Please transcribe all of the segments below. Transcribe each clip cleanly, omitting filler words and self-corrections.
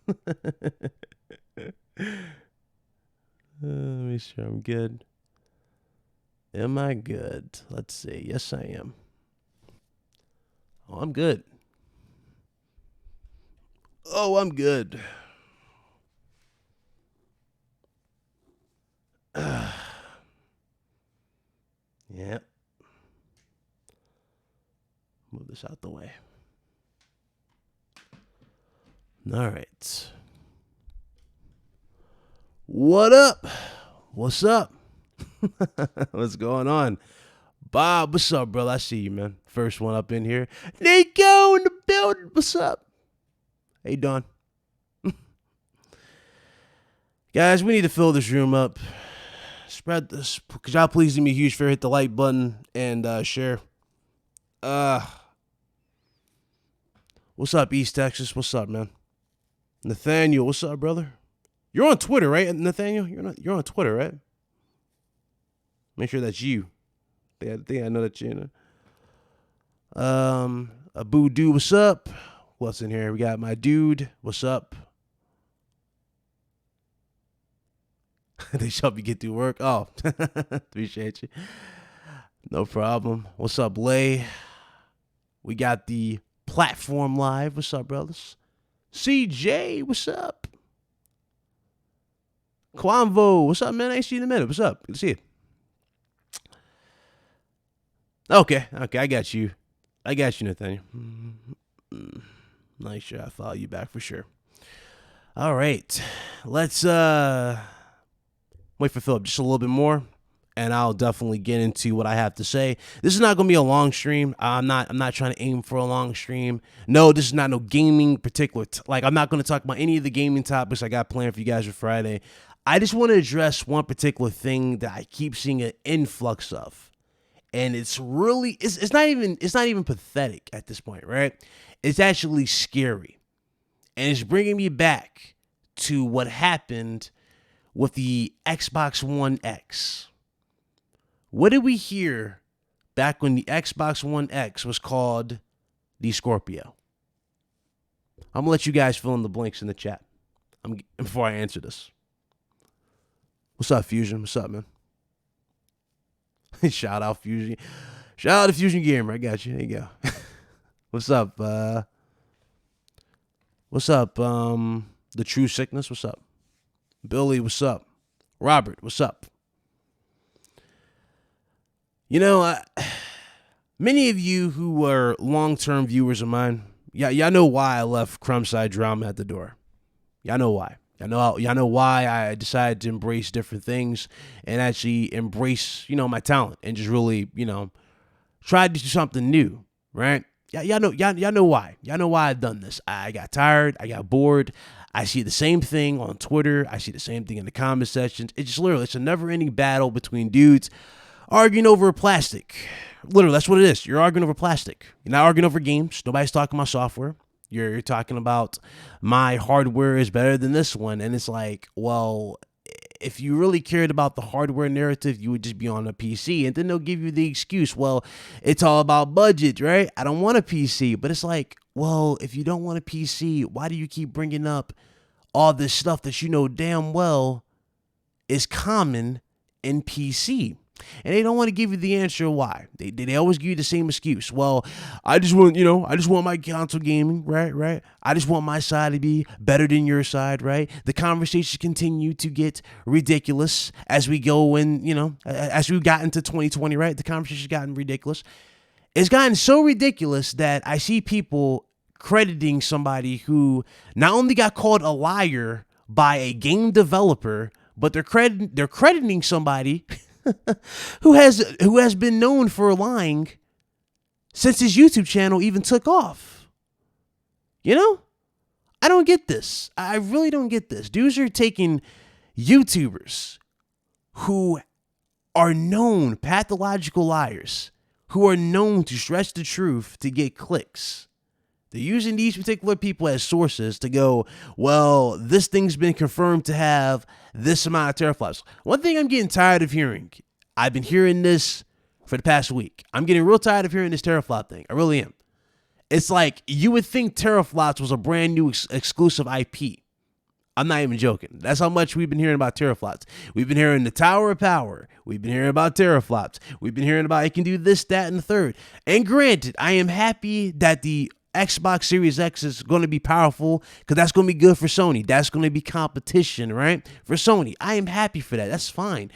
Let me make sure I'm good. Am I good? Let's see. Yes, I am. Oh, I'm good. Oh, I'm good. Yep. Move this out the way. All right. What up? What's up? What's going on? Bob, what's up, bro? I see you, man. First one up in here. Nico in the building. What's up? Hey, Don. Guys, we need to fill this room up. Spread this. Could y'all please do me a huge favor? Hit the like button and share. What's up, East Texas? What's up, man? Nathaniel, what's up, brother? You're on Twitter, right, Nathaniel? You're on Twitter, right? Make sure that's you. I think I know that you know. Abu Doo, what's up? What's in here? We got my dude. What's up? They help you get through work. Oh, appreciate you. No problem. What's up, Lay? We got the platform live. What's up, brothers? CJ, what's up? Quanvo, what's up, man? I ain't seen you in a minute. What's up? Good to see you. Okay, I got you. Nathaniel. Nice sure I follow you back for sure. All right, let's wait for Philip just a little bit more, and I'll definitely get into what I have to say. This is not going to be a long stream. I'm not trying to aim for a long stream. No, this is not no gaming particular. I'm not going to talk about any of the gaming topics I got planned for you guys for Friday. I just want to address one particular thing that I keep seeing an influx of. And it's really, it's not even pathetic at this point, right? It's actually scary. And it's bringing me back to what happened with the Xbox One X. What did we hear back when the Xbox One X was called the Scorpio? I'm going to let you guys fill in the blanks in the chat before I answer this. What's up, Fusion? What's up, man? Shout out Fusion. Shout out to Fusion Gamer. I got you. There you go. What's up? What's up? The True Sickness. What's up? Billy. What's up? Robert. What's up? You know, many of you who are long-term viewers of mine, y'all know why I left Crumbside Drama at the door. Y'all know why. Y'all know why I decided to embrace different things and actually embrace, my talent and just really, try to do something new, right? Y'all know why. Y'all know why I've done this. I got tired. I got bored. I see the same thing on Twitter. I see the same thing in the comment sections. It's a never-ending battle between dudes arguing over plastic. Literally, that's what it is. You're arguing over plastic. You're not arguing over games. Nobody's talking about software. You're talking about my hardware is better than this one. And it's like, well, if you really cared about the hardware narrative, you would just be on a PC. And then they'll give you the excuse, well, it's all about budget, right? I don't want a PC. But it's like, well, if you don't want a PC, why do you keep bringing up all this stuff that you know damn well is common in PC? And they don't want to give you the answer why. They always give you the same excuse. Well, I just want my console gaming, right? I just want my side to be better than your side, right? The conversations continue to get ridiculous as we go in, as we got into 2020, right? The conversation's gotten ridiculous. It's gotten so ridiculous that I see people crediting somebody who not only got called a liar by a game developer, but they're crediting somebody who has been known for lying since his YouTube channel even took off. I don't get this. I really don't get this. Dudes are taking YouTubers who are known pathological liars, who are known to stretch the truth to get clicks. They're using these particular people as sources to go, well, this thing's been confirmed to have this amount of teraflops. One thing I'm getting tired of hearing, I've been hearing this for the past week. I'm getting real tired of hearing this teraflop thing. I really am. It's like you would think teraflops was a brand new exclusive IP. I'm not even joking. That's how much we've been hearing about teraflops. We've been hearing the Tower of Power. We've been hearing about teraflops. We've been hearing about it can do this, that, and the third. And granted, I am happy that the Xbox Series X is going to be powerful because that's going to be good for Sony. That's going to be competition, right? For Sony. I am happy for that. That's fine.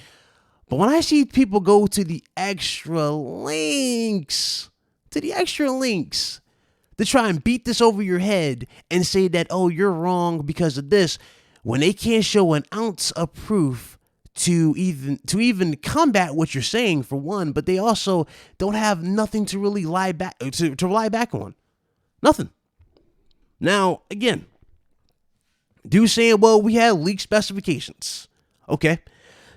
But when I see people go to the extra links, to try and beat this over your head and say that, oh, you're wrong because of this, when they can't show an ounce of proof to even combat what you're saying, for one, but they also don't have nothing to really lie back to rely back on. Nothing. Now, again, dude saying, well, we had leaked specifications. Okay.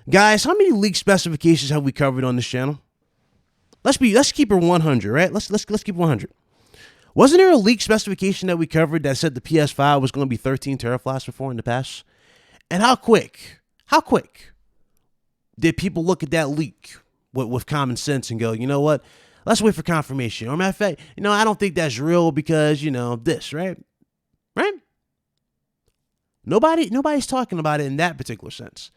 Guys, how many leaked specifications have we covered on this channel? Let's keep it 100, right? Let's keep it 100. Wasn't there a leak specification that we covered that said the PS5 was going to be 13 teraflops before in the past? And how quick did people look at that leak with common sense and go, you know what? Let's wait for confirmation. Or matter of fact, I don't think that's real because, this, right? Right? Nobody's talking about it in that particular sense.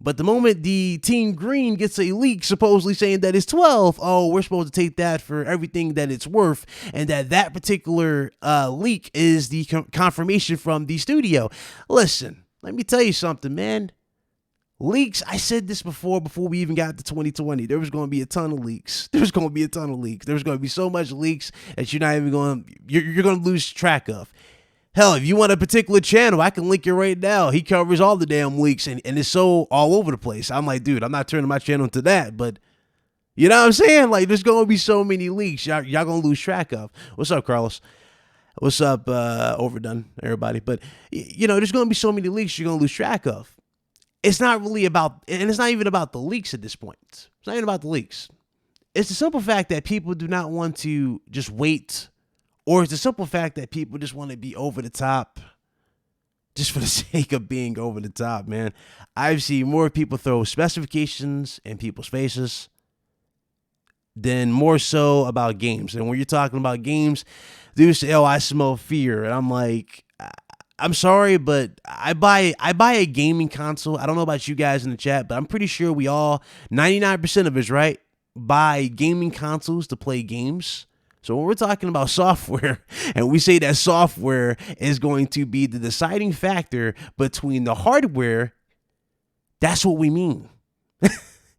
But the moment the Team Green gets a leak supposedly saying that it's 12, oh, we're supposed to take that for everything that it's worth, and that particular leak is the confirmation from the studio. Listen, let me tell you something, man. Leaks, I said this before we even got to 2020. There was going to be a ton of leaks. There's going to be so much leaks that you're not even you're going to lose track of. Hell, if you want a particular channel, I can link it right now. He covers all the damn leaks, and it's so all over the place. I'm like, dude, I'm not turning my channel into that, but you know what I'm saying? Like, there's going to be so many leaks y'all going to lose track of. What's up, Carlos? What's up, Overdone, everybody? But, there's going to be so many leaks you're going to lose track of. It's not really about, and it's not even about the leaks at this point. It's not even about the leaks. It's the simple fact that people do not want to just wait. Or it's the simple fact that people just want to be over the top just for the sake of being over the top, man. I've seen more people throw specifications in people's faces than more so about games. And when you're talking about games, dudes say, oh, I smell fear. And I'm like, I'm sorry, but I buy a gaming console. I don't know about you guys in the chat, but I'm pretty sure we all, 99% of us, right, buy gaming consoles to play games. So when we're talking about software and we say that software is going to be the deciding factor between the hardware, that's what we mean.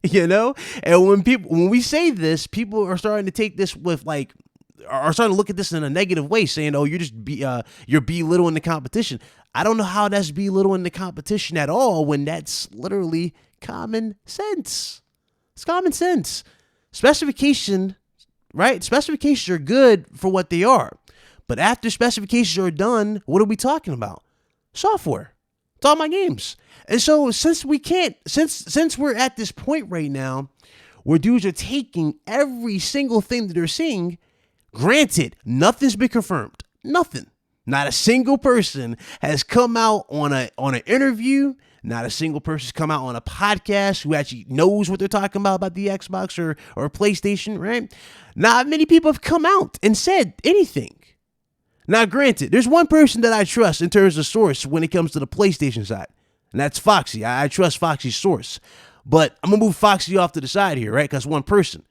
And when we say this, people are starting to take this are starting to look at this in a negative way, saying, oh, you're belittling the competition. I don't know how that's belittling the competition at all when that's literally common sense. It's common sense. Specification, right? Specifications are good for what they are. But after specifications are done, what are we talking about? Software. It's all my games. And so since we're at this point right now where dudes are taking every single thing that they're seeing, granted, nothing's been confirmed. Nothing. Not a single person has come out on an interview. Not a single person's come out on a podcast who actually knows what they're talking about the Xbox or PlayStation, right? Not many people have come out and said anything. Now, granted, there's one person that I trust in terms of source when it comes to the PlayStation side, and that's Foxy. I trust Foxy's source. But I'm going to move Foxy off to the side here, right? Because one person.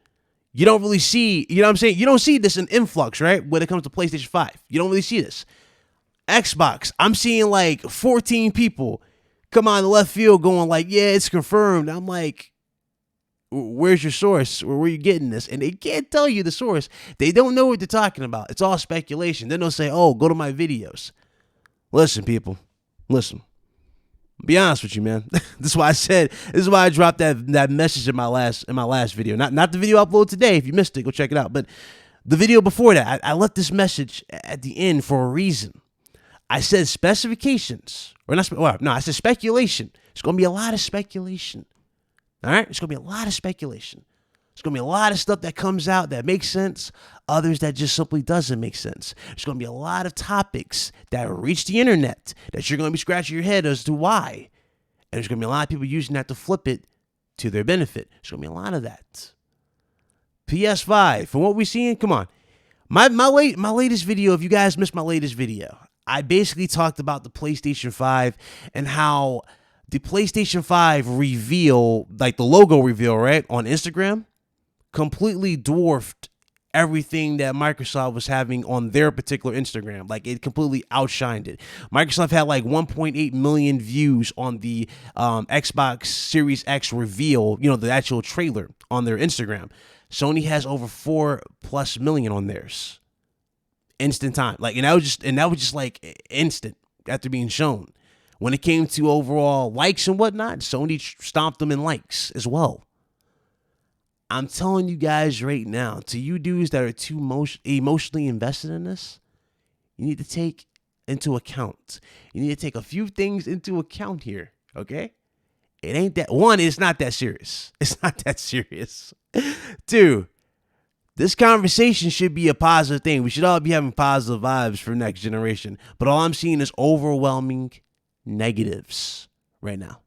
You don't really see, you know what I'm saying? You don't see this in influx, right? When it comes to PlayStation 5. You don't really see this. Xbox, I'm seeing like 14 people come out of the left field going like, yeah, it's confirmed. I'm like, where's your source? Where are you getting this? And they can't tell you the source. They don't know what they're talking about. It's all speculation. Then they'll say, oh, go to my videos. Listen, people. Listen. Be honest with you, man. This is why I dropped that message in my last video. Not the video I uploaded today. If you missed it, go check it out. But the video before that, I left this message at the end for a reason. I said specifications. I said speculation. It's going to be a lot of speculation. All right? It's going to be a lot of speculation. There's going to be a lot of stuff that comes out that makes sense, others that just simply doesn't make sense. There's going to be a lot of topics that reach the internet that you're going to be scratching your head as to why. And there's going to be a lot of people using that to flip it to their benefit. There's going to be a lot of that. PS5, from what we're seeing, come on. My latest video, if you guys missed my latest video, I basically talked about the PlayStation 5 and how the PlayStation 5 reveal, like the logo reveal, right, on Instagram, completely dwarfed everything that Microsoft was having on their particular Instagram. Like, it completely outshined it. Microsoft had like 1.8 million views on the Xbox Series X reveal, the actual trailer on their Instagram. Sony has over 4+ million on theirs. Instant time. Like, and that was just like instant after being shown. When it came to overall likes and whatnot, Sony stomped them in likes as well. I'm telling you guys right now, to you dudes that are too emotionally invested in this, you need to take into account. You need to take a few things into account here, okay? It ain't that. One, it's not that serious. It's not that serious. Two, this conversation should be a positive thing. We should all be having positive vibes for next generation. But all I'm seeing is overwhelming negatives right now.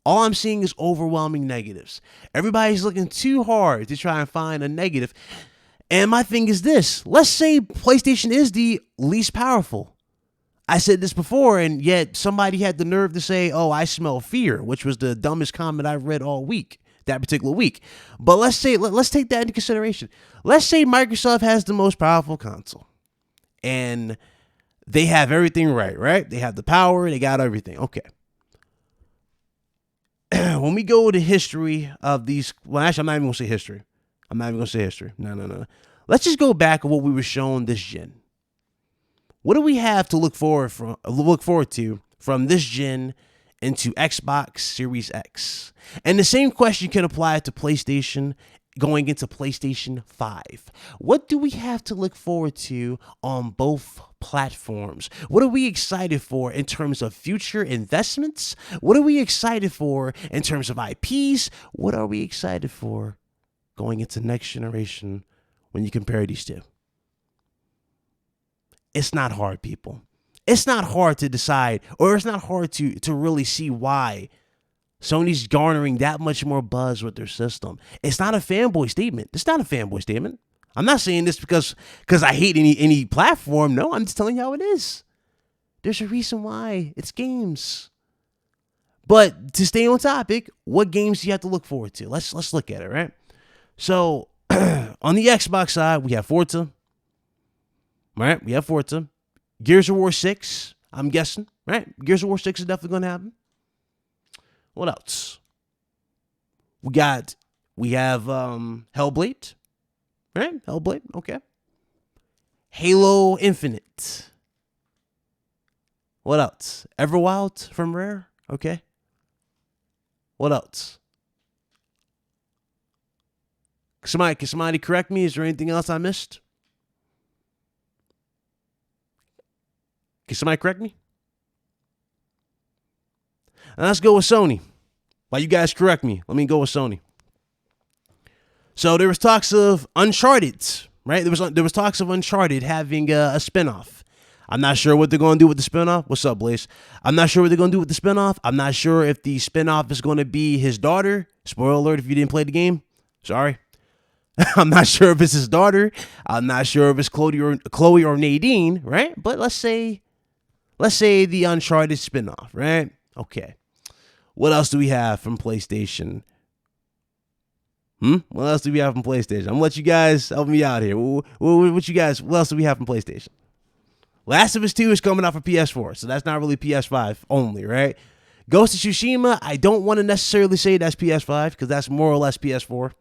All I'm seeing is overwhelming negatives. Everybody's looking too hard to try and find a negative. And my thing is this. Let's say PlayStation is the least powerful. I said this before, and yet somebody had the nerve to say, oh, I smell fear, which was the dumbest comment I've read all week, that particular week. But let's take that into consideration. Let's say Microsoft has the most powerful console. And they have everything right? They have the power, they got everything. Okay. When we go to history of these, well, actually, I'm not even going to say history. No. Let's just go back to what we were shown this gen. What do we have to look forward to from this gen into Xbox Series X? And the same question can apply to PlayStation going into PlayStation 5. What do we have to look forward to on both platforms? What are we excited for in terms of future investments? What are we excited for in terms of IPs? What are we excited for going into next generation when you compare these two? It's not hard, people. It's not hard to decide, or it's not hard to really see why Sony's garnering that much more buzz with their system. It's not a fanboy statement. I'm not saying this because I hate any platform. No, I'm just telling you how it is. There's a reason why. It's games. But to stay on topic, what games do you have to look forward to? Let's look at it, right? So on the Xbox side, we have Forza. Right? We have Forza. Gears of War 6, I'm guessing, right? Gears of War 6 is definitely going to happen. What else? We have Hellblade, right? Hellblade, okay. Halo Infinite. What else? Everwild from Rare, okay. What else? Can somebody correct me? Is there anything else I missed? Can somebody correct me? And let's go with Sony. While you guys correct me, let me go with Sony. So there was talks of Uncharted, right? There was talks of Uncharted having a spinoff. I'm not sure what they're going to do with the spinoff. What's up, Blaze? I'm not sure what they're going to do with the spinoff. I'm not sure if the spinoff is going to be his daughter. Spoiler alert if you didn't play the game. Sorry. I'm not sure if it's his daughter. I'm not sure if it's Chloe or Nadine, right? But let's say the Uncharted spinoff, right? Okay. What else do we have from PlayStation? What else do we have from PlayStation? I'm gonna let you guys help me out here. What else do we have from PlayStation? Last of Us 2 is coming out for PS4, so that's not really PS5 only, right? Ghost of Tsushima, I don't want to necessarily say that's PS5 because that's more or less PS4.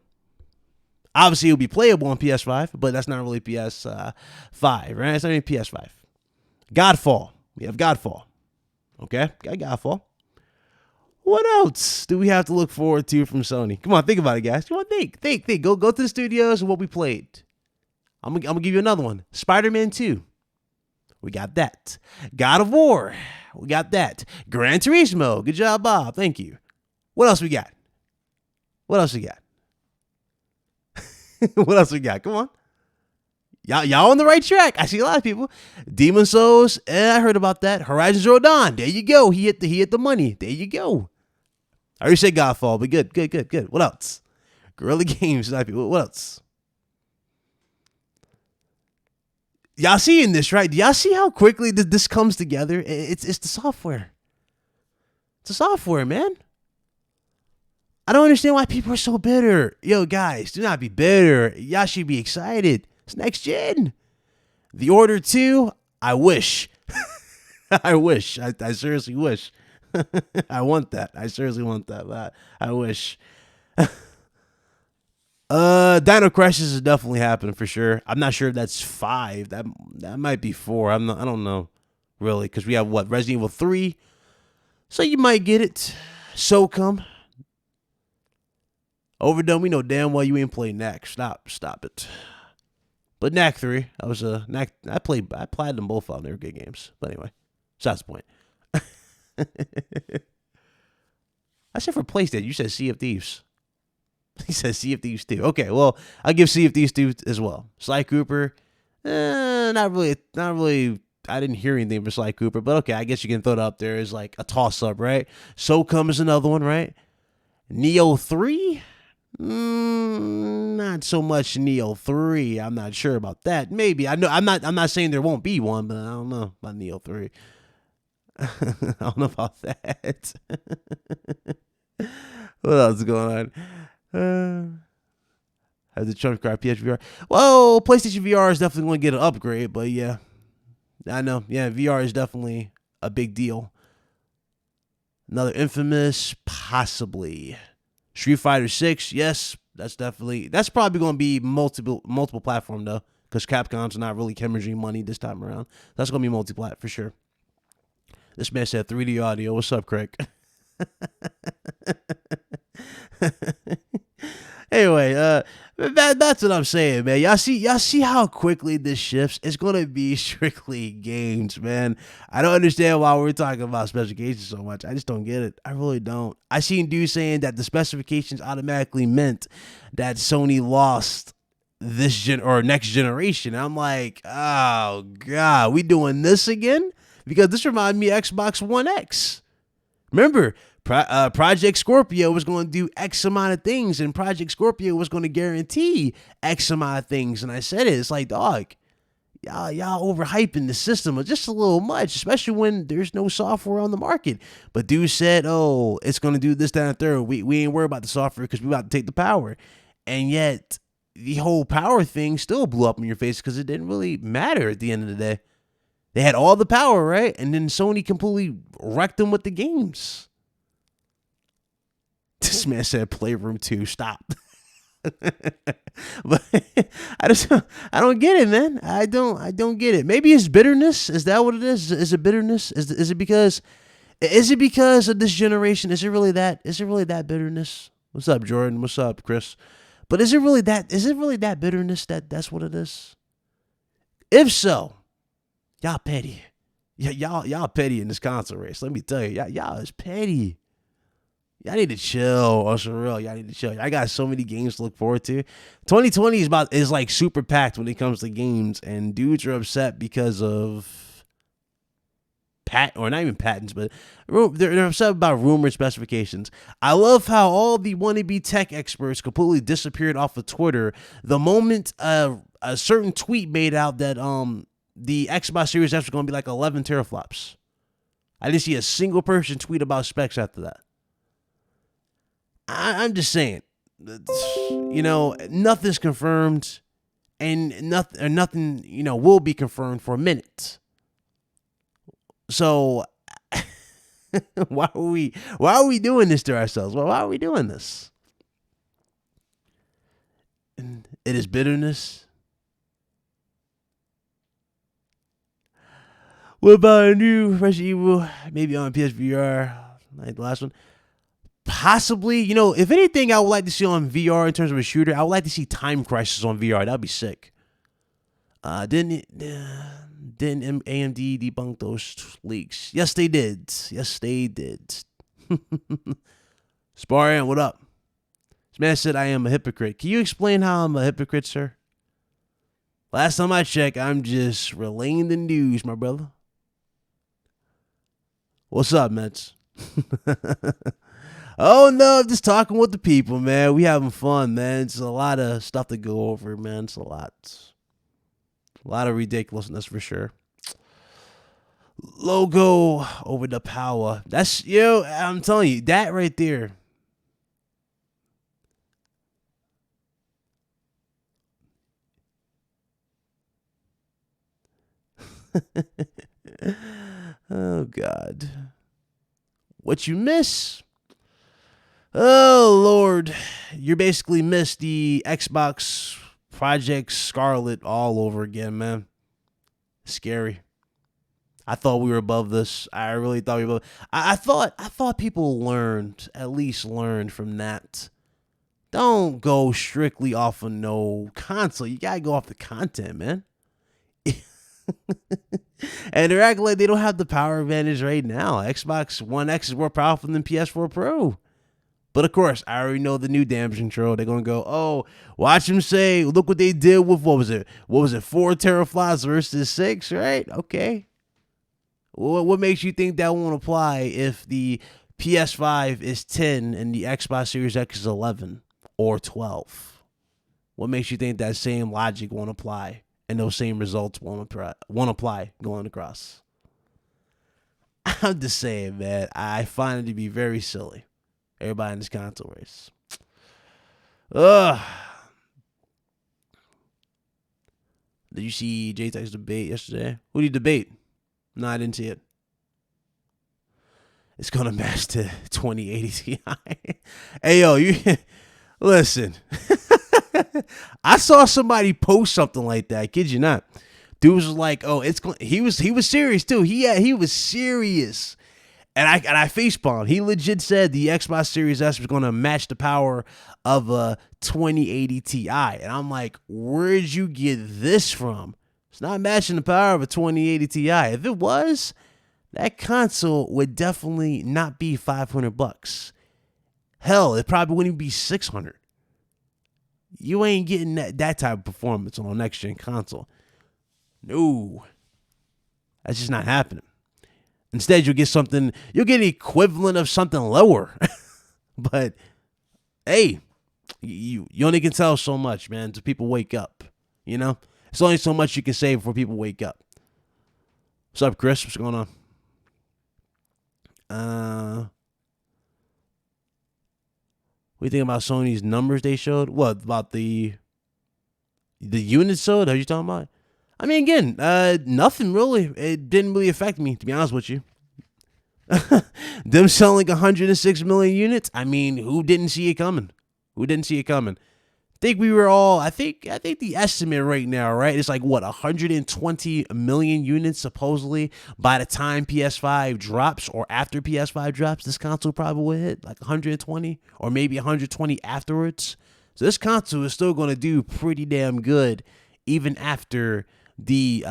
Obviously, it'll be playable on PS5, but that's not really PS5, right? It's not even PS5. Godfall. We have Godfall. Okay, got Godfall. What else do we have to look forward to from Sony? Come on, think about it, guys. Come on, think. Go to the studios and what we played. I'm gonna give you another one. Spider-Man 2. We got that. God of War. We got that. Gran Turismo. Good job, Bob. Thank you. What else we got? What else we got? Come on. Y'all on the right track. I see a lot of people. Demon Souls. I heard about that. Horizon Zero Dawn. There you go. He hit the money. There you go. I already said Godfall, but good. What else? Guerrilla Games. What else? Y'all seeing this, right? Do y'all see how quickly this comes together? It's the software. It's the software, man. I don't understand why people are so bitter. Yo, guys, do not be bitter. Y'all should be excited. It's next gen. The Order 2, I wish. I wish. I seriously wish. I want that. I seriously want that. I wish. Dino Crisis is definitely happening for sure. I'm not sure if that's 5. That might be 4. I don't know really, because we have what, Resident Evil 3. So you might get it. SOCOM. Overdone. We know damn well you ain't played NAC. Stop it. But NAC 3, I played them both out. They were good games. But anyway, so that's the point. I said for PlayStation. You said Sea of Thieves. He says Sea of Thieves 2. Okay, well, I'll give Sea of Thieves 2 as well. Sly Cooper, not really. I didn't hear anything for Sly Cooper, but okay, I guess you can throw it up there as like a toss-up, right? SOCOM is another one, right? Neo 3? Not so much Neo 3. I'm not sure about that. Maybe. I'm not saying there won't be one, but I don't know about Neo 3. I don't know about that. What else is going on? Has the Trump card PSVR? Well, PlayStation VR is definitely going to get an upgrade, but yeah. I know. Yeah, VR is definitely a big deal. Another Infamous, possibly. Street Fighter 6, yes, that's probably going to be multiple platform though, because Capcom's not really hemorrhaging money this time around. That's going to be multi-plat for sure. This man said 3D audio. What's up, Craig? Anyway, that's what I'm saying, man. Y'all see how quickly this shifts? It's gonna be strictly games, man. I don't understand why we're talking about specifications so much. I just don't get it. I really don't. I seen dudes saying that the specifications automatically meant that Sony lost this next generation. I'm like, oh god, we doing this again? Because this reminds me of Xbox One X. Remember, Project Scorpio was going to do X amount of things, and Project Scorpio was going to guarantee X amount of things. And I said it. It's like, dog, y'all overhyping the system just a little much, especially when there's no software on the market. But dude said, oh, it's going to do this, that, and third. We ain't worried about the software because we about to take the power. And yet, the whole power thing still blew up in your face because it didn't really matter at the end of the day. They had all the power, right? And then Sony completely wrecked them with the games. This man said Playroom 2. Stop. But I don't get it, man. I don't get it. Maybe it's bitterness. Is that what it is? Is it bitterness? Is it because of this generation? Is it really that bitterness? What's up, Jordan? What's up, Chris? But is it really that bitterness that's what it is? If so, y'all petty. Y'all petty in this console race. Let me tell you, y'all is petty. Y'all need to chill. On some real, y'all need to chill. I got so many games to look forward to. 2020 is like super packed when it comes to games, and dudes are upset because of not even patents, but they're upset about rumored specifications. I love how all the wannabe tech experts completely disappeared off of Twitter the moment a certain tweet made out that the Xbox Series X was going to be like 11 teraflops. I didn't see a single person tweet about specs after that. I'm just saying, nothing's confirmed, and nothing, will be confirmed for a minute. So why are we doing this to ourselves? Why are we doing this? And it is bitterness. What about a new Resident Evil? Maybe on PSVR, like the last one. Possibly, if anything, I would like to see on VR in terms of a shooter. I would like to see Time Crisis on VR. That'd be sick. Didn't AMD debunk those leaks? Yes, they did. Sparian, what up? This man said I am a hypocrite. Can you explain how I'm a hypocrite, sir? Last time I checked, I'm just relaying the news, my brother. What's up, Mets? Oh no, I'm just talking with the people, man. We having fun, man. It's a lot of stuff to go over, man. It's a lot. A lot of ridiculousness for sure. Logo over the power. That's, I'm telling you, that right there. Oh, God. What you miss? Oh, Lord. You basically missed the Xbox Project Scarlet all over again, man. Scary. I thought we were above this. I really thought we were above. I thought people at least learned from that. Don't go strictly off of no console. You gotta go off the content, man. And they're acting like they don't have the power advantage right now. Xbox One X is more powerful than PS4 Pro. But of course, I already know the new damage control. They're gonna go, oh, watch them say, look what they did with what was it? 4 teraflops versus 6, right? Okay. What makes you think that won't apply if the PS5 is 10 and the Xbox Series X is 11 or 12? What makes you think that same logic won't apply and those same results won't apply going across? I'm just saying, man. I find it to be very silly. Everybody in this console race. Ugh. Did you see getTHI's debate yesterday? Who did he debate? No, I didn't see it. It's gonna match to 2080 Ti. Hey, yo, you listen. I saw somebody post something like that. I kid you not. Dude was like, "Oh, he was serious too. He was serious." And I facepalmed. He legit said the Xbox Series S was gonna match the power of a 2080 Ti. And I'm like, where'd you get this from? It's not matching the power of a 2080 Ti. If it was, that console would definitely not be $500. Hell, it probably wouldn't even be $600. You ain't getting that type of performance on a next gen console. No, that's just not happening. Instead, you'll get an equivalent of something lower. But hey, you only can tell so much, man, until people wake up. It's only so much you can say before people wake up. What's up, Chris? What's going on? What do you think about Sony's numbers they showed? What about the units sold? Are you talking about? I mean, again, nothing really. It didn't really affect me, to be honest with you. Them selling 106 million units. I mean, who didn't see it coming? Think we were all. I think the estimate right now, right? It's like what 120 million units supposedly by the time PS5 drops or after PS5 drops. This console probably will hit like 120 or maybe 120 afterwards. So this console is still going to do pretty damn good even after the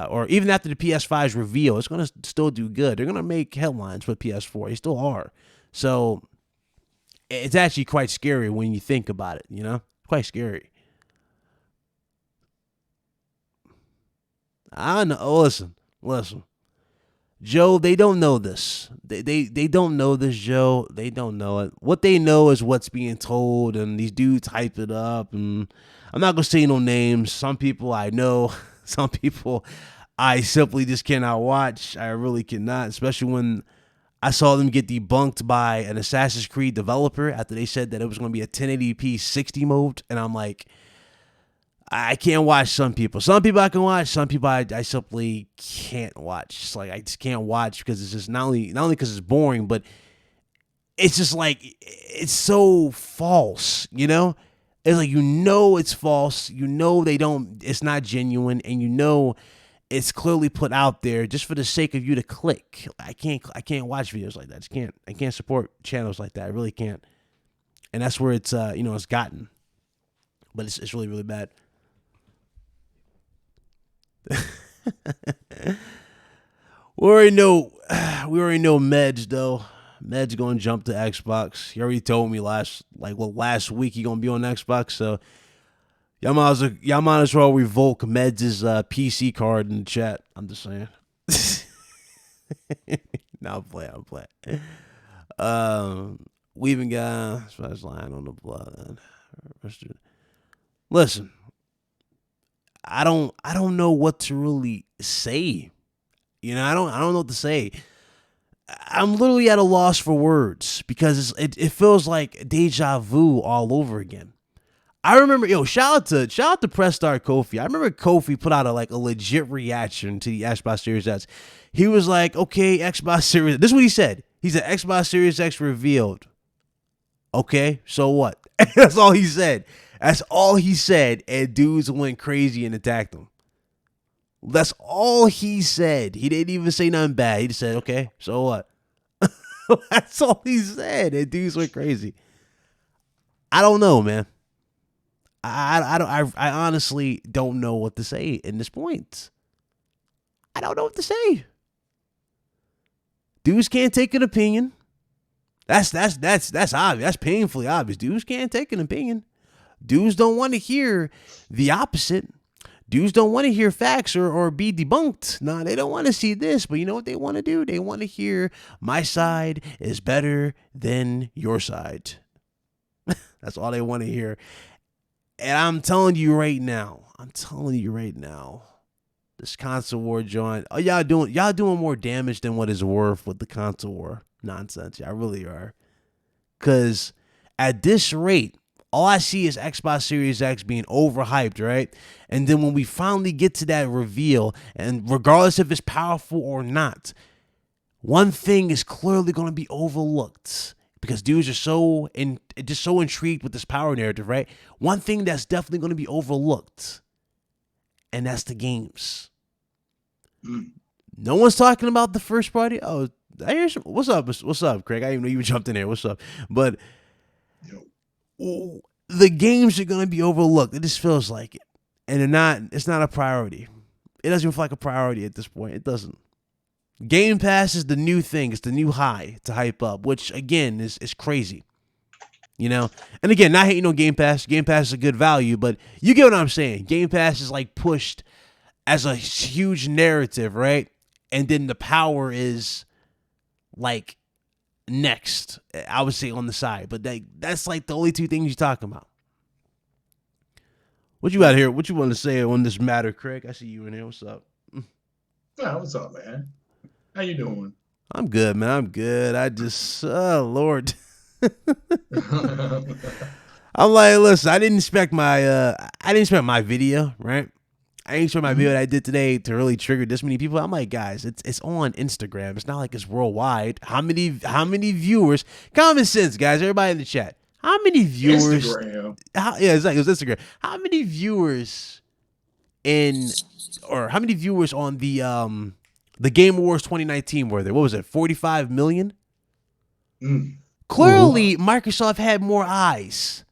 or even after the PS5's reveal. It's going to still do good. They're going to make headlines with PS4. They still are. So it's actually quite scary when you think about it, Quite scary. I know. Oh, listen. Joe, they don't know this. They don't know this, Joe. They don't know it. What they know is what's being told, and these dudes hype it up. And I'm not going to say no names. Some people I know. Some people I simply just cannot watch. I really cannot, especially when I saw them get debunked by an Assassin's Creed developer after they said that it was going to be a 1080p 60 mode. And I'm like, I can't watch some people. Some people I can watch. Some people I simply can't watch. It's like I just can't watch because it's just not only because it's boring, but it's just like it's so false, It's like it's false. It's not genuine, and it's clearly put out there just for the sake of you to click. I can't watch videos like that. I can't support channels like that. I really can't. And that's where it's it's gotten. But it's really, really bad. We already know Medj though. Medj gonna jump to Xbox. He already told me last week he gonna be on Xbox, so Y'all might as well revoke Meds' PC card in the chat. I'm just saying. No, I'm playing. We even got Special Line on the blood. Listen, I don't know what to really say. You know, I don't know what to say. I'm literally at a loss for words because it feels like deja vu all over again. I remember, shout out to Press Start Kofi. I remember Kofi put out a legit reaction to the Xbox Series X. He was like, okay, Xbox Series. This is what he said. He said Xbox Series X revealed. Okay, so what? That's all he said. That's all he said, and dudes went crazy and attacked him. That's all he said. He didn't even say nothing bad. He just said, okay, so what? That's all he said, and dudes went crazy. I don't know, man. I honestly don't know what to say in this point. I don't know what to say. Dudes can't take an opinion. That's obvious. That's painfully obvious. Dudes can't take an opinion. Dudes don't want to hear the opposite. Dudes don't want to hear facts or be debunked. Nah, they don't want to see this, but you know what they want to do? They want to hear my side is better than your side. That's all they want to hear. And I'm telling you right now, this console war joint, y'all doing more damage than what is worth with the console war nonsense. Y'all really are. Because at this rate, all I see is Xbox Series X being overhyped, right? And then when we finally get to that reveal, and regardless if it's powerful or not, one thing is clearly going to be overlooked because dudes are so intrigued with this power narrative, right? One thing that's definitely going to be overlooked, and that's the games. No one's talking about the first party. Oh, I hear some. What's up, Craig? I didn't even know you jumped in there. What's up? But the games are going to be overlooked. It just feels like it. And it's not a priority. It doesn't even feel like a priority at this point. It doesn't. Game Pass is the new thing. It's the new high to hype up, which again is crazy. You know? And again, not hating on Game Pass. Game Pass is a good value, but you get what I'm saying. Game Pass is like pushed as a huge narrative, right? And then the power is like next, I would say on the side. But that's like the only two things you're talking about. What you out here? What you want to say on this matter, Craig? I see you in here. What's up? Yeah, what's up, man? How you doing? I'm good, man. I'm good. I just, oh Lord. I'm like, listen, I didn't expect my video, right? I didn't expect my video that I did today to really trigger this many people. I'm like, guys, it's on Instagram. It's not like it's worldwide. How many viewers? Common sense, guys. Everybody in the chat. How many viewers? Instagram. It was Instagram. How many viewers how many viewers on the Game Awards 2019 were there? What was it? 45 million? Clearly, Microsoft had more eyes.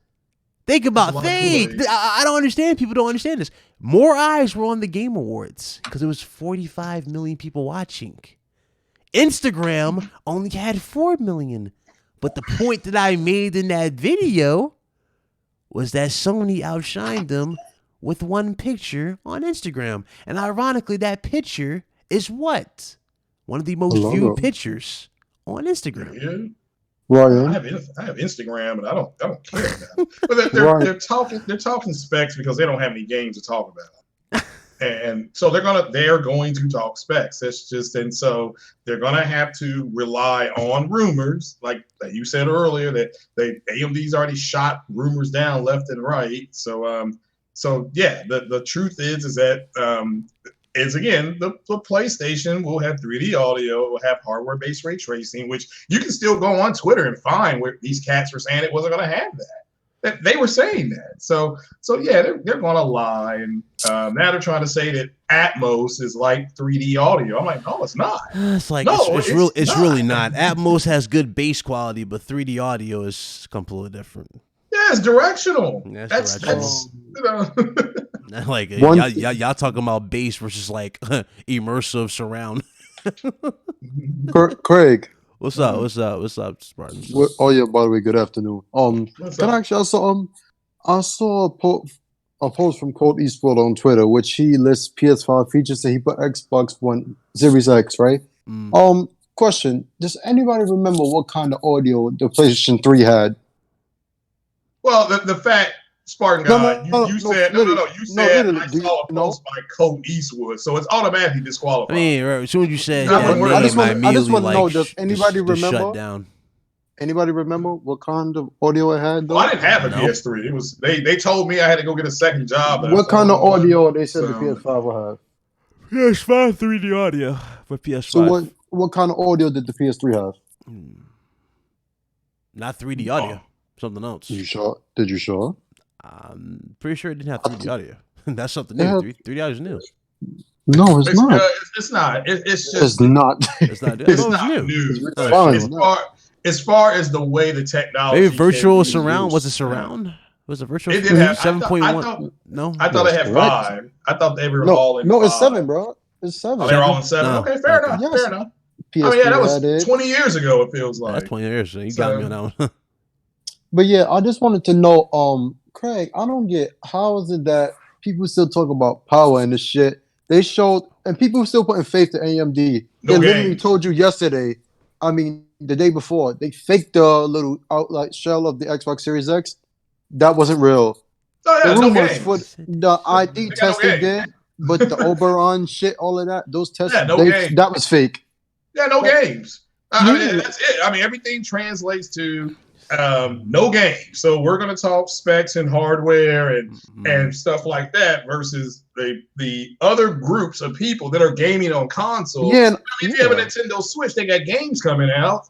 Think about I don't understand. People don't understand this. More eyes were on the Game Awards because it was 45 million people watching. Instagram only had 4 million. But the point that I made in that video was that Sony outshined them with one picture on Instagram. And ironically, that picture is what? One of the most viewed pictures on Instagram. Yeah. Ryan. I have Instagram, and I don't care about it. But they're talking specs because they don't have any games to talk about. And so they're going to talk specs. That's just, and so they're gonna have to rely on rumors, like you said earlier, that AMD's already shot rumors down left and right. So yeah, the truth is that again, the PlayStation will have 3D audio, it will have hardware-based ray tracing, which you can still go on Twitter and find where these cats were saying it wasn't going to have that. They were saying that. So yeah, they're going to lie. And now they're trying to say that Atmos is like 3D audio. I'm like, no, it's not. It's like, no, it's really not. Atmos has good bass quality, but 3D audio is completely different. Yeah, it's directional. That's like y'all talking about bass versus like immersive surround. Craig, what's up, Spartan? Oh yeah, by the way, good afternoon. I saw a post from Cold Eastwood on Twitter, which he lists PS5 features that he put Xbox One Series X, right? Question: does anybody remember what kind of audio the PlayStation 3 had? Well, the fact Spartan God, you said no. You said literally, I saw a post by Colt Eastwood, so it's automatically disqualified. I mean, as soon as you said Yeah, that but name, I just I want immediately to know, does anybody just shut remember? down. Anybody remember what kind of audio it had? Though? Well, I didn't have a No. PS3. It was they told me I had to go get a second job. What kind of audio they said the PS5 will have? PS5 3D audio for PS5. So what kind of audio did the PS3 have? Not 3D audio, something else. You sure? Did you sure? I'm pretty sure it didn't have 3D audio. That's something new. 3D audio is new. No, it's not. It's not. It's just. It's not. It's not. It's not new. As far as the way the technology. Maybe virtual surround. Was it surround? Was it virtual? It did have 7.1. No, I thought it had 5. I thought they were all in. No, it's 5. 7, bro. It's 7. Oh, they're all in 7. No. Okay, fair enough. Yes. Fair enough. PS3 I mean, yeah, that was 20 years ago. It feels like. That's 20 years. So you got me on that one. But yeah, I just wanted to know, Craig, I don't get how is it that people still talk about power and this shit. They showed, and people still putting faith to AMD. They literally told you yesterday, I mean, the day before, they faked the little outright shell of the Xbox Series X. That wasn't real. Oh, yeah, the no rumors games. for the ID test they did, but the Oberon shit, all of that, those tests, that was fake. Yeah, no games. I mean, that's it. I mean, everything translates to no game. So we're going to talk specs and hardware and stuff like that versus the other groups of people that are gaming on consoles. Yeah, I mean, if you have a Nintendo Switch, they got games coming out,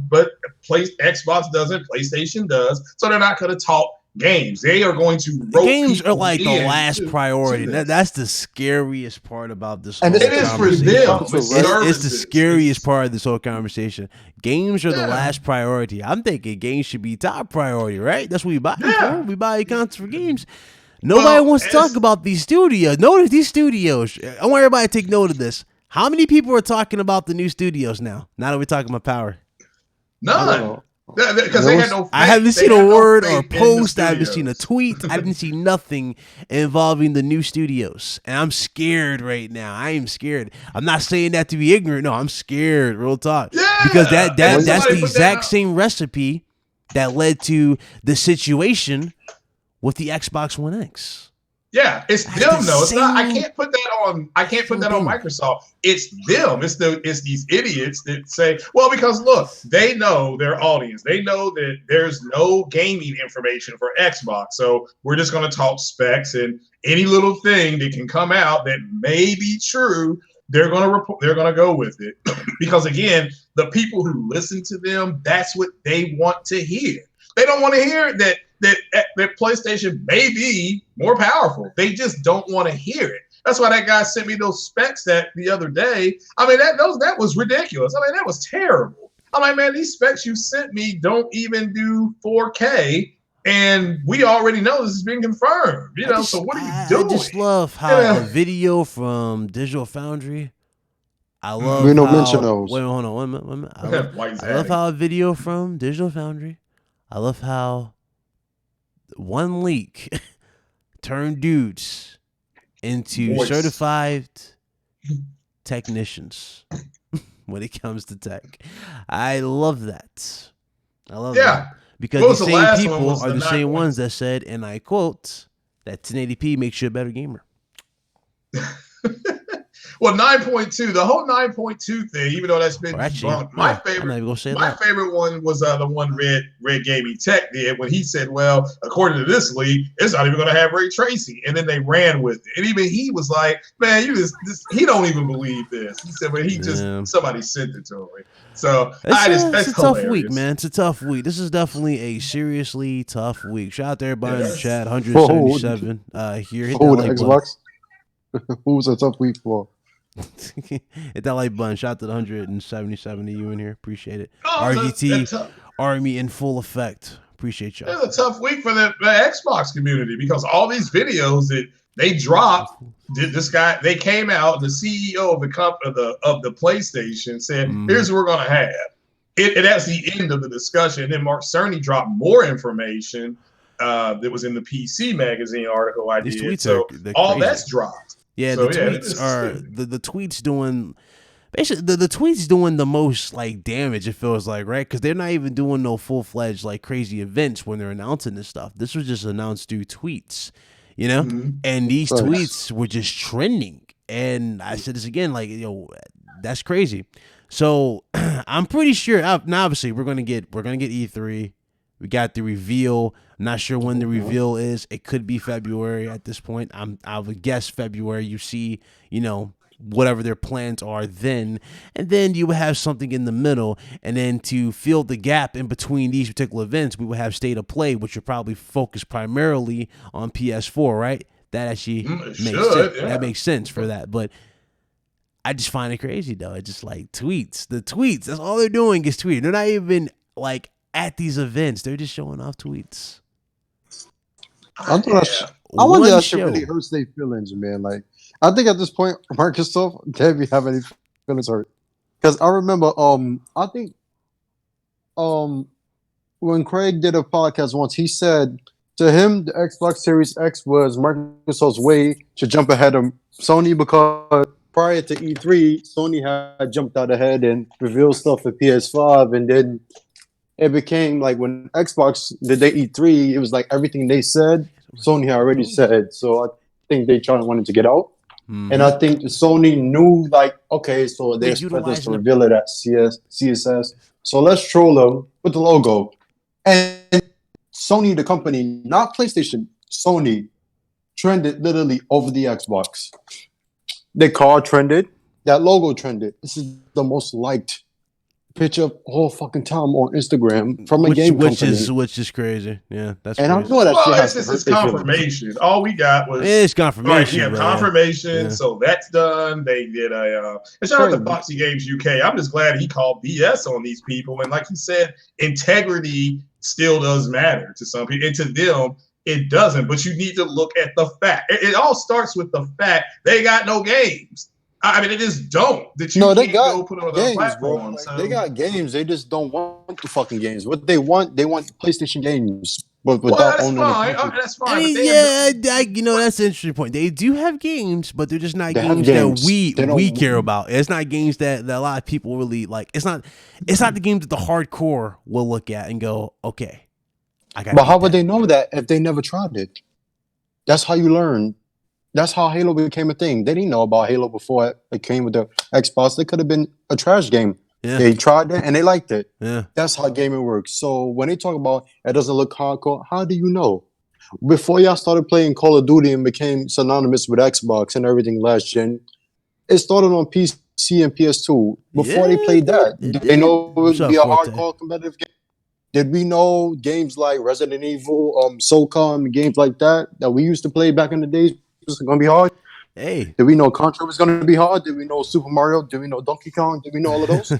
but Xbox doesn't, PlayStation does. So they're not going to talk games. They are going to rope games are like the last priority. That's the scariest part about this. And it is for them. It's the scariest part of this whole conversation. Games are the last priority. I'm thinking games should be top priority, right? That's what we buy for. We buy accounts for games. Nobody wants to talk about these studios. Notice these studios. I want everybody to take note of this. How many people are talking about the new studios now? Now that we're talking about power, none. Because they had no. I haven't seen a word or post. I haven't seen a tweet. I didn't see nothing involving the new studios, and I'm scared right now. I am scared. I'm not saying that to be ignorant. No, I'm scared. Real talk. Yeah, because that's the exact same recipe that led to the situation with the Xbox One X. Yeah, it's them though. It's not. I can't put that on. I can't put that on Microsoft. It's them. It's these idiots that say, well, because look, they know their audience. They know that there's no gaming information for Xbox, so we're just going to talk specs and any little thing that can come out that may be true. They're going to go with it because again, the people who listen to them, that's what they want to hear. They don't want to hear that PlayStation may be more powerful. They just don't want to hear it. That's why that guy sent me those specs the other day. I mean, that was ridiculous. I mean, that was terrible. I'm like, man, these specs you sent me don't even do 4K, and we already know this is being confirmed. So what are you doing? I just love how a video from Digital Foundry. I love. We don't mention those. Wait, hold on. One minute. I love how a video from Digital Foundry. I love how one leak turned dudes into certified technicians when it comes to tech. I love that. I love that. Because the same people are the same ones that said, and I quote, that 1080p makes you a better gamer. Well, 9.2, the whole 9.2 thing, even though that's been debunked, my favorite one was the one Red Gaming Tech did when he said, well, according to this leak, it's not even going to have ray tracing. And then they ran with it. And even he was like, man, he don't even believe this. He said, but somebody sent it to him. So that's a tough week, man. It's a tough week. This is definitely a seriously tough week. Shout out to everybody in the chat. 177 here. Hit that like Xbox. Who was a tough week for? Hit that like button. Shout out to the 177 of you in here. Appreciate it. RGT Army in full effect. Appreciate y'all. It's a tough week for the Xbox community because all these videos that they dropped. They came out. The CEO of the PlayStation said, "Here's what we're going to have." That's the end of the discussion. And then Mark Cerny dropped more information that was in the PC Magazine article I did. So all that's dropped. Yeah, the tweets are the tweets doing basically the tweets doing the most like damage. It feels like, right? Because they're not even doing no full fledged like crazy events when they're announcing this stuff. This was just announced through tweets, you know. And these tweets were just trending. And I said this again, like, that's crazy. So I'm pretty sure. Now, obviously, we're gonna get E3. We got the reveal. I'm not sure when the reveal is. It could be February at this point. I would guess February. You see, whatever their plans are then, and then you would have something in the middle, and then to fill the gap in between these particular events, we would have State of Play, which would probably focus primarily on PS4, right? That actually makes sense. Yeah. That makes sense for that, but I just find it crazy though. It's just like tweets. The tweets. That's all they're doing is tweeting. They're not even like at these events. They're just showing off tweets. I wonder that shit really hurts their feelings, man. Like, I think at this point, Microsoft can't be having any feelings hurt. Because I remember, I think, when Craig did a podcast once, he said to him the Xbox Series X was Microsoft's way to jump ahead of Sony, because prior to E3, Sony had jumped out ahead and revealed stuff for PS5, and then it became like when Xbox did their E3, it was like everything they said, Sony had already said. So I think they wanted to get out. And I think Sony knew, like, okay, so they're expecting us to reveal it at CSS. So let's troll them with the logo. And Sony, the company, not PlayStation, Sony, trended literally over the Xbox. Their car trended. That logo trended. This is the most liked picture of all fucking time on Instagram from a game company. Which is crazy. Yeah, that's and crazy. I know that shit has this is confirmation. All we got was it's confirmation. Right, confirmation. Yeah. So that's done. They did a shout out to Foxy Games UK. I'm just glad he called BS on these people. And like he said, integrity still does matter to some people, and to them it doesn't. But you need to look at the fact. It all starts with the fact they got no games. I mean, they just don't. That you they got go put on games, platform. Bro. So. They got games. They just don't want the fucking games. What they want PlayStation games. But that's fine. That's fine. I mean, that's an interesting point. They do have games, but they're just not games that we care about. It's not games that a lot of people really like. It's not the games that the hardcore will look at and go, okay, I got. But how would they know that if they never tried it? That's how you learn. That's how Halo became a thing. They didn't know about Halo before it came with the Xbox. It could have been a trash game. Yeah. They tried it and they liked it. Yeah. That's how gaming works. So when they talk about it doesn't look hardcore, how do you know? Before y'all started playing Call of Duty and became synonymous with Xbox and everything last gen, it started on PC and PS2. Before they played that, they know it would be a hardcore competitive game. Did we know games like Resident Evil, SOCOM, games like that we used to play back in the days was going to be hard? Hey, did we know Contra was going to be hard? Did we know Super Mario? Did we know Donkey Kong? Did we know all of those?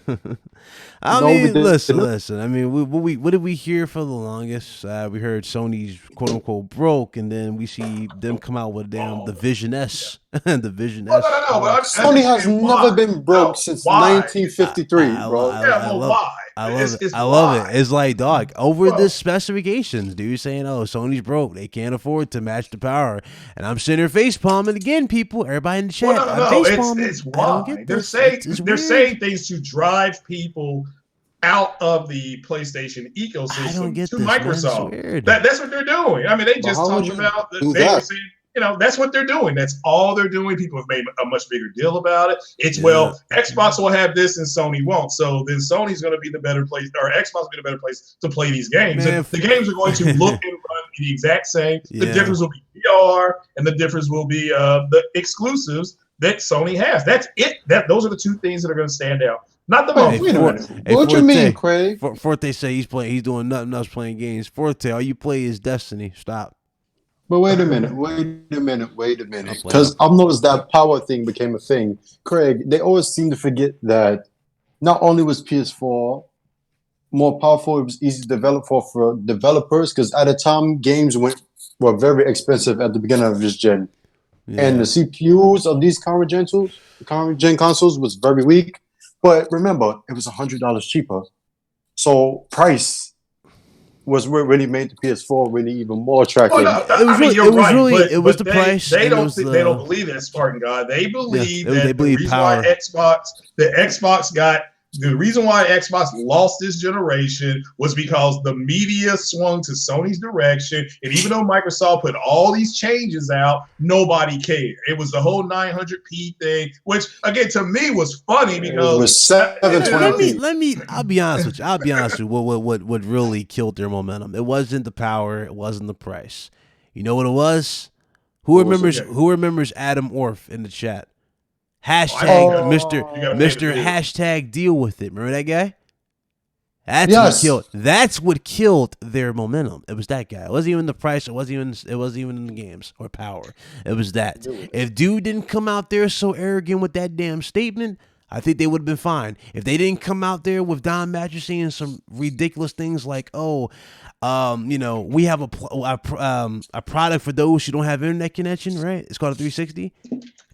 Listen. I mean, what did we hear for the longest? We heard Sony's quote unquote broke, and then we see them come out with the Vision S. The Vision S. No. Sony has never been broke since 1953, bro. Why? I love it. It's like, dog, over the specifications, dude, saying, oh, Sony's broke. They can't afford to match the power. And I'm sitting there face palming again, people. Everybody in the chat. It's why. They're saying things to drive people out of the PlayStation ecosystem to Microsoft. That's what they're doing. I mean, they just talked about they were saying, that's what they're doing. That's all they're doing. People have made a much bigger deal about it. Xbox will have this and Sony won't. So then Sony's going to be the better place, or Xbox will be the better place to play these games. And the games are going to look and run the exact same. The difference will be VR, and the difference will be the exclusives that Sony has. That's it. Those are the two things that are going to stand out. Not the most. What you mean, Craig? Forte say he's doing nothing else playing games. Forte, all you play is Destiny. Stop. But wait a minute. Because I've noticed that power thing became a thing. Craig, they always seem to forget that not only was PS4 more powerful, it was easy to develop for developers, because at the time, games were very expensive at the beginning of this gen. Yeah. And the CPUs of these current gen consoles was very weak. But remember, it was $100 cheaper. So price was what really made the PS4 really even more attractive. Well, no, It was really, you're it was right, really, but, it was but the price. They don't. Was the, they don't believe that, Spartan God. They believe that they believe the reason power. why the reason why Xbox lost this generation was because the media swung to Sony's direction, and even though Microsoft put all these changes out, nobody cared. It was the whole 900p thing, which again to me was funny because it was 720p. I'll be honest with you. What really killed their momentum? It wasn't the power. It wasn't the price. You know what it was? Who remembers Adam Orff in the chat? Hashtag Mr. Hashtag deal with it. Remember that guy? That's what killed their momentum. It was that guy. It wasn't even the price. It wasn't even in the games or power. It was that. If dude didn't come out there so arrogant with that damn statement, I think they would have been fine. If they didn't come out there with Don Matcher saying some ridiculous things like, we have a product for those who don't have internet connection, right? It's called a 360.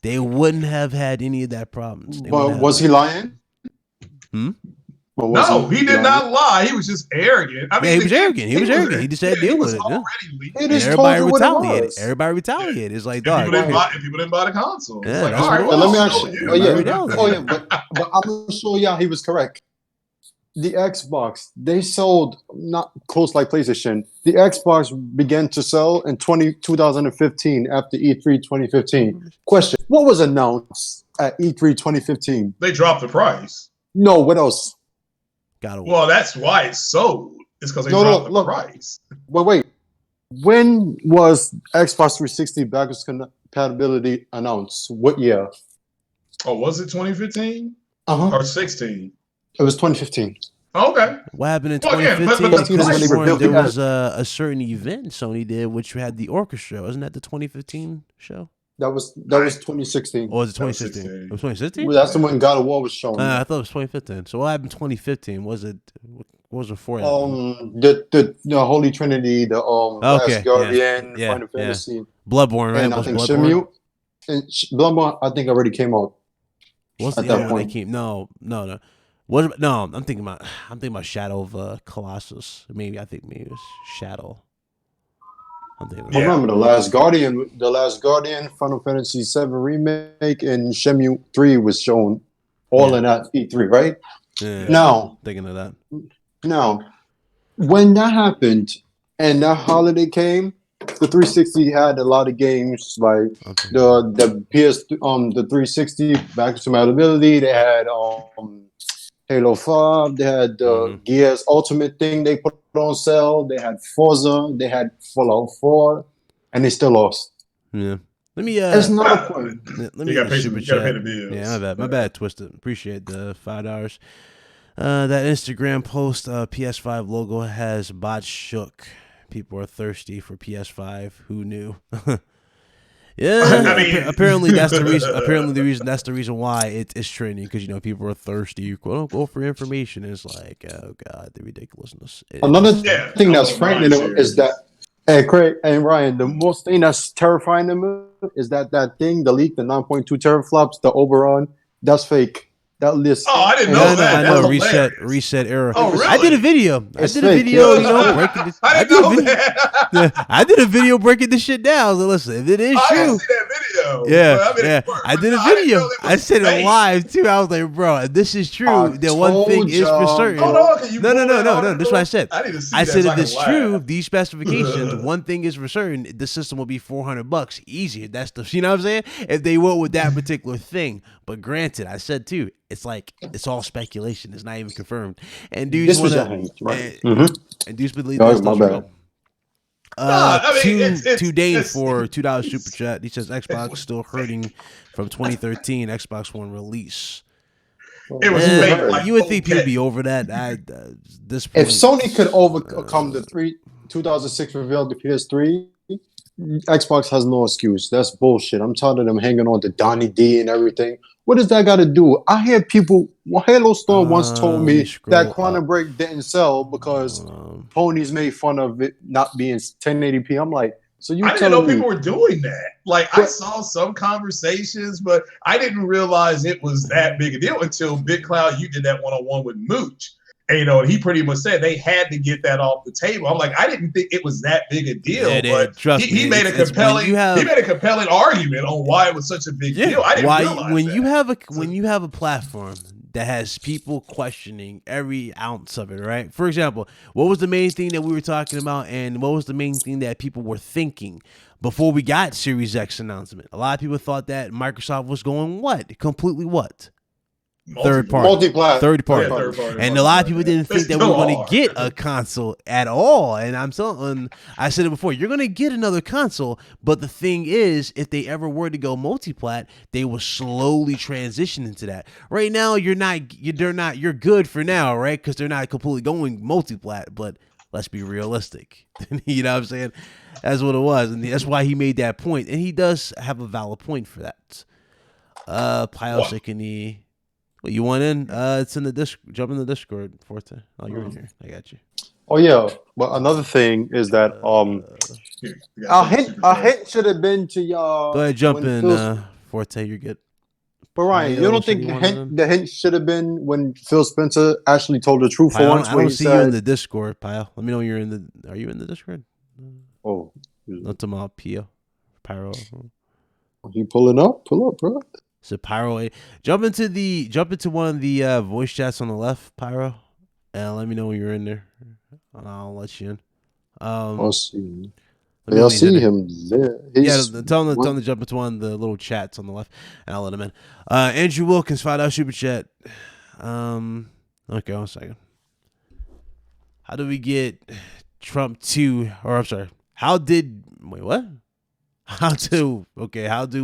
They wouldn't have had any of that problems. But was he lying? No, he did not lie. He was just arrogant. I mean, he was arrogant. He just had to deal with it. Everybody retaliated. It's like, dog. People didn't buy the console. Yeah, like, all right, let me actually. But I'm gonna show y'all he was correct. The Xbox, they sold not close like PlayStation. The Xbox began to sell in 2015 after E3 2015. Question: what was announced at E3 2015? They dropped the price. No, what else? Well, that's why it sold. It's because they dropped the price. Wait. When was Xbox 360 backwards compatibility announced? What year? Oh, was it 2015? Or 16? It was 2015. Okay. What happened in 2015? There was a certain event Sony did, which had the orchestra. Wasn't that the 2015 show? That was 2016. Or was it 2016? It was 2016? Well, that's the when God of War was shown. I thought it was 2015. So what happened in 2015? What was it for? The Holy Trinity, the Last Guardian, Final Fantasy, Bloodborne, right? And I think Shemu. And Bloodborne, I think already came out. What's the other one they came? No. I'm thinking about Shadow of Colossus. Maybe it was Shadow. Remember the Last Guardian, Final Fantasy VII remake, and Shenmue 3 was shown all in that E3, right? Yeah. Now, thinking of that. Now, when that happened and that holiday came, the 360 had a lot of games like the the 360 backwards compatibility. They had Halo 5. They had Gears Ultimate thing they put on sale. They had Forza. They had Fallout 4, and they still lost. Yeah. Let me. It's not a point. Let me get super chat. Pay the bills. Yeah, my bad. Twisted. Appreciate the $5. That Instagram post PS5 logo has bot shook. People are thirsty for PS5. Who knew? Yeah, apparently that's the reason. That's the reason why it's trending, because people are thirsty. Quote unquote for information. It's like, oh god, the ridiculousness. Another thing that's frightening is that, Craig and Ryan, the most thing that's terrifying them is that thing, the leak, the 9.2 teraflops, the Oberon, that's fake. That list. Oh, I didn't know that. I know. Reset error. Oh, really? I did a video. Breaking this. I didn't know that. I did a video breaking this shit down. So listen, if it is true, I didn't see that video. Yeah. I did a video. I said it live too. I was like, bro, this is true. The one thing is for certain. Hold on, No. That's what I said. I said if it's true, these specifications, one thing is for certain, the system will be $400 easier. That's the, you know what I'm saying? If they went with that particular thing. But granted, I said too, it's like it's all speculation. It's not even confirmed. And dudes want to, and dudes believe this. To Dane for $2 super chat. He says Xbox still hurting from 2013 Xbox One release. It was fake, you would think people be over that. This point, if Sony could overcome the 2006 reveal of the PS3, Xbox has no excuse. That's bullshit. I'm tired of them hanging on to Donnie D and everything. What does that got to do? I hear people. Halo Storm once told me that Quantum Break didn't sell because ponies made fun of it not being 1080p. I'm like, so you? I didn't know people were doing that. Like, I saw some conversations, but I didn't realize it was that big a deal until Big Cloud. You did that one-on-one with Mooch, And he pretty much said they had to get that off the table. I'm like, I didn't think it was that big a deal, but he made a compelling argument on why it was such a big deal. I didn't realize when you have a platform that has people questioning every ounce of it, right? For example, what was the main thing that we were talking about, and what was the main thing that people were thinking before we got Series X announcement? A lot of people thought that Microsoft was going completely third party. And a lot of people didn't think that we were going to get a console at all. And I said it before, you're going to get another console, but the thing is, if they ever were to go multi-plat, they will slowly transition into that. Right now, you're good for now, right? Because they're not completely going multi-plat, but let's be realistic. You know what I'm saying? That's what it was. And that's why he made that point. And he does have a valid point for that. Pyle Sikini. What, you want in? It's in the jump in the Discord, Forte. Oh, you're in here. I got you. Oh yeah. But another thing is that a hint should have been to y'all. Go ahead, jump in, Forte. You're good. But Ryan, you don't think the hint should have been when Phil Spencer actually told the truth for once? I don't see you in the Discord, Pyle. Let me know you're in the. Are you in the Discord? Oh, not tomorrow, Pio, Pyro. You pulling up? Pull up, bro. So Pyro, jump into one of the voice chats on the left, Pyro, and let me know when you're in there. I'll let you in. I'll see. I see him there. Tell him to jump into one of the little chats on the left, and I'll let him in. Andrew Wilkins, $5 super chat. Okay, 1 second. How do we get Trump 2? Or I'm sorry. How do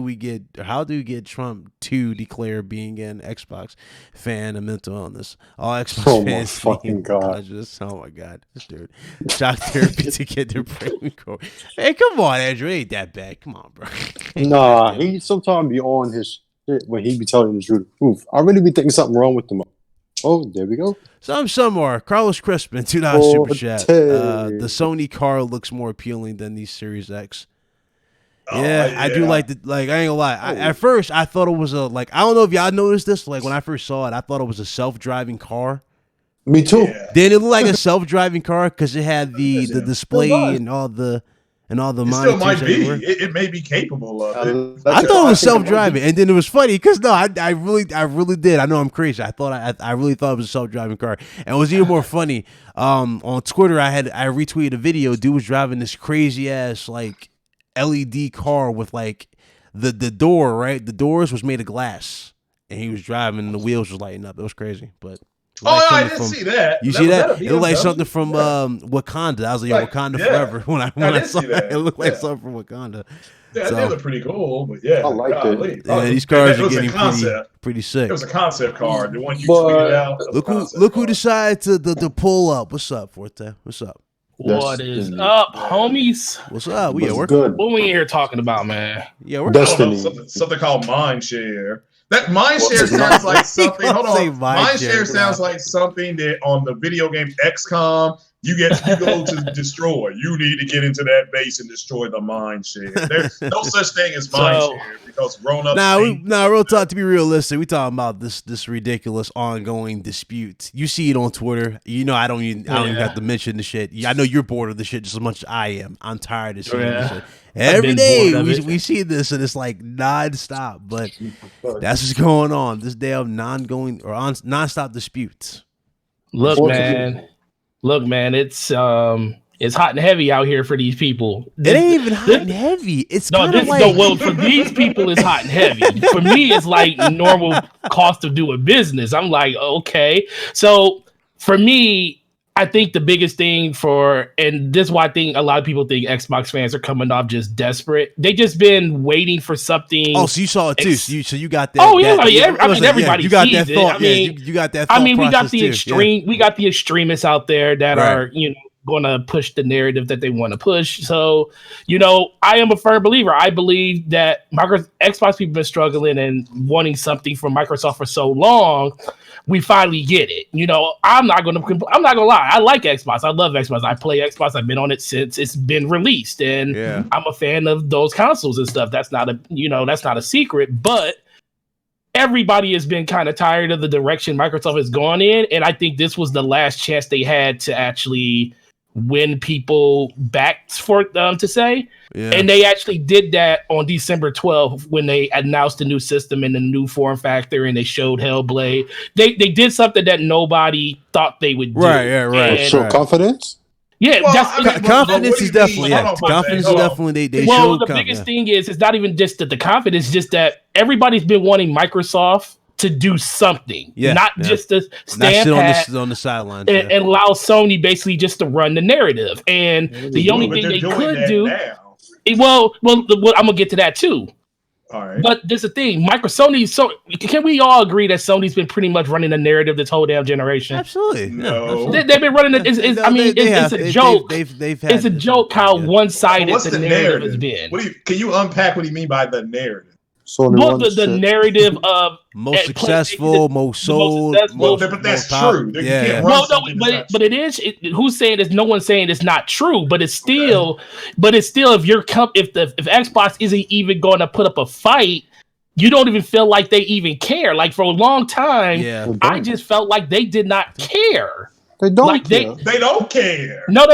we get Trump to declare being an Xbox fan a mental illness? All Xbox fans fucking God. Oh my God, this dude. Shock therapy to get their brain core. Hey, come on, Andrew. It ain't that bad. Come on, bro. Nah, he sometimes be on his shit when he be telling the truth. I really be thinking something wrong with him. Oh, there we go. Some more. Carlos Crispin, $2 super chat. The Sony car looks more appealing than the Series X. Yeah, I do like I ain't gonna lie. At first, I thought it was I don't know if y'all noticed this. Like, when I first saw it, I thought it was a self-driving car. Me too. Yeah. Then it looked like a self-driving car because it had the display and all the monitors. Still might be. It may be capable of it. I thought it was self-driving, and then it was funny because I really did. I know I'm crazy. I really thought it was a self-driving car, and it was even more funny. On Twitter, I retweeted a video. Dude was driving this crazy ass LED car with the door, right? The doors was made of glass, and he was driving, and the wheels was lighting up. It was crazy, but. I didn't see that. You see that? It looked like something from Wakanda. I was like, Wakanda forever. When I saw that, it looked like something from Wakanda. Yeah, they look pretty cool, but yeah, I liked it. Yeah, these cars are getting pretty sick. It was a concept car. The one you tweeted out. Look who decided to pull up. What's up, Forte? What's up? What is up, homies? What's up? We at work? Good. What we here talking about, man? Yeah, we're something called Mindshare. That Mindshare sounds like something. Hold on. Mindshare sounds like something that on the video game XCOM you go to destroy. You need to get into that base and destroy the Mindshare. There's no such thing as Mindshare because grown-ups. Real talk. To be realistic, we talking about this ridiculous ongoing dispute. You see it on Twitter. You know, I don't even have to mention the shit. I know you're bored of the shit just as much as I am. I'm tired of seeing this shit. Every day we see this, and it's like nonstop. But that's what's going on. This damn nonstop disputes. Look, man, it's hot and heavy out here for these people. It ain't even hot and heavy. It's for these people, it's hot and heavy. For me, it's like normal cost of doing business. I'm like, okay. So for me, I think the biggest thing and this is why I think a lot of people think Xbox fans are coming off just desperate. They just been waiting for something. Oh, so you saw it too. So you got that. Oh yeah, everybody. You got sees that thought. It. You got that. Thought we got the extreme. Yeah. We got the extremists out there that are going to push the narrative that they want to push. So I am a firm believer. I believe that Xbox people have been struggling and wanting something from Microsoft for so long. We finally get it. I'm not gonna lie. I like Xbox. I love Xbox. I play Xbox. I've been on it since it's been released, and I'm a fan of those consoles and stuff. That's not a secret. But everybody has been kind of tired of the direction Microsoft has gone in, and I think this was the last chance they had to actually win people back for them to say. Yeah. And they actually did that on December 12th when they announced the new system and the new form factor, and they showed Hellblade. They did something that nobody thought they would do. Right. Show confidence? Yeah, confidence is definitely confidence is definitely they showed the biggest thing is it's not even just that the confidence, just that everybody's been wanting Microsoft to do something, not just to stand on the sidelines and allow Sony basically just to run the narrative. And the only thing they could do, well, I'm gonna get to that too. All right. But there's a thing, Sony. So can we all agree that Sony's been pretty much running the narrative this whole damn generation? Absolutely. No. They've been running it. It's a joke. It's a joke how one-sided the narrative has been. Can you unpack what you mean by the narrative? The narrative of most successful, most sold. But that's true. But it is. Who's saying this? No one's saying it's not true. But it's still. But it's still. If Xbox isn't even going to put up a fight, you don't even feel like they even care. Like for a long time, I just felt like they did not care. They don't care. They don't care. No.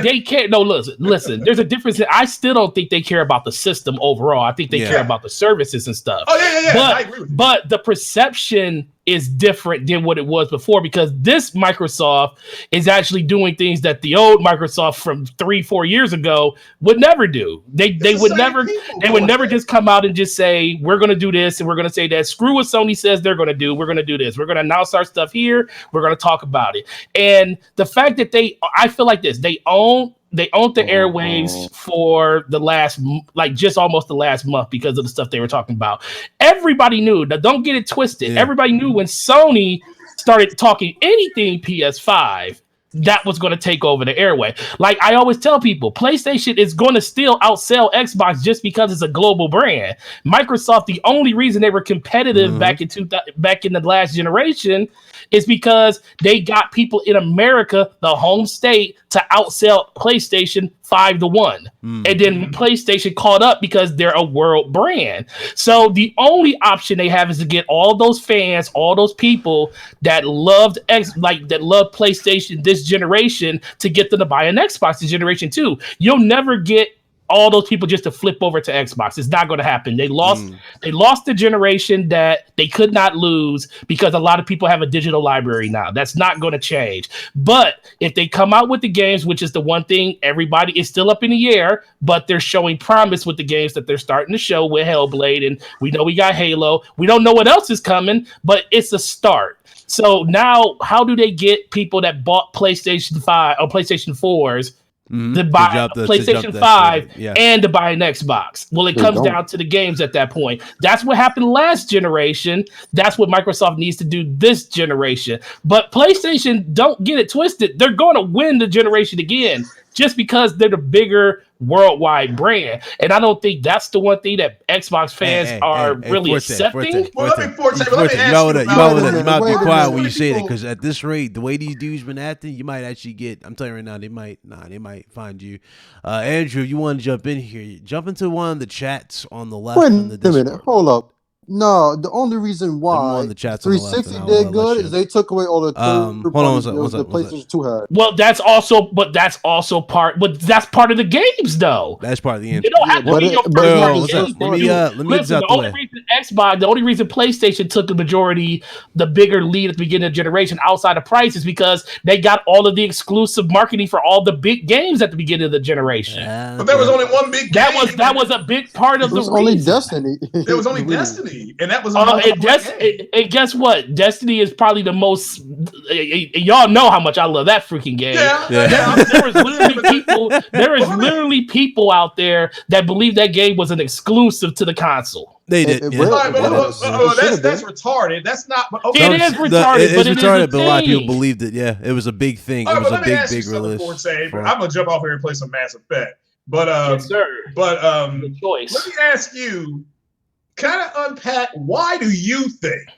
They care. No, listen. There's a difference. I still don't think they care about the system overall. I think they care about the services and stuff. Oh, yeah. I agree with you. But the perception is different than what it was before, because this Microsoft is actually doing things that the old Microsoft from 3-4 years ago would never do. They would never just come out and just say, we're going to do this and we're going to say that. Screw what Sony says they're going to do. We're going to do this. We're going to announce our stuff here. We're going to talk about it. And the fact that I feel like this, they own the airwaves for the last, just almost the last month because of the stuff they were talking about. Everybody knew. Now, don't get it twisted. Yeah. Everybody knew when Sony started talking anything PS5, that was going to take over the airway. Like I always tell people, PlayStation is going to still outsell Xbox just because it's a global brand. Microsoft, the only reason they were competitive back in the last generation is because they got people in America, the home state, to outsell PlayStation 5-1. And then PlayStation caught up because they're a world brand. So the only option they have is to get all those fans, all those people that loved PlayStation this generation, to get them to buy an Xbox this generation too. You'll never get all those people just to flip over to Xbox. It's not going to happen. They lost the generation that they could not lose, because a lot of people have a digital library now. That's not going to change. But if they come out with the games, which is the one thing everybody is still up in the air, but they're showing promise with the games that they're starting to show with Hellblade, and we know we got Halo. We don't know what else is coming, but it's a start. So now, how do they get people that bought PlayStation 5 or PlayStation 4s to buy PlayStation 5 and to buy an Xbox? Well, it comes down to the games at that point. That's what happened last generation. That's what Microsoft needs to do this generation. But PlayStation, don't get it twisted, they're going to win the generation again just because they're the bigger worldwide brand. And I don't think that's the one thing that Xbox fans are really accepting. Well, let me ask you might be quiet when you say that, because at this rate, the way these dudes been acting, you might actually get, I'm telling you right now, they might find you. Andrew, if you want to jump in here, jump into one of the chats on the left. Wait a minute, hold up. No, the only reason why 360 did good is they took away all the PlayStation 2 had. Well, that's also part. But that's part of the games, though. That's part of the end. You don't have to be your first. The only reason PlayStation took the bigger lead at the beginning of the generation outside of price is because they got all of the exclusive marketing for all the big games at the beginning of the generation. But there was only one big game. That was a big part of the reason. Only Destiny. There was only Destiny. And that was and guess what? Destiny is probably the most. Y'all know how much I love that freaking game. There is literally people out there that believe that game was an exclusive to the console. They did. That's retarded. That's not. It is retarded. But a lot of people believed it. Yeah, it was a big thing. It was a big release. I'm gonna jump off here and play some Mass Effect. But yes, sir. Good choice. Let me ask you. Kind of unpack, why do you think,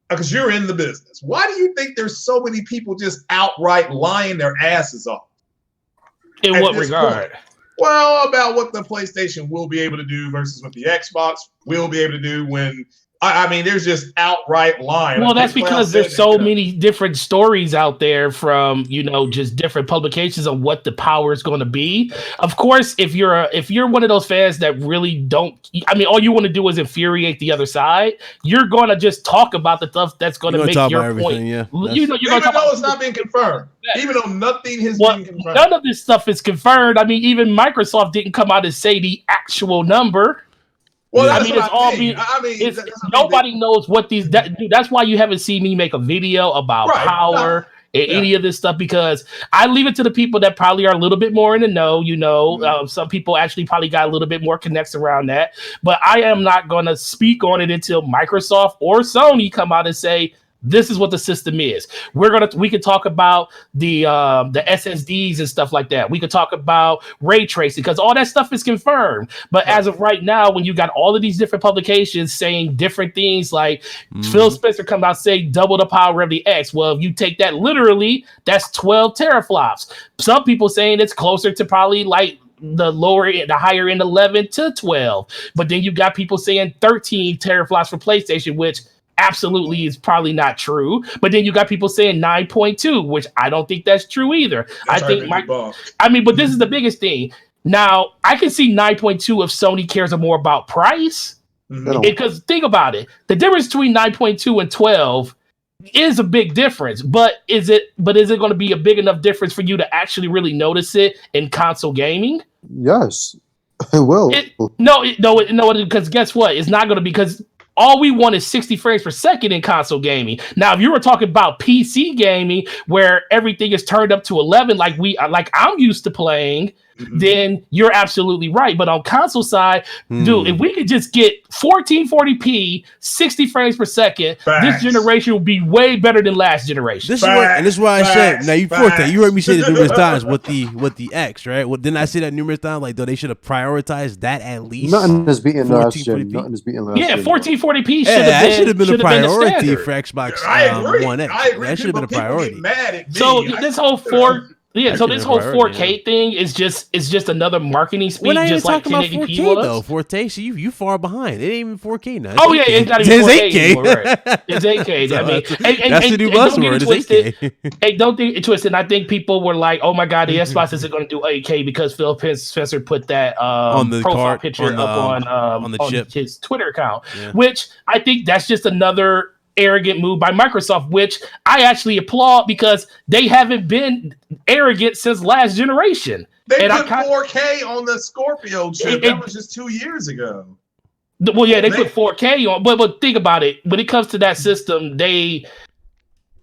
because you're in the business, why do you think there's so many people just outright lying their asses off? In what regard? Well, about what the PlayStation will be able to do versus what the Xbox will be able to do when I mean, there's just outright lying. Well, that's because there's so many different stories out there from, just different publications on what the power is going to be. Of course, if you're one of those fans that really don't, all you want to do is infuriate the other side, you're going to just talk about the stuff that's going to make your point. Yeah. Even though it's not being confirmed. Even though nothing has been confirmed. None of this stuff is confirmed. Even Microsoft didn't come out and say the actual number. Well, that's nobody knows what these. That's why you haven't seen me make a video about power and any of this stuff, because I leave it to the people that probably are a little bit more in the know. Some people actually probably got a little bit more connects around that, but I am not going to speak on it until Microsoft or Sony come out and say, this is what the system is. We could talk about the SSDs and stuff like that. We could talk about ray tracing, because all that stuff is confirmed. But as of right now, when you got all of these different publications saying different things, like Phil Spencer come out say double the power of the X. Well, if you take that literally, that's 12 teraflops. Some people saying it's closer to probably like the higher end 11 to 12. But then you got people saying 13 teraflops for PlayStation, which absolutely is probably not true. But then you got people saying 9.2, which I don't think that's true either. But this is the biggest thing. Now, I can see 9.2 if Sony cares more about price. Because think about it. The difference between 9.2 and 12 is a big difference. But is it going to be a big enough difference for you to actually really notice it in console gaming? Yes, it will. No, because guess what? It's not going to be, because all we want is 60 frames per second in console gaming. Now, if you were talking about PC gaming, where everything is turned up to 11, like I'm used to playing, then you're absolutely right. But on console side, dude, if we could just get 1440p, 60 frames per second, this generation will be way better than last generation. This is why I said, now you heard me say it numerous times with the X, right? Well, didn't I say that numerous times? Like, though they should have prioritized that at least. Nothing is beating last gen. Nothing is beating last gen. Yeah, 1440p should have been a priority for Xbox One X. I agree. That should have been a priority. So this whole 4K thing is just another marketing speed. We're not even just like talking about 4K was. though. 4K, so you far behind. It ain't even 4K now. Oh yeah, it's not even 4K anymore, right? It's 8K. That's the new buzzword. It's 8K. Hey, don't think it twisted. I think people were like, "Oh my god, the Xbox isn't going to do 8K," because Phil Spencer put that on the profile picture up on his Twitter account, which I think that's just another arrogant move by Microsoft, which I actually applaud, because they haven't been arrogant since last generation. They put 4K on the Scorpio chip. That was just 2 years ago. Well, yeah, they put 4K on, but think about it. When it comes to that system,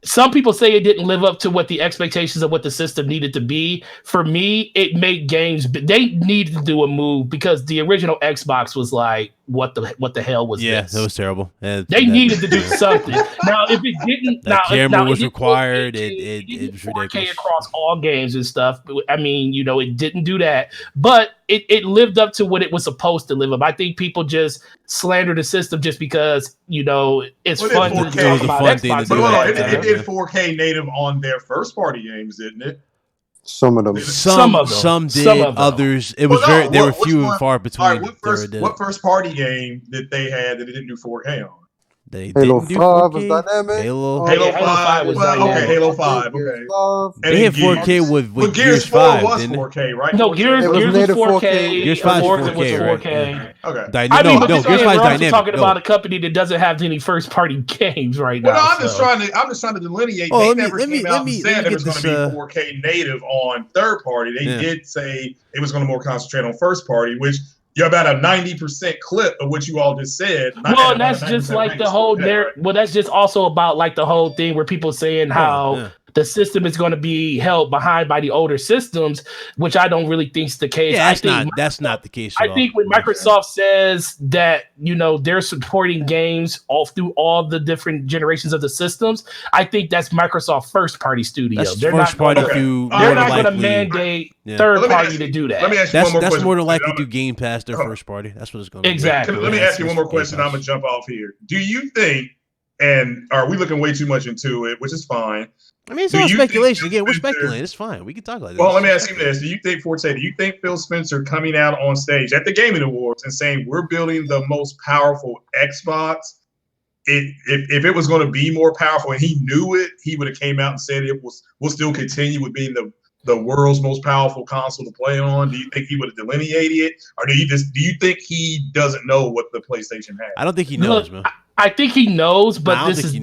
some people say it didn't live up to what the expectations of what the system needed to be. For me, it made games. They needed to do a move, because the original Xbox was like, what the hell was this? Yeah, that was terrible. They needed to do something. Now, if it didn't, camera was required. It was 4K ridiculous across all games and stuff. It didn't do that, but it lived up to what it was supposed to live up. I think people just slander the system just because it's fun to talk about Xbox. But hold on, it did 4K native on their first party games, didn't it? Some of them. Some did. Others, it was they were few and far between. What first party game that they had that it didn't do 4K on? They Halo didn't do 5 was 4K. dynamic. Halo 5 was dynamic. Okay, Halo 5. Okay. They had 4K with Gears 4 5, was didn't 4K, right? No, Gears was 4K. Gears 5 was 4K. Okay. No, Gears 5 is dynamic. We're talking about a company that doesn't have any first party games right now. Well, I'm just trying to delineate. They never came out and said there was going to be 4K native on third party. They did say it was going to more concentrate on first party, which you're about a 90% clip of what you all just said. Well, that's just like the whole well, that's just also about like the whole thing where people saying how the system is going to be held behind by the older systems, which I don't really think is the case. Yeah, that's not the case. I think when Microsoft says that, they're supporting games all through all the different generations of the systems, I think that's Microsoft first party studio. They're not going to mandate third party to do that. Let me ask you one more question. That's more than likely do Game Pass their first party. That's what it's going to be. Exactly. Let me ask you one more question. I'm going to jump off here. Do you think, and are we looking way too much into it, which is fine? I mean, it's all speculation. Again, we're speculating. It's fine. We can talk about this. Well, let me ask you this. Do you think Phil Spencer coming out on stage at the Gaming Awards and saying we're building the most powerful Xbox if it was going to be more powerful and he knew it, he would have came out and said will still continue with being the world's most powerful console to play on. Do you think he would have delineated it, or do you think he doesn't know what the PlayStation has? I don't think he knows, man. I think he knows, but I think he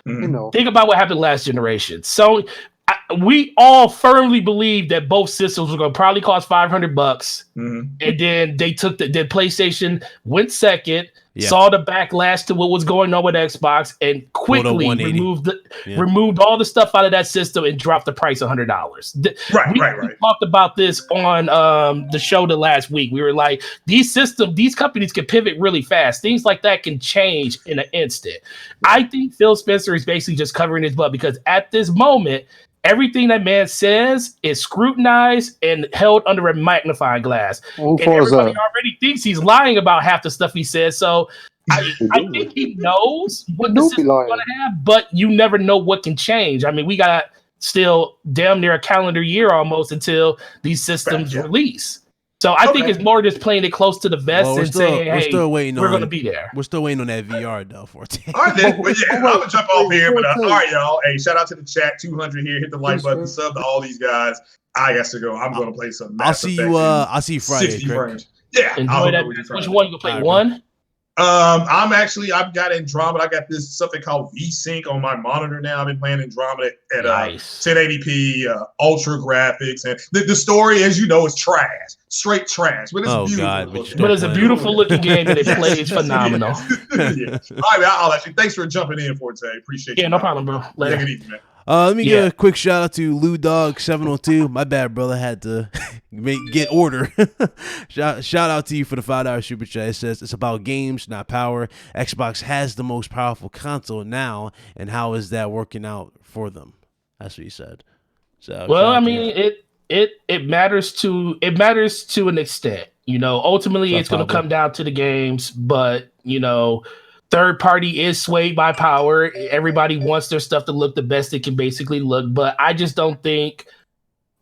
Mm-hmm. Think about what happened last generation. So we all firmly believed that both systems were going to probably cost $500, and then they took the PlayStation went second. Yeah. Saw the backlash to what was going on with Xbox and quickly removed all the stuff out of that system and dropped the price $100. We talked about this on the show the last week. We were like, these companies can pivot really fast. Things like that can change in an instant. I think Phil Spencer is basically just covering his butt because at this moment, everything that man says is scrutinized and held under a magnifying glass. And everybody already thinks he's lying about half the stuff he says. So I think he knows what the system's going to have, but you never know what can change. I mean, we got still damn near a calendar year almost until these systems release. So I think it's more just playing it close to the vest and saying, hey, we're going to be there. We're still waiting on that VR, though, Forte. All right, then. Well, I'm going to jump off here. But all right, y'all. Hey, shout out to the chat. 200 here. Hit the like button. Sub to all these guys. I got to go. I'm going to play some Mass Effect. I'll see you Friday. 60 frames. Yeah. Enjoy that. Which one? You going to play one? I've got Andromeda. I got something called VSync on my monitor now. I've been playing Andromeda at 1080p, ultra graphics, and the story, as you know, is trash, straight trash. But it's beautiful. But it's a beautiful looking game, and it plays phenomenal. All right, man. I'll let you. Thanks for jumping in, Forte. Appreciate you. Yeah, no problem, bro. Later. Take it easy, man. Let me give a quick shout out to Lou Dog 702. My bad, brother. Had to get order. shout out to you for the $5 super chat. It says it's about games, not power. Xbox has the most powerful console now, and how is that working out for them? That's what he said. So, well, I mean, it matters to an extent. You know, ultimately, it's going to come down to the games, but you know. Third party is swayed by power. Everybody wants their stuff to look the best it can basically look, but I just don't think,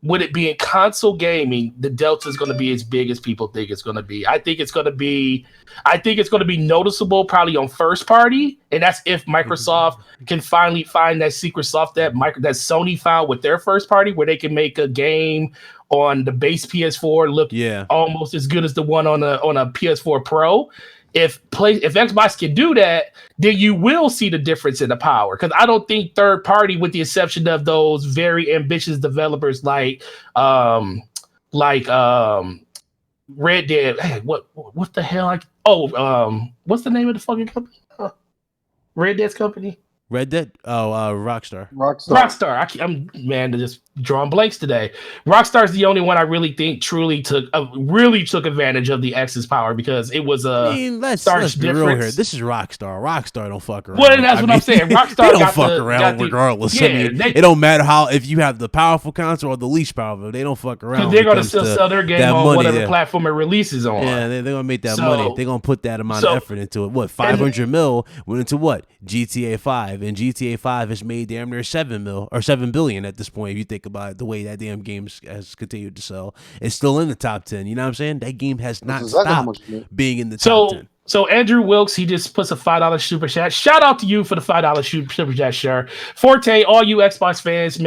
with it being console gaming, the delta is going to be as big as people think it's going to be. I think it's going to be noticeable probably on first party, and that's if Microsoft can finally find that secret sauce that Sony found with their first party, where they can make a game on the base PS4 look almost as good as the one on a PS4 Pro. If Xbox can do that, then you will see the difference in the power. Because I don't think third party, with the exception of those very ambitious developers like Red Dead. Hey, what the hell? What's the name of the fucking company? Red Dead's company. Red Dead? Rockstar. Rockstar. I'm just drawing blanks today. Rockstar is the only one I really think truly took advantage of the X's power, because it was let's be real here. This is Rockstar. Rockstar don't fuck around. Well, that's what I'm saying. Rockstar they don't fuck around regardless. It don't matter if you have the powerful console or the least powerful. They don't fuck around. They're gonna still sell their game on whatever platform it releases on. Yeah, they're gonna make that money. They're gonna put that amount of effort into it. What, 500 mil went into what? GTA 5, and GTA 5 has made damn near 7 billion at this point. If you think about it, the way that damn game has continued to sell, it's still in the top 10. You know what I'm saying? That game has not stopped being in the top 10. So Andrew Wilkes, he just puts a $5 super chat. Shout out to you for the $5 super chat, sure. Forte, all you Xbox fans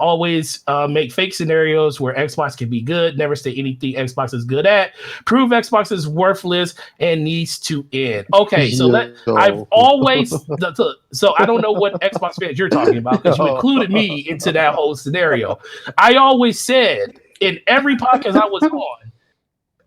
always make fake scenarios where Xbox can be good. Never say anything Xbox is good at. Prove Xbox is worthless and needs to end. Okay, so I've always so I don't know what Xbox fans you're talking about, because you included me into that whole scenario. I always said in every podcast I was on,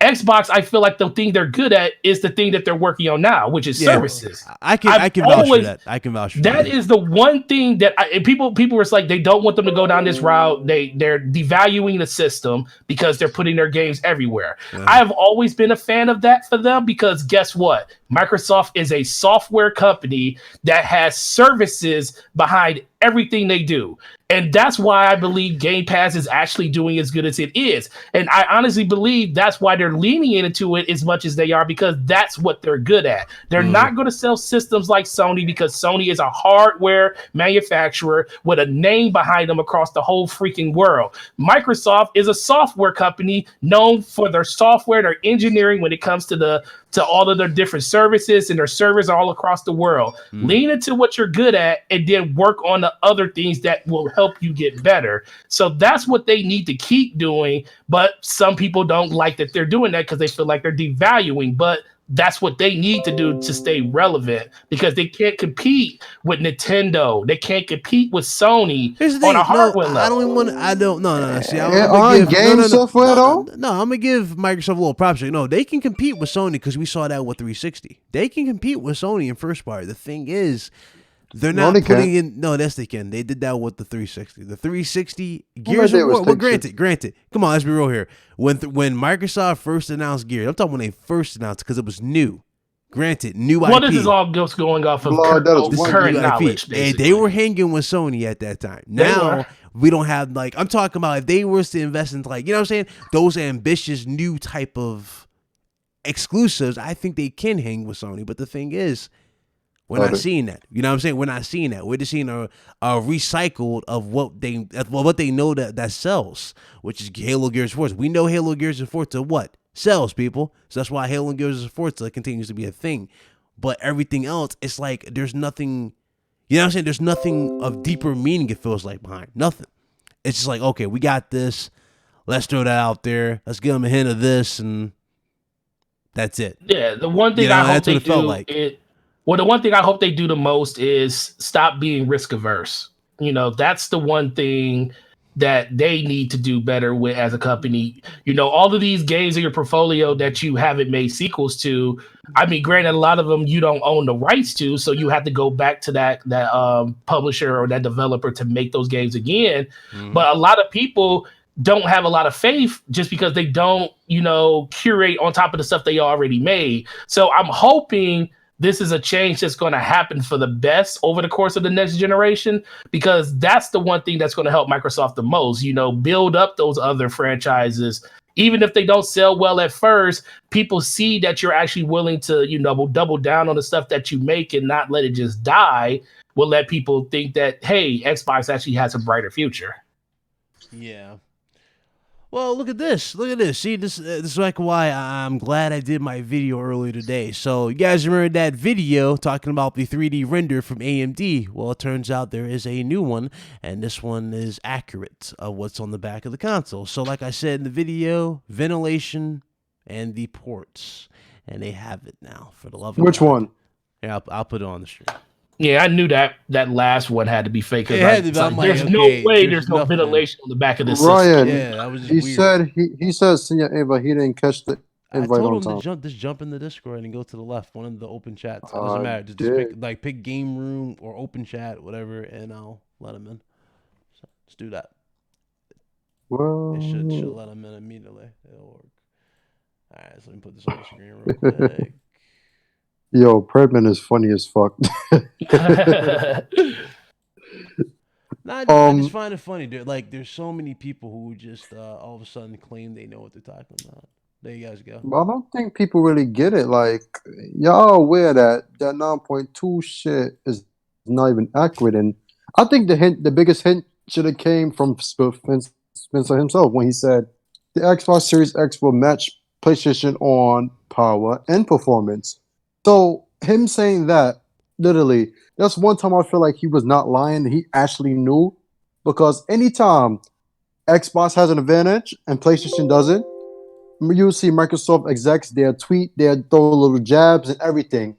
Xbox, I feel like the thing they're good at is the thing that they're working on now, which is services. I can vouch for that. I can vouch for that. That is the one thing that people were like, they don't want them to go down this route. They're devaluing the system because they're putting their games everywhere. Yeah. I have always been a fan of that for them, because guess what? Microsoft is a software company that has services behind everything they do. And that's why I believe Game Pass is actually doing as good as it is. And I honestly believe that's why they're leaning into it as much as they are, because that's what they're good at. They're not going to sell systems like Sony, because Sony is a hardware manufacturer with a name behind them across the whole freaking world. Microsoft is a software company known for their software, their engineering when it comes to the to all of their different services, and their servers are all across the world. Lean into what you're good at and then work on the other things that will help you get better. So that's what they need to keep doing. But some people don't like that they're doing that because they feel like they're devaluing. But that's what they need to do to stay relevant, because they can't compete with Nintendo. They can't compete with Sony on a hardware level. I don't even want to. I don't. No. See, I'm gonna give Microsoft a little props. No, they can compete with Sony because we saw that with 360. They can compete with Sony in first party. The thing is, they're not putting in. No, yes, they can. They did that with the 360. The 360 Gears of War. Well, granted. Come on, let's be real here. When Microsoft first announced Gears, I'm talking when they first announced it because it was new. Granted, new IP. Well, this is all just going off of current knowledge. And they were hanging with Sony at that time. Now we don't have I'm talking about if they were to invest into you know what I'm saying, those ambitious new type of exclusives. I think they can hang with Sony. But the thing is, we're not seeing that. You know what I'm saying? We're not seeing that. We're just seeing a recycled of what they know that sells, which is Halo, Gears of Forza. We know Halo, Gears of Forza what sells, people. So that's why Halo and Gears of Forza continues to be a thing. But everything else, it's like there's nothing. You know what I'm saying? There's nothing of deeper meaning. It feels like behind nothing. It's just like, okay, we got this. Let's throw that out there. Let's give them a hint of this, and that's it. Yeah, the one thing I hope they do Well, the one thing I hope they do the most is stop being risk averse. You know, that's the one thing that they need to do better with as a company. You know, all of these games in your portfolio that you haven't made sequels to, I mean, granted, a lot of them you don't own the rights to, so you have to go back to that publisher or that developer to make those games again. But a lot of people don't have a lot of faith just because they don't, you know, curate on top of the stuff they already made. So I'm hoping this is a change that's going to happen for the best over the course of the next generation, because that's the one thing that's going to help Microsoft the most, you know, build up those other franchises. Even if they don't sell well at first, people see that you're actually willing to, you know, double down on the stuff that you make and not let it just die. Will let people think that, hey, Xbox actually has a brighter future. Yeah. Well, look at this. See, this is like why I'm glad I did my video earlier today. So you guys remember that video talking about the 3D render from AMD? Well, it turns out there is a new one, and this one is accurate of what's on the back of the console. So like I said in the video, ventilation and the ports, and they have it now for the love of Which God. one? Yeah, I'll put it on the stream. Yeah, I knew that last one had to be fake. There's okay, no way there's no ventilation on the back of this Ryan, system. Yeah, that was just weird. He said send your invite. He didn't catch the invite. I told him to jump in the Discord and go to the left, one of the open chats. It doesn't matter. Just pick game room or open chat, whatever, and I'll let him in. So let's do that. Well, it should let him in immediately. It'll work. All right, so let me put this on the screen real quick. Yo, Predman is funny as fuck. I just find it funny. There's so many people who just all of a sudden claim they know what they're talking about. There you guys go. I don't think people really get it. Like, y'all aware that 9.2 shit is not even accurate. And I think the biggest hint should have came from Spencer himself when he said the Xbox Series X will match PlayStation on power and performance. So him saying that, literally, that's one time I feel like he was not lying. He actually knew, because anytime Xbox has an advantage and PlayStation doesn't, you'll see Microsoft execs, they'll tweet, they'll throw little jabs and everything.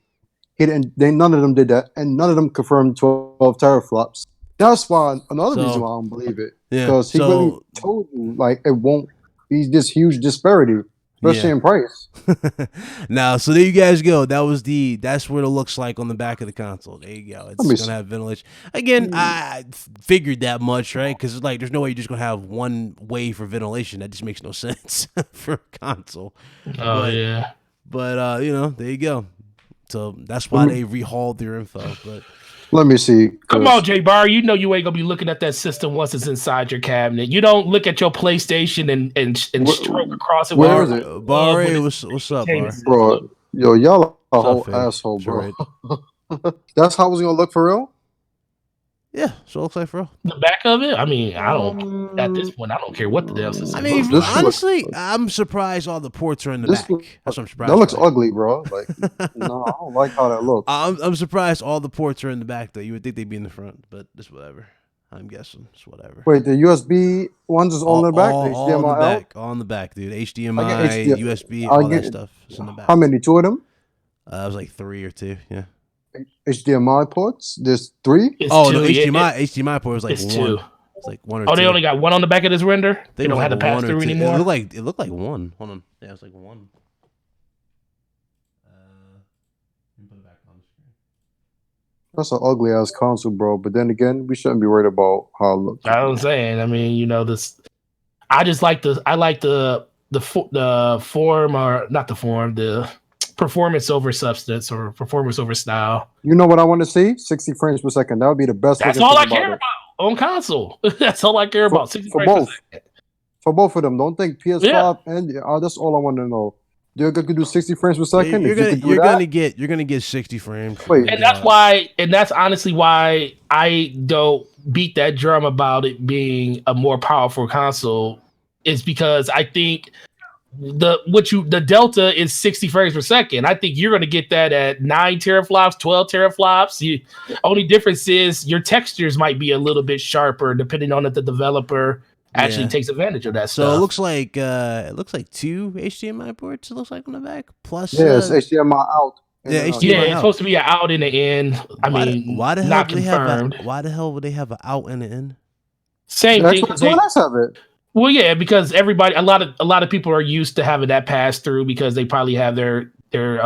None of them did that, and none of them confirmed 12 teraflops. That's why another reason why I don't believe it, because he really told you like it won't be this huge disparity. Especially in price. Now, so there you guys go. That's what it looks like on the back of the console. There you go. It's gonna have ventilation. Again, I figured that much, right? Because it's like there's no way you're just gonna have one way for ventilation. That just makes no sense for a console. But you know, there you go. So that's why they rehauled their info. But let me see. Come on, J Bar. You know you ain't gonna be looking at that system once it's inside your cabinet. You don't look at your PlayStation and stroke across it. Where is it? Bar, what's up, Bar? Bro, yo, y'all a whole asshole, bro. That's how I was gonna look for real? Yeah, so it looks like for real. The back of it? I mean, I don't. At this point, I don't care what the damn system. I mean, This honestly, I'm surprised all the ports are in the back. That's what I'm surprised. That looks by. ugly, bro. Like, no, I don't like how that looks. I'm surprised all the ports are in the back though. You would think they'd be in the front, but just whatever. I'm guessing it's whatever. Wait, the USB ones is all in the back. The All HDMI in the out? back, all in the back, dude. HDMI, USB, I all get- that stuff is in the back. How many? 2 of them? It was like 3 or 2. Yeah. HDMI ports? There's 3? It's Oh two, no, yeah, HDMI port was like it's 1. 2. It's like 1 or 2. Oh, they only got 1 on the back of this render. They It don't was have to like pass 1 or through 2. anymore. It looked like 1. Hold on. Yeah, it was like 1. Let me put it back on the screen. That's an ugly ass console, bro. But then again, we shouldn't be worried about how it looks. I'm saying. I mean, you know, this. I just like the. I like the form, or not the form. The performance over substance, or performance over style. You know what I want to see? 60 frames per second. That would be the best. That's looking all I thing care it. about on console. That's all I care about. 60 for frames per both. second. For both of them. Don't think PS5 Yeah. and that's all I want to know. You're going to do 60 frames per second? You're If you could do that, gonna get 60 frames. Wait. And that's why, and that's honestly why I don't beat that drum about it being a more powerful console, is because I think the delta is 60 frames per second. I think you're going to get that at 9 teraflops, 12 teraflops. Only difference is your textures might be a little bit sharper depending on if the developer actually takes advantage of that So stuff. it looks like 2 HDMI ports. It looks like on the back plus. yeah, it's HDMI out. Yeah, And, HDMI Yeah, out. it's supposed to be an out and an in. Why the hell not do they have confirmed. why the hell would they have an out and an in? Same The thing. Xbox One S have it. Well, yeah, because a lot of people are used to having that pass through because they probably have their TV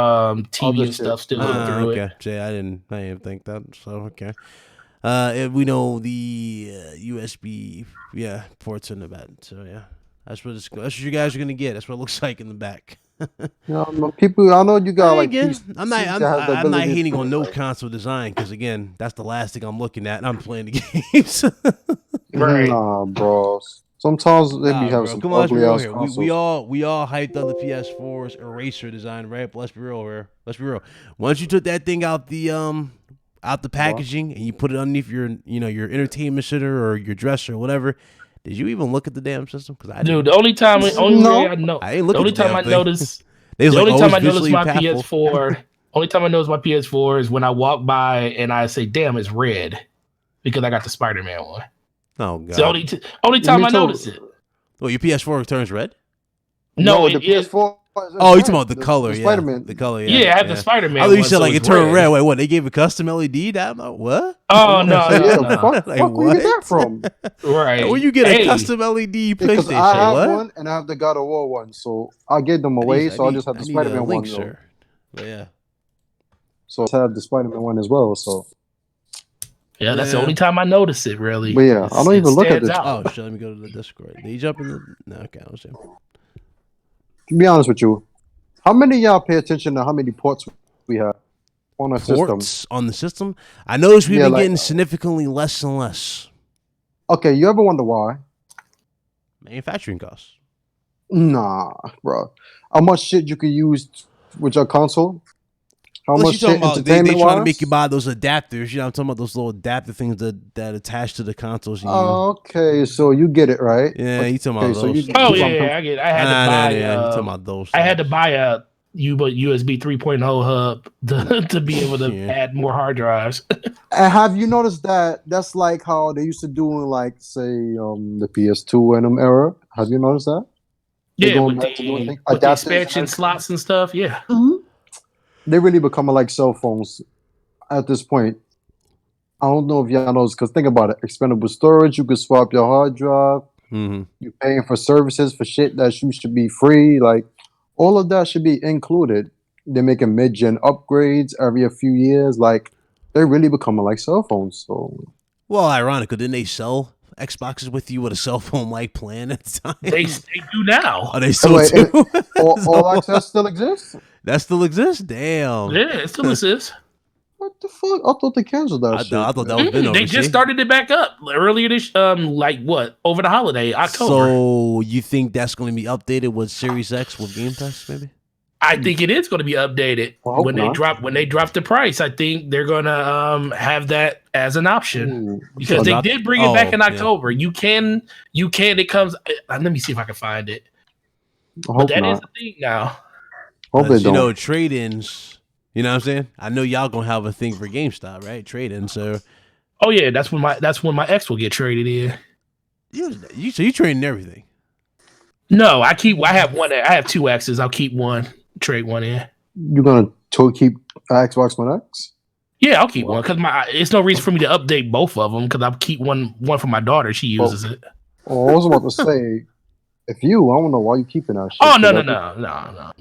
Other and stuff shit. still going through it. Okay, Jay, I didn't even think that. So okay. We know the USB ports in the back. So yeah, that's what you guys are gonna get. That's what it looks like in the back. People, I know you got like. Again, PCs I'm not that have the I'm not ability hating to- on no console design because again, that's the last thing I'm looking at. And I'm playing the games. Right. Nah, bro. Sometimes they be having some Come on, let's be ugly real ass here. consoles. We all hyped on the PS4's eraser design, right? But let's be real here. Let's be real. Once you took that thing out the packaging and you put it underneath your your entertainment center or your dresser or whatever, did you even look at the damn system? Because I Dude, the only time I know, I ain't looking. the only at the time damn I thing. notice, They was the like, only oh, time I it's notice visually my impactful. PS4, only time I notice my PS4 is when I walk by and I say, "Damn, it's red," because I got the Spider-Man one. Oh god. It's the only time Me I too. notice it. Well, your PS4 turns red. No, the it is. PS4. Oh, you talking about the color? The yeah, Spider-Man. the color. Yeah, I have the Spider-Man. I thought you one, said so like it it's turned red. red. Wait, what? They gave a custom LED down? What? Oh no, Yeah, no. fuck, Like, fuck where you get that from? Right. Where you get a Hey, custom LED Because PlayStation? I have What? one and I have the God of War one, so I gave them away. So I just have the I need Spider-Man a link, one. sir. But yeah. So I have the Spider-Man one as well. So, Yeah, that's the Yeah. only time I notice it. Really. but yeah, I don't even look at stands this. out. Oh shit! Let me go to the Discord. Did you jump in the? No, okay, I was here. To be honest with you, how many of y'all pay attention to how many ports we have on our system? Ports on the system. I noticed we've Yeah, been like- getting significantly less and less. Okay, you ever wonder why? Manufacturing costs. Nah, bro. How much shit you could use with your console? How Unless much you talking shit about they entertainment trying to wise? make you buy those adapters. You know, I'm talking about those little adapter things that attach to the consoles. And you, Okay, so you get it right. yeah, you talking about Okay, so those. you- Oh Keep on yeah, I get. I had to buy. you talking about those. I had to buy a USB 3.0 hub to be able to Yeah. add more hard drives. And have you noticed that that's like how they used to do in like say the PS2 and them era? Have you noticed that? They're Yeah, going with back to doing the things- adapters expansion and- slots and stuff. Yeah. They really becoming like cell phones at this point. I don't know if y'all knows because think about it: expendable storage. You could swap your hard drive. Mm-hmm. You're paying for services for shit that should be free. Like all of that should be included. They're making mid-gen upgrades every a few years. Like they're really becoming like cell phones. So Well, ironic, didn't they sell Xboxes with you with a cell phone like plan at the time? They do now. Oh, they still Wait, do. all access still exists. That still exists? Damn. Yeah, it still exists. What the fuck? I thought they canceled that I shit. thought that was been They overseas. just started it back up earlier this like what, over the holiday, October. So you think that's going to be updated with Series X with Game Pass, maybe? I think it is going to be updated when they drop the price. I think they're going to have that as an option because they did bring it back in October. You can. It comes. Let me see if I can find it. But that is a thing now. You know, trade-ins. You know what I'm saying? I know y'all gonna have a thing for GameStop, right? Trade-in. So. Oh yeah, that's when my ex will get traded in. So you trading everything? No, I have one. I have 2 X's. I'll keep one. Trade one in. You're gonna keep Xbox One X? Yeah, I'll keep one because it's no reason for me to update both of them because I'll keep one for my daughter. She uses it. Oh, I was about to say, I don't know why you keeping that shit. Oh no.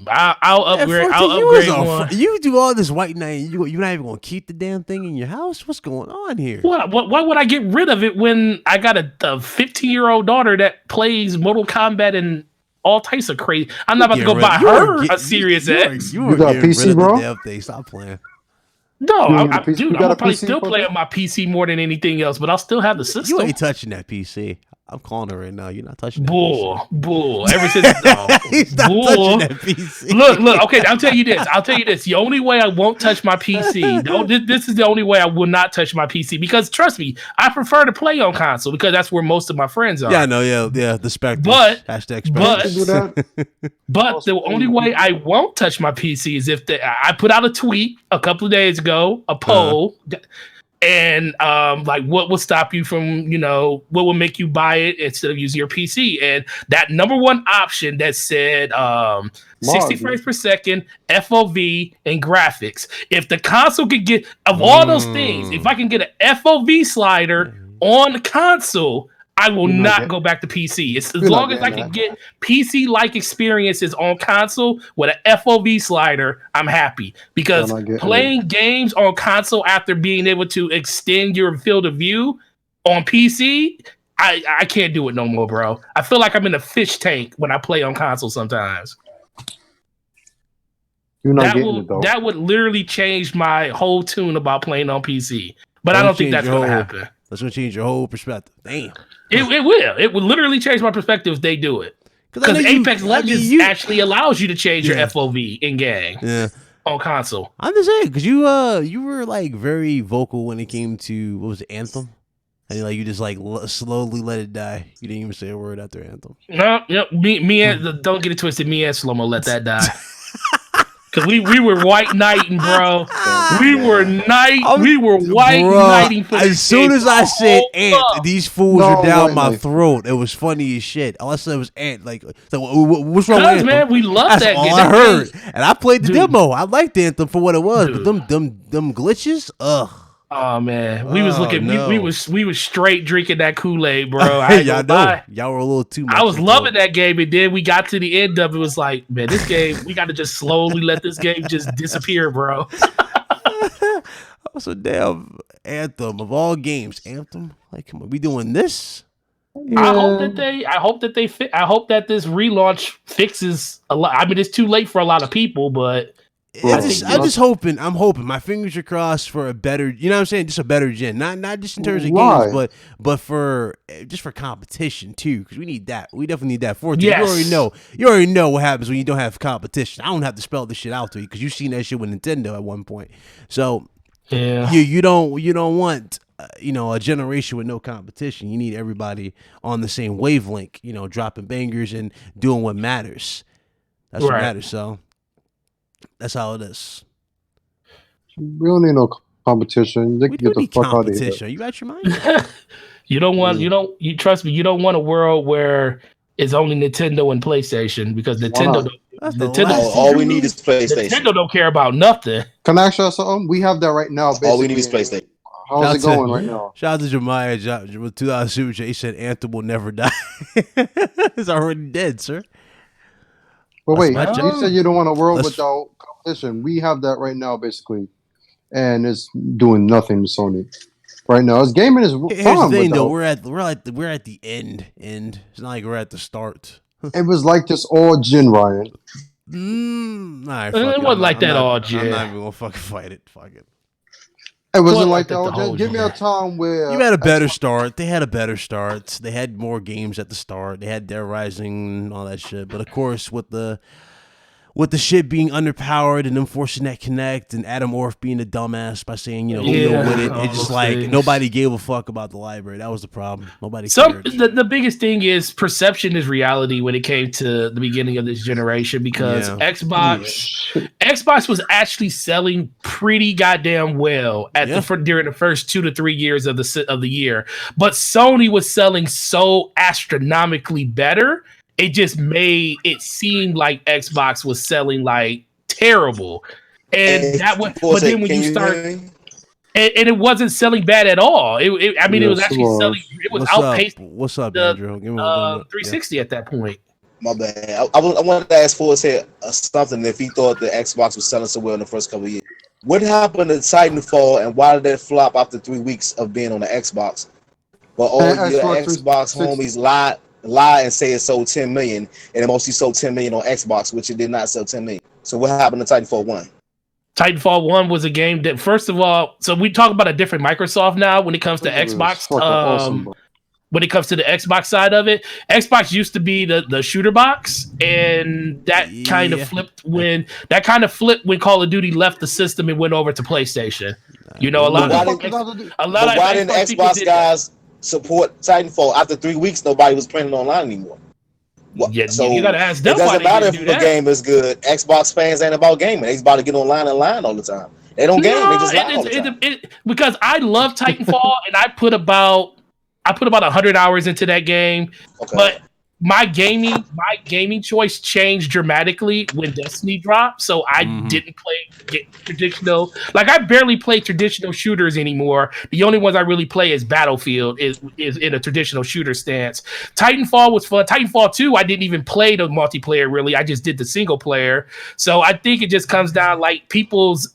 I'll upgrade. I'll upgrade one. You do all this white knight. You're not even gonna keep the damn thing in your house. What's going on here? Why would I get rid of it when I got a 15-year-old daughter that plays Mortal Kombat and all types of crazy? I'm not about to go buy her a Series X. You got a PC, bro? Stop playing. No, I'm probably still play on my PC more than anything else, but I'll still have the system. You ain't touching that PC. I'm calling her right now. You're not touching that bull. Ever since he's not touching that PC. Look. Okay, I'll tell you this. The only way I won't touch my PC. This is the only way I will not touch my PC because trust me, I prefer to play on console because that's where most of my friends are. Yeah, I know. Yeah. The Spectre. Hashtag Spectre. But the only way I won't touch my PC is if I put out a tweet a couple of days ago, a poll. And like what will stop you from, what will make you buy it instead of using your PC? And that number one option that said 60 frames per second, FOV, and graphics. If the console could get, of all those things, if I can get an FOV slider on the console, I will not go back to PC. As long as I can get PC-like experiences on console with an FOV slider, I'm happy. Because playing games on console after being able to extend your field of view on PC, I can't do it no more, bro. I feel like I'm in a fish tank when I play on console sometimes. You're not getting it, though. That would literally change my whole tune about playing on PC. But I don't think that's going to happen. That's going to change your whole perspective. Damn. It will. It will literally change my perspective if they do it. Because Apex Legends actually allows you to change your FOV in game on console. I'm just saying because you were like very vocal when it came to what was it, Anthem, and like you just like slowly let it die. You didn't even say a word after Anthem. No, me and don't get it twisted. Me and Slomo let that die. Cause we were white knighting, bro. We were white knighting for this. As soon as I said Ant, these fools were down my throat. It was funny as shit. Unless it was Ant, like, so what's wrong with Anthem? Man, we love that game. I heard, and I played the demo. I liked Anthem for what it was, but them glitches, ugh. Oh man, we was looking. No. we was straight drinking that Kool-Aid, bro. Y'all know. Y'all were a little too much. I was loving that game, and then we got to the end of it. Was like, man, this game. We got to just slowly let this game just disappear, bro. So damn Anthem of all games, Anthem. Like, come on, we doing this? Yeah. I hope that this relaunch fixes a lot. I mean, it's too late for a lot of people, but. I'm just hoping. I'm hoping. My fingers are crossed for a better. You know what I'm saying? Just a better gen. Not just in terms of games, but for competition too. Because we need that. We definitely need that. 14. Yes. You already know what happens when you don't have competition. I don't have to spell this shit out to you because you've seen that shit with Nintendo at one point. So yeah, you don't want a generation with no competition. You need everybody on the same wavelength. Dropping bangers and doing what matters. That's what matters. So. That's how it is. We don't need no competition. They can get the fuck out of here. You out your mind? You trust me, you don't want a world where it's only Nintendo and PlayStation because Nintendo all we need is PlayStation. Nintendo don't care about nothing. Can I ask you something? We have that right now. Basically. All we need is PlayStation. How's it going right now? Shout out to Jemiah with $2 super chat. He said Anthem will never die. It's already dead, sir. But wait, you said you don't want a world without competition. We have that right now, basically, and it's doing nothing to Sony right now. It's gaming is fun. Here's the thing, though. We're at the end. It's not like we're at the start. It was like this all gen, Ryan. Nah, it wasn't like that all gen. I'm not even gonna fucking fight it. Fuck it. It wasn't like that all gen. Give me a time where you had a better start. They had a better start. They had more games at the start. They had Dead Rising and all that shit. But of course, with the with the shit being underpowered and them forcing that connect and Adam Orff being a dumbass by saying, who know with it. It's just like nobody gave a fuck about the library. That was the problem. Nobody cared. The biggest thing is perception is reality when it came to the beginning of this generation, because Xbox was actually selling pretty goddamn well during the first 2 to 3 years of the year. But Sony was selling so astronomically better. It just made it seem like Xbox was selling like terrible, and that was. But then when you start, and it wasn't selling bad at all. It was actually selling. It was outpaced. What's up, Andrew? 360 at that point. My bad. I wanted to ask Forrest here something. If he thought the Xbox was selling so well in the first couple of years, what happened to Titanfall, and why did it flop after 3 weeks of being on the Xbox? But all your Xbox homies lie and say it sold 10 million, and it mostly sold 10 million on Xbox, which it did not sell 10 million. So what happened to Titanfall 1? Titanfall 1 was a game that, first of all, so we talk about a different Microsoft now when it comes to Xbox. Awesome, when it comes to the Xbox side of it, Xbox used to be the shooter box, and that kind of flipped when Call of Duty left the system and went over to PlayStation. A lot of why didn't Xbox guys support Titanfall? After 3 weeks, nobody was playing online anymore. So you gotta ask them. It doesn't matter if the game is good. Xbox fans ain't about gaming. They about to get online and lie all the time. They don't game. They just lie all the time. Because I love Titanfall, and I put about 100 hours into that game. Okay. But my gaming choice changed dramatically when Destiny dropped, so I didn't play traditional. Like, I barely play traditional shooters anymore. The only ones I really play is Battlefield, is in a traditional shooter stance. Titanfall was fun. Titanfall 2, I didn't even play the multiplayer really. I just did the single player. So I think it just comes down like people's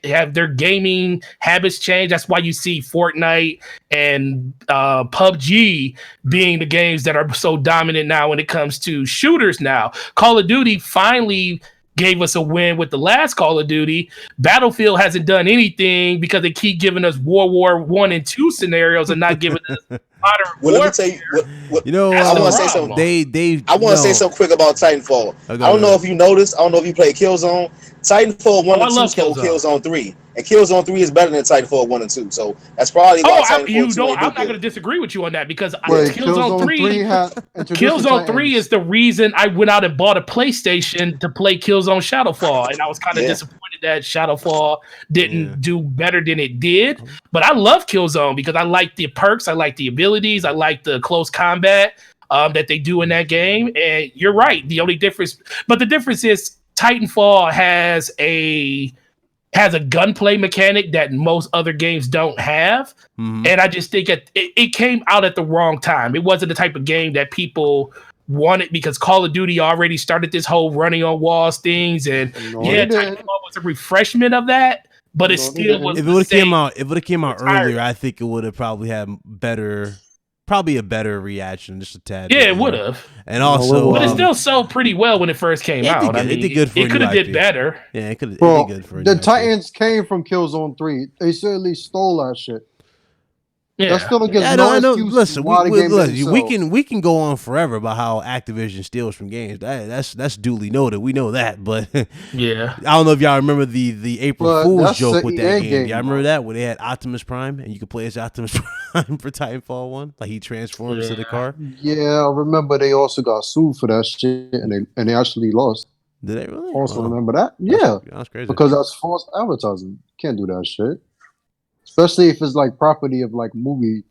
have their gaming habits change. That's why you see Fortnite and PUBG being the games that are so dominant now when it comes to shooters now. Call of Duty finally gave us a win with the last Call of Duty. Battlefield hasn't done anything because they keep giving us World War I and II scenarios and not giving us modern warfare. Let me tell you, I want to say something. I want to say something quick about Titanfall. I don't know if you noticed. I don't know if you played Killzone. Titanfall 1 and 2 stole Killzone 3. And Killzone 3 is better than Titanfall 1 and 2. So that's probably why Titanfall 2 I'm not going to disagree with you on that, because Killzone 3 is the reason I went out and bought a PlayStation to play Killzone Shadowfall. And I was kind of disappointed that Shadowfall didn't do better than it did. But I love Killzone because I like the perks, I like the abilities, I like the close combat that they do in that game. And you're right. The difference is Titanfall has a gunplay mechanic that most other games don't have. And I just think it came out at the wrong time. It wasn't the type of game that people wanted, because Call of Duty already started this whole running on walls things, and Titanfall was a refreshment of that, but it still was. If it would have came out earlier, I think it would have probably had a better reaction, just a tad. Yeah, it would have. And also, but it still sold pretty well when it first came out. It did good for it could have did better. Yeah, it could have did good for the Titans came from Killzone 3. They certainly stole that shit. Yeah, that still gives no excuse. Listen, we can go on forever about how Activision steals from games. That's duly noted. We know that, but I don't know if y'all remember the April Fool's joke with that game. Y'all remember that where they had Optimus Prime and you could play as Optimus Prime for Titanfall 1, like he transforms to the car. Yeah, I remember they also got sued for that shit, and they actually lost. Did they really? Also remember that? Yeah, that's crazy. Because that's false advertising. Can't do that shit. Especially if it's like property of like movie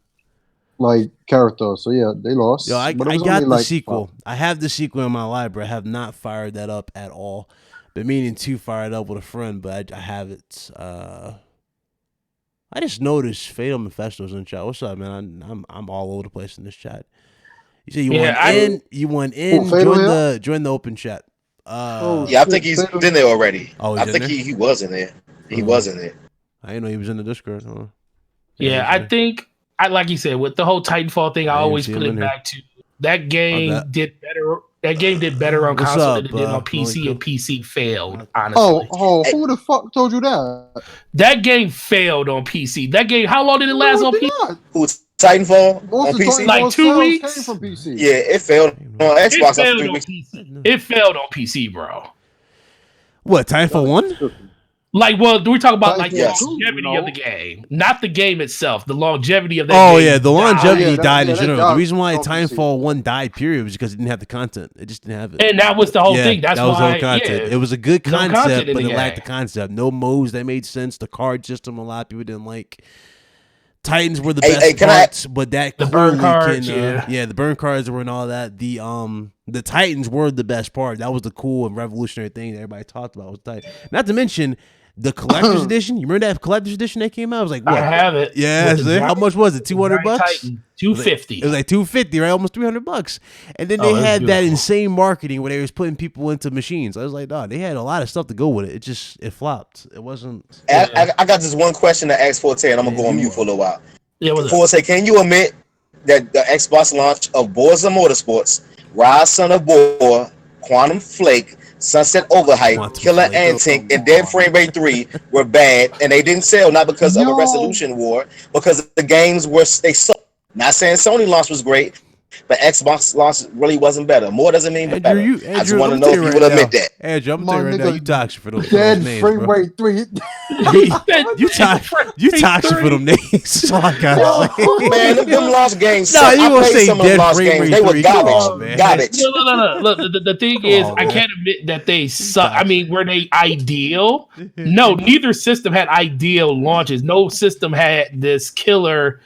like character. So yeah, they lost. Yo, I got the sequel. I have the sequel in my library. I have not fired that up at all. Been meaning to fire it up with a friend, but I have it. I just noticed Fatal Mephisto's in chat. What's up, man? I'm all over the place in this chat. You say you went in. Join the open chat. I think he's in there already. Oh, I think he was in there. He was in there. I didn't know he was in the Discord. Huh? Yeah, I think, like you said, with the whole Titanfall thing, I always put it back to that game did better. That game did better on console than it did on PC, and PC failed, honestly. Who the fuck told you that? That game failed on PC. That game, how long did it last on PC? Who's Titanfall on PC? Like 2 weeks? Yeah, it failed on Xbox after 3 weeks. It failed on PC, bro. What, Titanfall 1? Like, well, we're talking about like the Yes. longevity of the game, not the game itself. The longevity of that Oh game. yeah, the longevity died in that general. died The reason why obviously. Titanfall 1 died, period, was because it didn't have the content. It just didn't have it. And that was the whole thing. That's that was the why whole content. yeah, It was a good no content concept, in but the it lacked the game. concept. No modes that made sense. The card system, a lot of people didn't like. Titans were the Hey, best can I- parts, but that The burn clearly cards, yeah, the burn cards were and all that. The Titans were the best part. That was the cool and revolutionary thing that everybody talked about was Titan. Not to mention the collector's edition. You remember that collector's edition that came out? It was like, what? I have it. Yeah, With the how much was it? $200 bucks. $250. It was like $250, right? Almost $300. And then Oh, they that's had that beautiful. insane marketing where they was putting people into machines. I was like, dog, they had a lot of stuff to go with it. It flopped. It wasn't. I got this one question to ask Forte, and I'm gonna go on mute for a little while. Yeah, what's up? Forte, can you admit that the Xbox launch of Forza Motorsports, Rise Son of War, Quantum Flake, Sunset Overhype, Quantum Killer Flake. Instinct, and Dead Frame Rate 3 were bad, and they didn't sell not because of a resolution war, because the games they sold. Not saying Sony launch was great, but Xbox launch really wasn't better. More doesn't mean better. I just want to know if you will admit that. Andrew, I'm telling you right now, you toxic for those Dead names, frame bro. rate 3. You toxic for them names. That's all I gotta say. Man, them launch games. No, you I gonna played say some of them Dead launch Frame games. Rate They were 3. Come garbage. on, man. Garbage. No. Look, the thing is, I can't admit that they suck. I mean, were they ideal? No, neither system had ideal launches. No system had this killer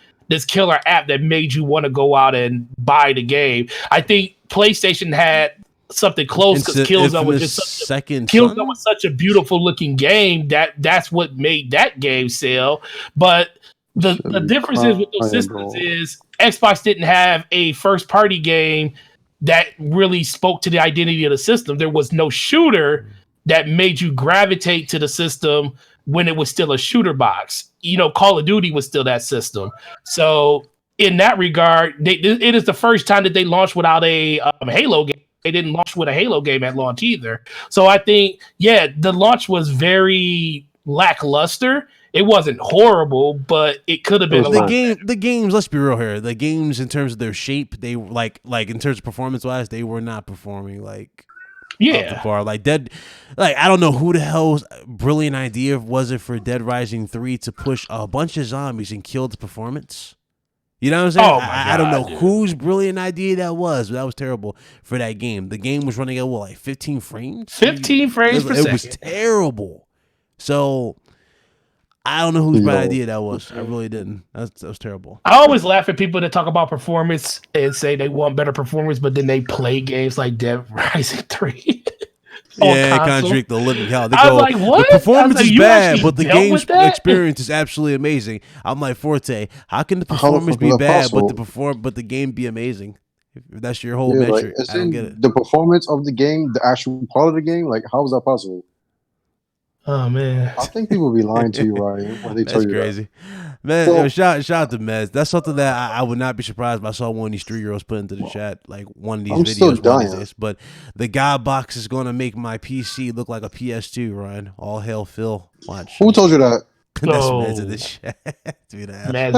app that made you want to go out and buy the game. I think PlayStation had something close because Killzone was just Killzone was such a beautiful looking game that's what made that game sell. But the difference is with those systems is Xbox didn't have a first party game that really spoke to the identity of the system. There was no shooter that made you gravitate to the system when it was still a shooter box. You know, Call of Duty was still that system. So in that regard, it is the first time that they launched without a Halo game. They didn't launch with a Halo game at launch either. So I think, yeah, the launch was very lackluster. It wasn't horrible, but it could have been the games. Let's be real here. The games, in terms of their shape, they were like in terms of performance wise, they were not performing like up the bar. Like Dead, like I don't know who the hell's brilliant idea was it for Dead Rising 3 to push a bunch of zombies and kill the performance. You know what I'm saying? Oh my God, I don't know dude. whose brilliant idea that was, but that was terrible for that game. The game was running at what, like 15 frames? 15 frames per second. It was terrible. So I don't know whose bad idea that was. I really didn't. That was terrible. I always laugh at people that talk about performance and say they want better performance, but then they play games like Dead Rising 3. Yeah, contradict the living hell. They I go, was like, what? the performance I was like, is you bad, actually but the dealt game with that? experience is absolutely amazing. I'm like, Forte, how can the performance be bad, but the game be amazing? If that's your whole metric, like, I don't get it. The performance of the game, the actual part of the game, like how is that possible? Oh man, I think people be lying to you, Ryan, when they tell you crazy. That. Man, yo, shout out to Mez. That's something that I would not be surprised if I saw one of these 3-year-olds put into the chat, like one of these videos. One of these days. But the God box is going to make my PC look like a PS2, Ryan. All hail Phil. Watch. Who told you that? That's Mez in the chat. Dude, Mez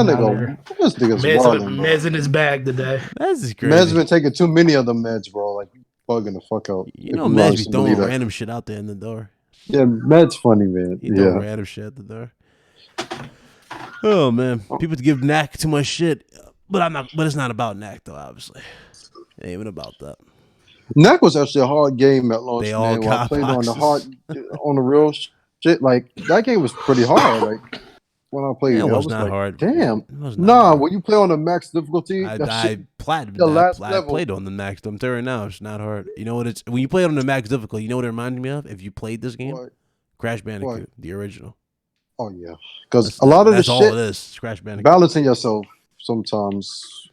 in his bag today. That's just crazy. Mez been taking too many of them meds, bro. Like bugging the fuck out. You know, Mez be throwing random shit out there in the door. Yeah, Med's funny, man. He throw random shit at the door. Oh man, people give Knack too much shit, but it's not about Knack though. Obviously, it ain't even about that. Knack was actually a hard game at launch. They all man. I played boxes. on the real shit. Like that game was pretty hard. Like when I played, it was not like, hard. Damn, hard. When you play on the max difficulty, I played on the max. I'm telling you now, it's not hard. You know what? It's when you play it on the max difficulty. You know what it reminds me of? If you played this game, Crash Bandicoot, the original. Oh yeah, because a lot of the shit, all it is. Crash Bandicoot. Balancing yourself sometimes.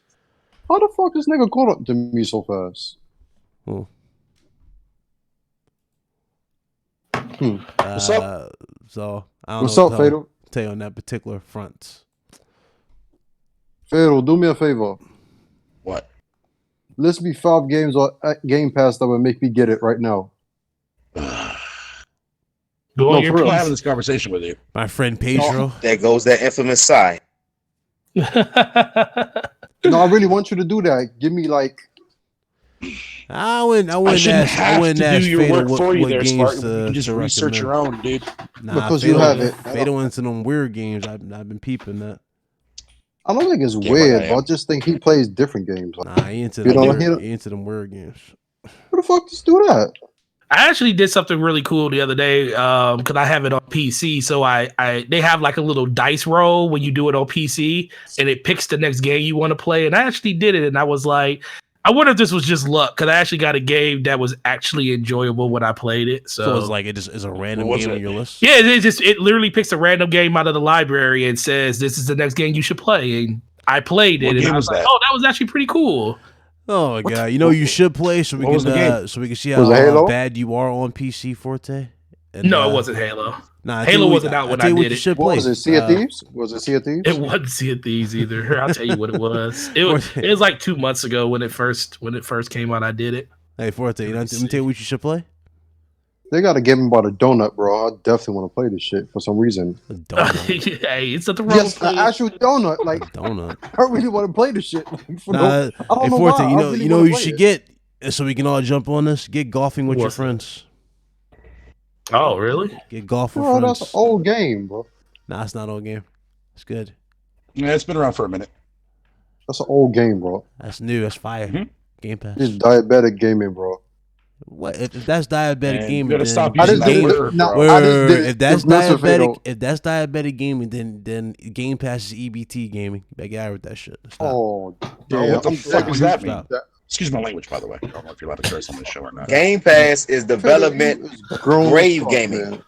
How the fuck this nigga caught up to me so fast? What's up? So I don't What's know up, Fatal? Tell you on that particular front. Fatal, do me a favor. What? List me 5 games on Game Pass that would make me get it right now. I'm having this conversation with you. My friend Pedro. There goes that infamous sigh. No, I really want you to do that. Give me like I wouldn't ask your Fatal work what, for you what there, games Spark. to, You can just to research your recommend. own, dude. Nah, Because Fatal, you have it. Fatal into them weird games. I've been peeping that. I don't think it's Game weird, like I but I am. just think he plays different games. Like, Nah, he into you them know, weird, he into them weird games. who the fuck just do that? I actually did something really cool the other day because I have it on PC. So they have like a little dice roll when you do it on PC, and it picks the next game you want to play. And I actually did it, and I was like, I wonder if this was just luck because I actually got a game that was actually enjoyable when I played it. So it's like it just is a random What was game it? on your list. Yeah, it literally picks a random game out of the library and says this is the next game you should play. And I played it, What and game I was was like, that? oh, that was actually pretty cool. Oh my god! You know you should play so we what was the game? can see Was it how Halo? bad you are on PC, Forte. And, No, it wasn't Halo. Nah, I tell Halo you what- wasn't out when tell I you what did you it. should What play. was it? Sea of Thieves? Was it Sea of Thieves? It wasn't Sea of Thieves either. I'll tell you what it was. It was like 2 months ago when it first came out. I did it. Hey Forte, you know, let me tell you what you should play. They gotta give him about a donut, bro. I definitely want to play this shit for some reason. A donut. Hey, it's nothing wrong Yes, with an actual donut. Like Donut. I really want to play this shit. For Nah, I don't hey know Forte, why. you I know really you know wanna you play should it. get so we can all jump on this. Get golfing with your What's that? friends. Oh, really? Get golf with Bro, friends. that's an old game, bro. Nah, it's not old game. It's good. Yeah, it's been around for a minute. That's an old game, bro. That's new. That's fire. Mhm. Game Pass. It's diabetic gaming, bro. What if that's diabetic And you gaming? gotta Then stop I using just did that it. word, No, bro. I just did it. If that's Aggressive, diabetic, Fatal. if that's diabetic gaming, then Game Pass is EBT gaming. You better get out with that shit. Stop. Oh, Bro, damn. what the fuck does that mean? Stop. Excuse my language, by the way. I don't know if you're allowed to curse on this show or not. Game Pass is development. Grown Grave fuck, gaming. man.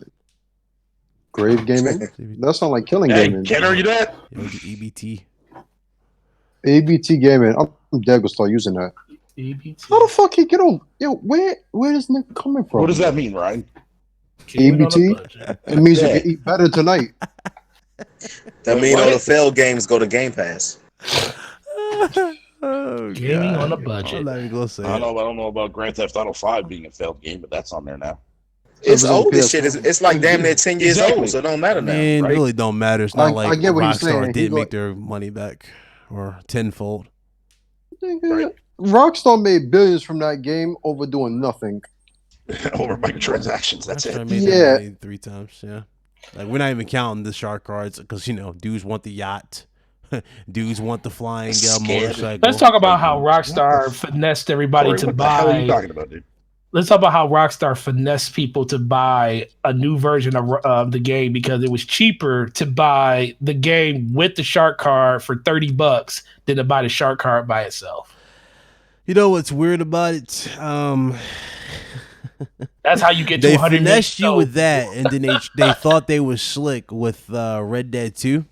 Grave gaming? That sounds like killing Hey, gaming. Ken, are you that? Yo, the EBT. ABT gaming. I'm dead gonna start using that. EBT. How the fuck he get on? Yo, where is nigga coming from? What does that mean, Ryan? Gaming on a EBT? budget. It means Yeah. you can eat better tonight. That means all What? the failed games go to Game Pass. Oh, Gaming God. on a budget. I'm not even gonna say I it. don't know about Grand Theft Auto 5 being a failed game, but that's on there now. It's it was on old as PS4. shit. It's like damn near 10 years Exactly. old, so it don't matter now. Man, right? it really don't matter. It's not I like get what he's Rockstar saying. didn't He's make their money back or tenfold. Nigga, Right. Rockstar made billions from that game over doing nothing. Over microtransactions, that's Rockstar it. made Yeah. their money 3 times. Yeah, like we're not even counting the shark cards because dudes want the yacht, dudes want the flying Scared. motorcycle. Let's talk about how Rockstar finessed everybody Corey, to what the hell are you buy. talking about, dude? Let's talk about how Rockstar finessed people to buy a new version of the game because it was cheaper to buy the game with the shark card for $30 than to buy the shark card by itself. You know what's weird about it? That's how you get They 200 finessed you million. with that, and then they thought they was slick with Red Dead 2,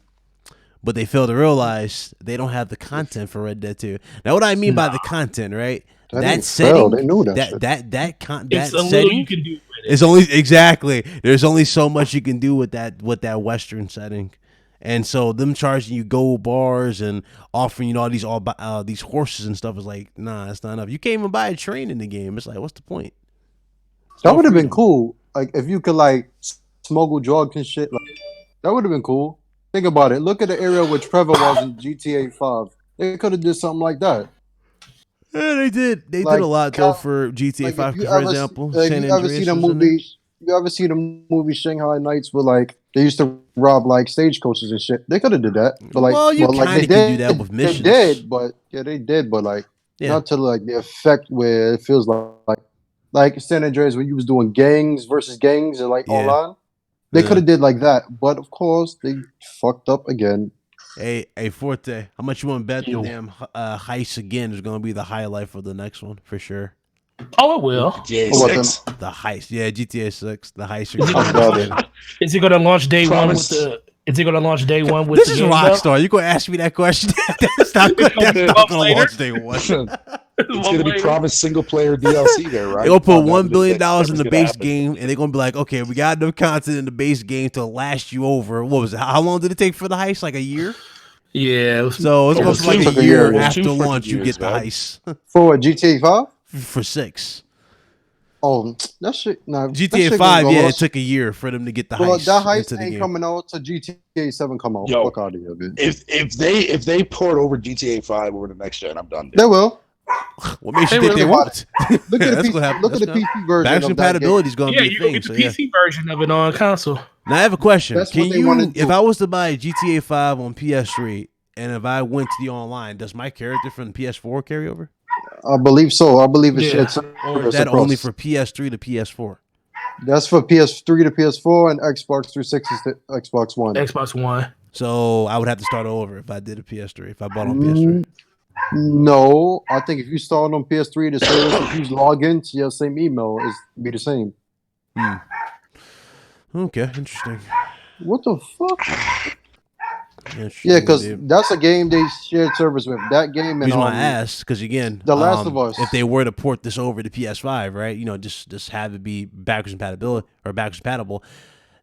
but they failed to realize they don't have the content for Red Dead 2. Now, what I mean by the content, right? That That ain't setting, fail. They knew that shit. that It's a little setting you can do with it. is only exactly. There's only so much you can do with that Western setting. And so them charging you gold bars and offering all these horses and stuff is like, nah, it's not enough. You can't even buy a train in the game. It's like, what's the point? That would have been cool. Like if you could like smuggle drugs and shit. Like, that would have been cool. Think about it. Look at the area where Trevor was in GTA 5. They could have did something like that. Yeah, they did. They Like, did a lot though for GTA Like, 5, if you for ever- example. like, San you ever Andreas see the was in movie? You ever see the movie Shanghai Nights where like they used to rob like stagecoaches and shit? They could have did that, but like, Well, you like, kinda they can do did. that with missions. They did, but they did, but like Yeah. not to like the effect where it feels like San Andreas when you was doing gangs versus gangs and like Yeah. online. They Yeah. could have did like that, but of course they fucked up again. Hey, Forte, how much you want to bet the Yo. damn heist again is going to be the highlight for the next one for sure? Oh, it will. GTA What about 6. The heist, yeah, GTA 6, the heist. I'm doubting. Is it going to launch day one with Promise. the? Is it going to launch day one with This the is game, though? Rockstar. You gonna ask me that question? That's not going to launch day one. It's going to be promised single player DLC there, right? They're gonna put Oh, no, $1 billion that's in the never base gonna happen. game, and they're gonna be like, "Okay, we got enough content in the base game to last you over." What was it? How long did it take for the heist? Like a year. Yeah. It was, So it's It going was to be like took a a year year. after 2 fucking launch. You years, get the man. heist For GTA 5? for 6. Oh, that shit. Nah, that GTA shit 5, gonna go yeah, it lost. took a year for them to get the Well, heist, that heist into the ain't game. coming out till GTA 7 come out. Yo. Fuck out of here, bitch. If they port over GTA 5 over the next gen, I'm done. Dude. They will. What makes you think they won't? Look at the That's PC, gonna happen. look at the That's PC version. Backwards of that compatibility is going to Yeah, be a you gonna thing. get the PC version of it on console. Now I have a question. That's Can what they wanna do. if I was to buy GTA 5 on PS3 and if I went to the online, does my character from the PS4 carry over? I believe so. I believe it's Yeah. shared Or is that only for PS3 to PS4? That's for PS3 to PS4 and Xbox 360 to Xbox One. Xbox One. So I would have to start over if I did a PS3, if I bought on PS3. No, I think if you start on PS3, the service, if you log into your same email, is be the same. Okay, interesting. What the fuck? Interesting, Yeah, because dude. that's a game they shared service with. That game and Reason why I asked, because again, The Last of Us. If they were to port this over to PS5, right? Just have it be backwards compatible,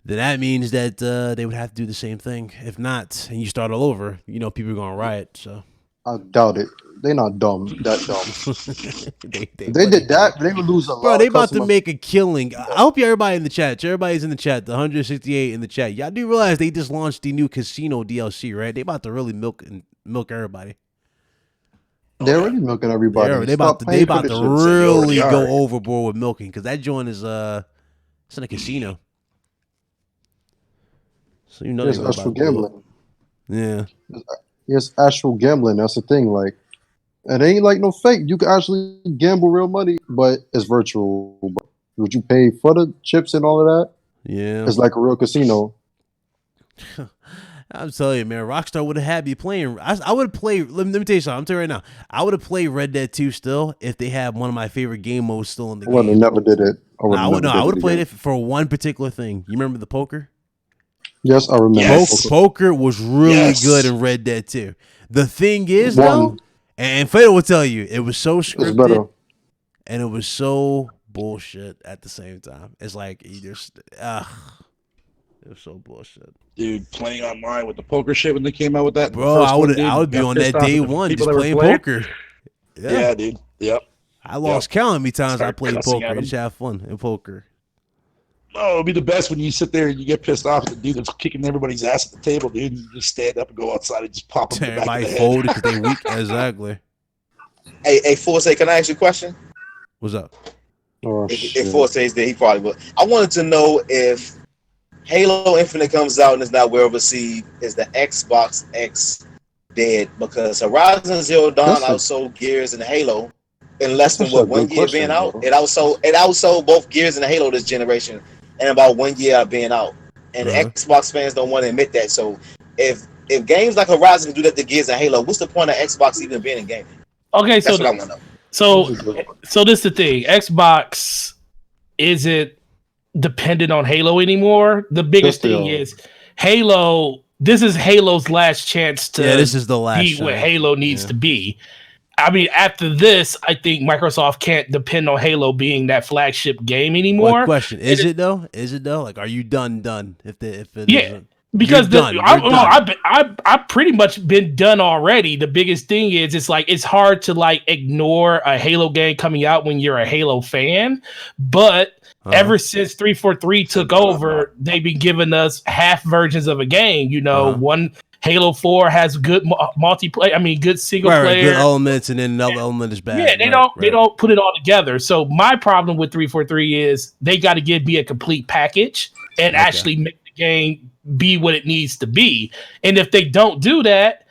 then that means that they would have to do the same thing. If not, and you start all over, people are gonna riot. So I doubt it. They're not dumb. That dumb. they If they did that, they would lose a lot. Bro, they of about to customers. make a killing. I hope everybody in the chat. Everybody's in the chat. The 168 in the chat. Y'all do realize they just launched the new casino DLC, right? They about to really milk everybody. They're already milking everybody. They about Stop to paying for really this shit. go overboard with milking because that joint is it's in a casino. So It's they actual about to blow up. gambling. Yeah. It's actual gambling. That's the thing. Like, it ain't like no fake. You can actually gamble real money, but it's virtual. But would you pay for the chips and all of that? Yeah. It's like a real casino. I'm telling you, man, Rockstar would have had me playing. I would have played. Let me tell you something. I'm telling you right now. I would have played Red Dead 2 still if they had one of my favorite game modes still in the I would have game. never did it. I would have played it for one particular thing. You remember the poker? Yes, I remember. Yes. Poker was really Yes. good in Red Dead 2. The thing is, One. though, and Fatal will tell you, it was so It's scripted better. and it was so bullshit at the same time. It's like you just, it was so bullshit. Dude, playing online with the poker shit when they came out with that. Bro, I would be on that day one just playing poker. Yeah, dude. Yep. I lost count how many times I Start played cussing poker. at 'em. Just have fun in poker. Oh, it'd be the best when you sit there and you get pissed off at the dude that's kicking everybody's ass at the table, dude. And you just stand up and go outside and just pop him in the back of Everybody the head. folded because they weak. Exactly. Hey, Forte, can I ask you a question? What's up? Oh, If shit. Forte is there, he probably will. I wanted to know if Halo Infinite comes out and is not well received, is the Xbox X dead? Because Horizon Zero Dawn That's a- outsold Gears and Halo in less than That's a what 1 good year question, being out. bro. It outsold both Gears and Halo this generation in about 1 year being out. And Uh-huh. the Xbox fans don't want to admit that. So if games like Horizon can do that to Gears and Halo, what's the point of Xbox even being in gaming? Okay, That's what I want to know. So this is the thing. Xbox isn't dependent on Halo anymore. The biggest Yes, they thing are. is Halo. This is Halo's last chance to This is the last be what shot. Halo needs Yeah. to be. I mean, after this, I think Microsoft can't depend on Halo being that flagship game anymore. What question? Is it though? Like, are you done? If it Yeah. isn't? Because You're done. You're done. I've pretty much been done already. The biggest thing is it's hard to like ignore a Halo game coming out when you're a Halo fan. But ever since 343 took over, they've been giving us half versions of a game. One Halo 4 has good multiplayer. I mean, good single player. Good elements, and then another element is bad. Yeah, they don't put it all together. So my problem with 343 is they got to give me a complete package and actually make the game be what it needs to be. And if they don't do that,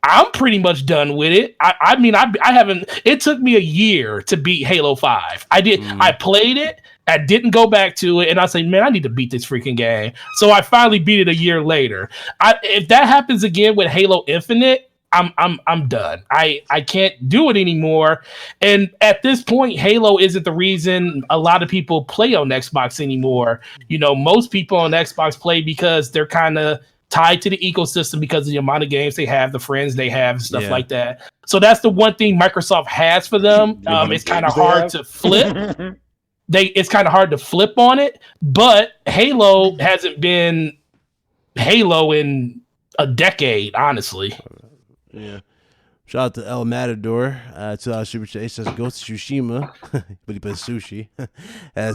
I'm pretty much done with it. I mean, I haven't. It took me a year to beat Halo 5. I played it. I didn't go back to it, and I said, man, I need to beat this freaking game. So I finally beat it a year later. If that happens again with Halo Infinite, I'm done. I can't do it anymore. And at this point, Halo isn't the reason a lot of people play on Xbox anymore. Most people on Xbox play because they're kind of tied to the ecosystem because of the amount of games they have, the friends they have, stuff like that. So that's the one thing Microsoft has for them. It's kind of hard to flip. It's kind of hard to flip on it, but Halo hasn't been Halo in a decade, honestly. Yeah. Shout out to El Matador. To our super chat, he says Ghost of Tsushima, but he put sushi.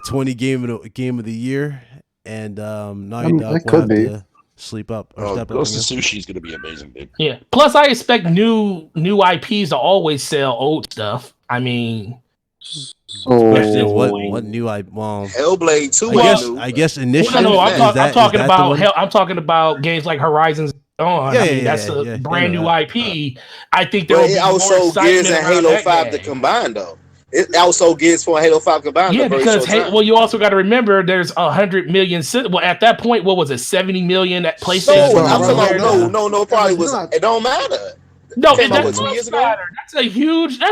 20 game of the year, and Naughty Dog it could be. sleep up or Oh, step up. Ghost of Sushi is gonna be amazing, dude. Yeah. Plus, I expect new IPs to always sell old stuff. I mean, Question, So what new Hellblade 2 I guess initially I'm talking that about the one? I'm talking about games like Horizons Dawn. Yeah, I mean, yeah, that's yeah, a yeah, brand new that. IP. I think there But will be it more also Gears excitement and around Halo that 5 to game. combine though. It also Gears 4 and Halo 5 combined in Yeah, a very because short time. well, you also got to remember there's 100 million. Well, at that point, what was it? 70 million at PlayStation. No, I'm Seven, talking about bro. no. Probably was. not. It don't matter. No, Came that out, what, does 2 years ago? matter. That's a huge. But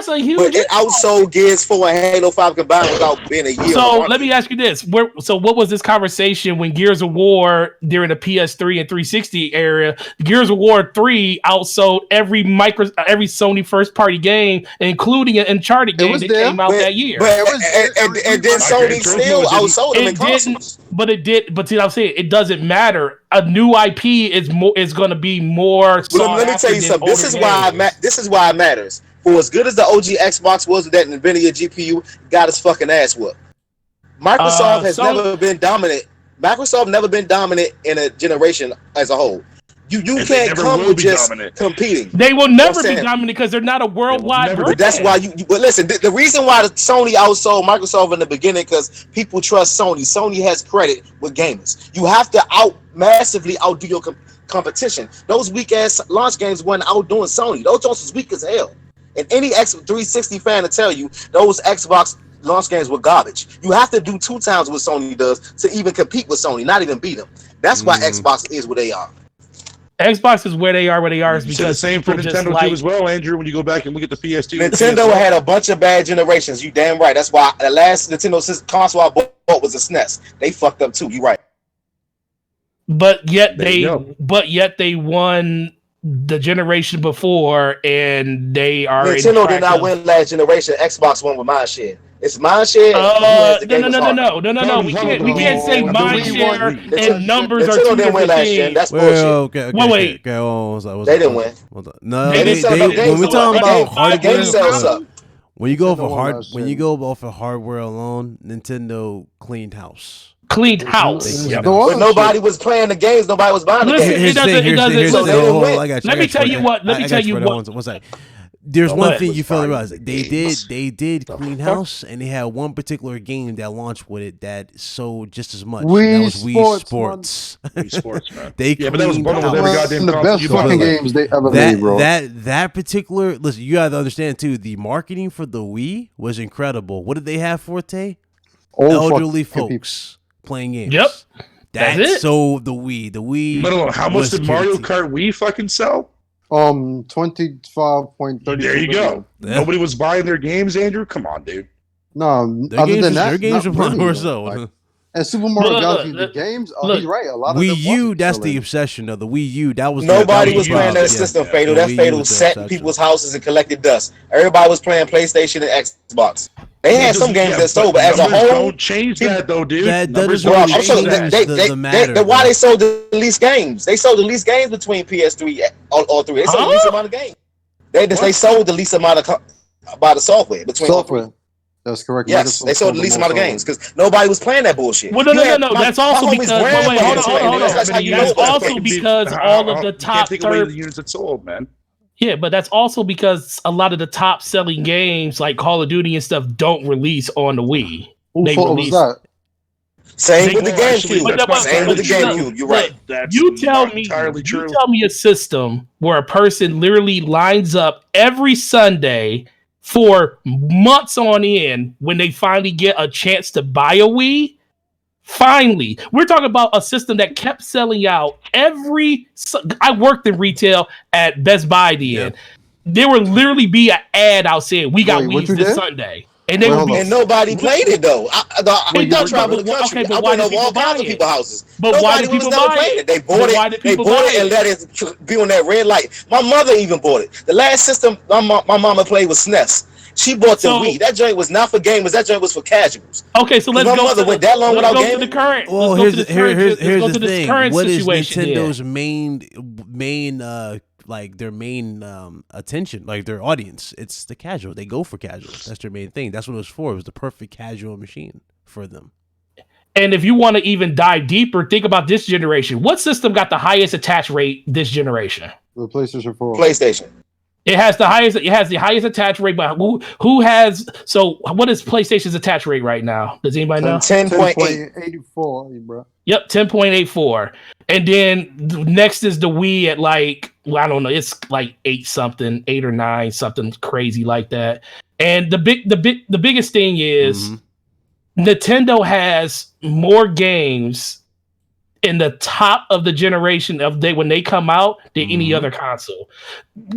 it outsold Gears 4 and Halo 5 combined without being a year. So on the market. let me ask you this: so what was this conversation when Gears of War during the PS3 and 360 era? Gears of War 3 outsold every Sony first party game, including an Uncharted game that came out that year. And then Sony still outsold them in consoles. But it did. But see, I'm saying it doesn't matter. A new IP is going to be more. Well, let me tell you something. This is why it matters. For as good as the OG Xbox was with that NVIDIA GPU, got his fucking ass whooped. Microsoft has never been dominant. Microsoft never been dominant in a generation as a whole. You can't come with just competing. They will never be dominant because they're not a worldwide brand. But that's why but listen, the reason why Sony outsold Microsoft in the beginning because people trust Sony. Sony has credit with gamers. You have to massively outdo your competition. Those weak ass launch games weren't outdoing Sony. Those games was weak as hell. And any X360 fan to tell you those Xbox launch games were garbage. You have to do 2 times what Sony does to even compete with Sony, not even beat them. That's why Xbox is where they are. Xbox is where they are is because the same for Nintendo too as well, Andrew. When you go back and look at the PS2, Nintendo had a bunch of bad generations. You damn right. That's why the last Nintendo console I bought was a SNES. They fucked up too. You right. But yet they won the generation before, and they are. Nintendo did not win last generation. Xbox won with my share. It's my share. No. We can't say my share and numbers are two different things. That's bullshit. Okay. Wait. They didn't win. No, when we talking about hardware, when you go off of hardware alone, Nintendo cleaned house. But nobody was playing the games. Nobody was buying the games. Let me tell you what. One second. There's one thing you failed to realize. They did clean house, and they had one particular game that launched with it that sold just as much. That was Wii Sports. Wii Sports, man. But that was one of the best fucking games they ever made, bro. That particular listen, you gotta understand too. The marketing for the Wii was incredible. What did they have for it? Elderly folks playing games. Yep. That's it. So the Wii. But how much did Mario Kart Wii fucking sell? 25.30. There you go. Yeah. Nobody was buying their games, Andrew. Come on, dude. No, other than that, their games were playing more so. And Super Mario Galaxy, the games. He's right. A lot of Wii U. That's the obsession of the Wii U. That was nobody was playing that system. Fatal. That Fatal sat in people's houses and collected dust. Everybody was playing PlayStation and Xbox. They had some games that sold, but as a whole, don't change that though, dude. That doesn't really change the matter. Why they sold the least games? They sold the least games between PS3 all 3. They sold the least amount of games. They sold the least amount of by the software between software. That's correct. Yes, they sold the least amount of games because nobody was playing that bullshit. Well, no. That's also because hold on. That's also because all of the top third units that sold, man. Yeah, but that's also because a lot of the top selling games like Call of Duty and stuff don't release on the Wii. Who release that? Same with the GameCube. Same with the GameCube. You're right. You tell me a system where a person literally lines up every Sunday for months on end when they finally get a chance to buy a Wii. Finally, we're talking about a system that kept selling out I worked in retail at Best Buy then. There would literally be an ad out saying, we got Wii's this Sunday. And they and nobody played it though. I traveled the country. I went over all kinds of people's houses. But why did people buy it? They bought it. They bought it and let it be on that red light. My mother even bought it. The last system my mama played was SNES. She bought the Wii. That joint was not for gamers. That joint was for casuals. Okay, so let's go to went that long without gaming. The current. Well, here's the thing. What is Nintendo's main their main attention, like their audience? It's the casual. They go for casuals. That's their main thing. That's what it was for. It was the perfect casual machine for them. And if you want to even dive deeper, think about this generation. What system got the highest attach rate this generation? The PlayStation 4. PlayStation. It has the highest attach rate, but who has? So what is PlayStation's attach rate right now? Does anybody know? 10.84, bro. Yep, 10.84. And then next is the Wii at like, well, I don't know, it's like 8 or 9, something crazy like that. And the biggest thing is Nintendo has more games in the top of the generation when they come out than any other console.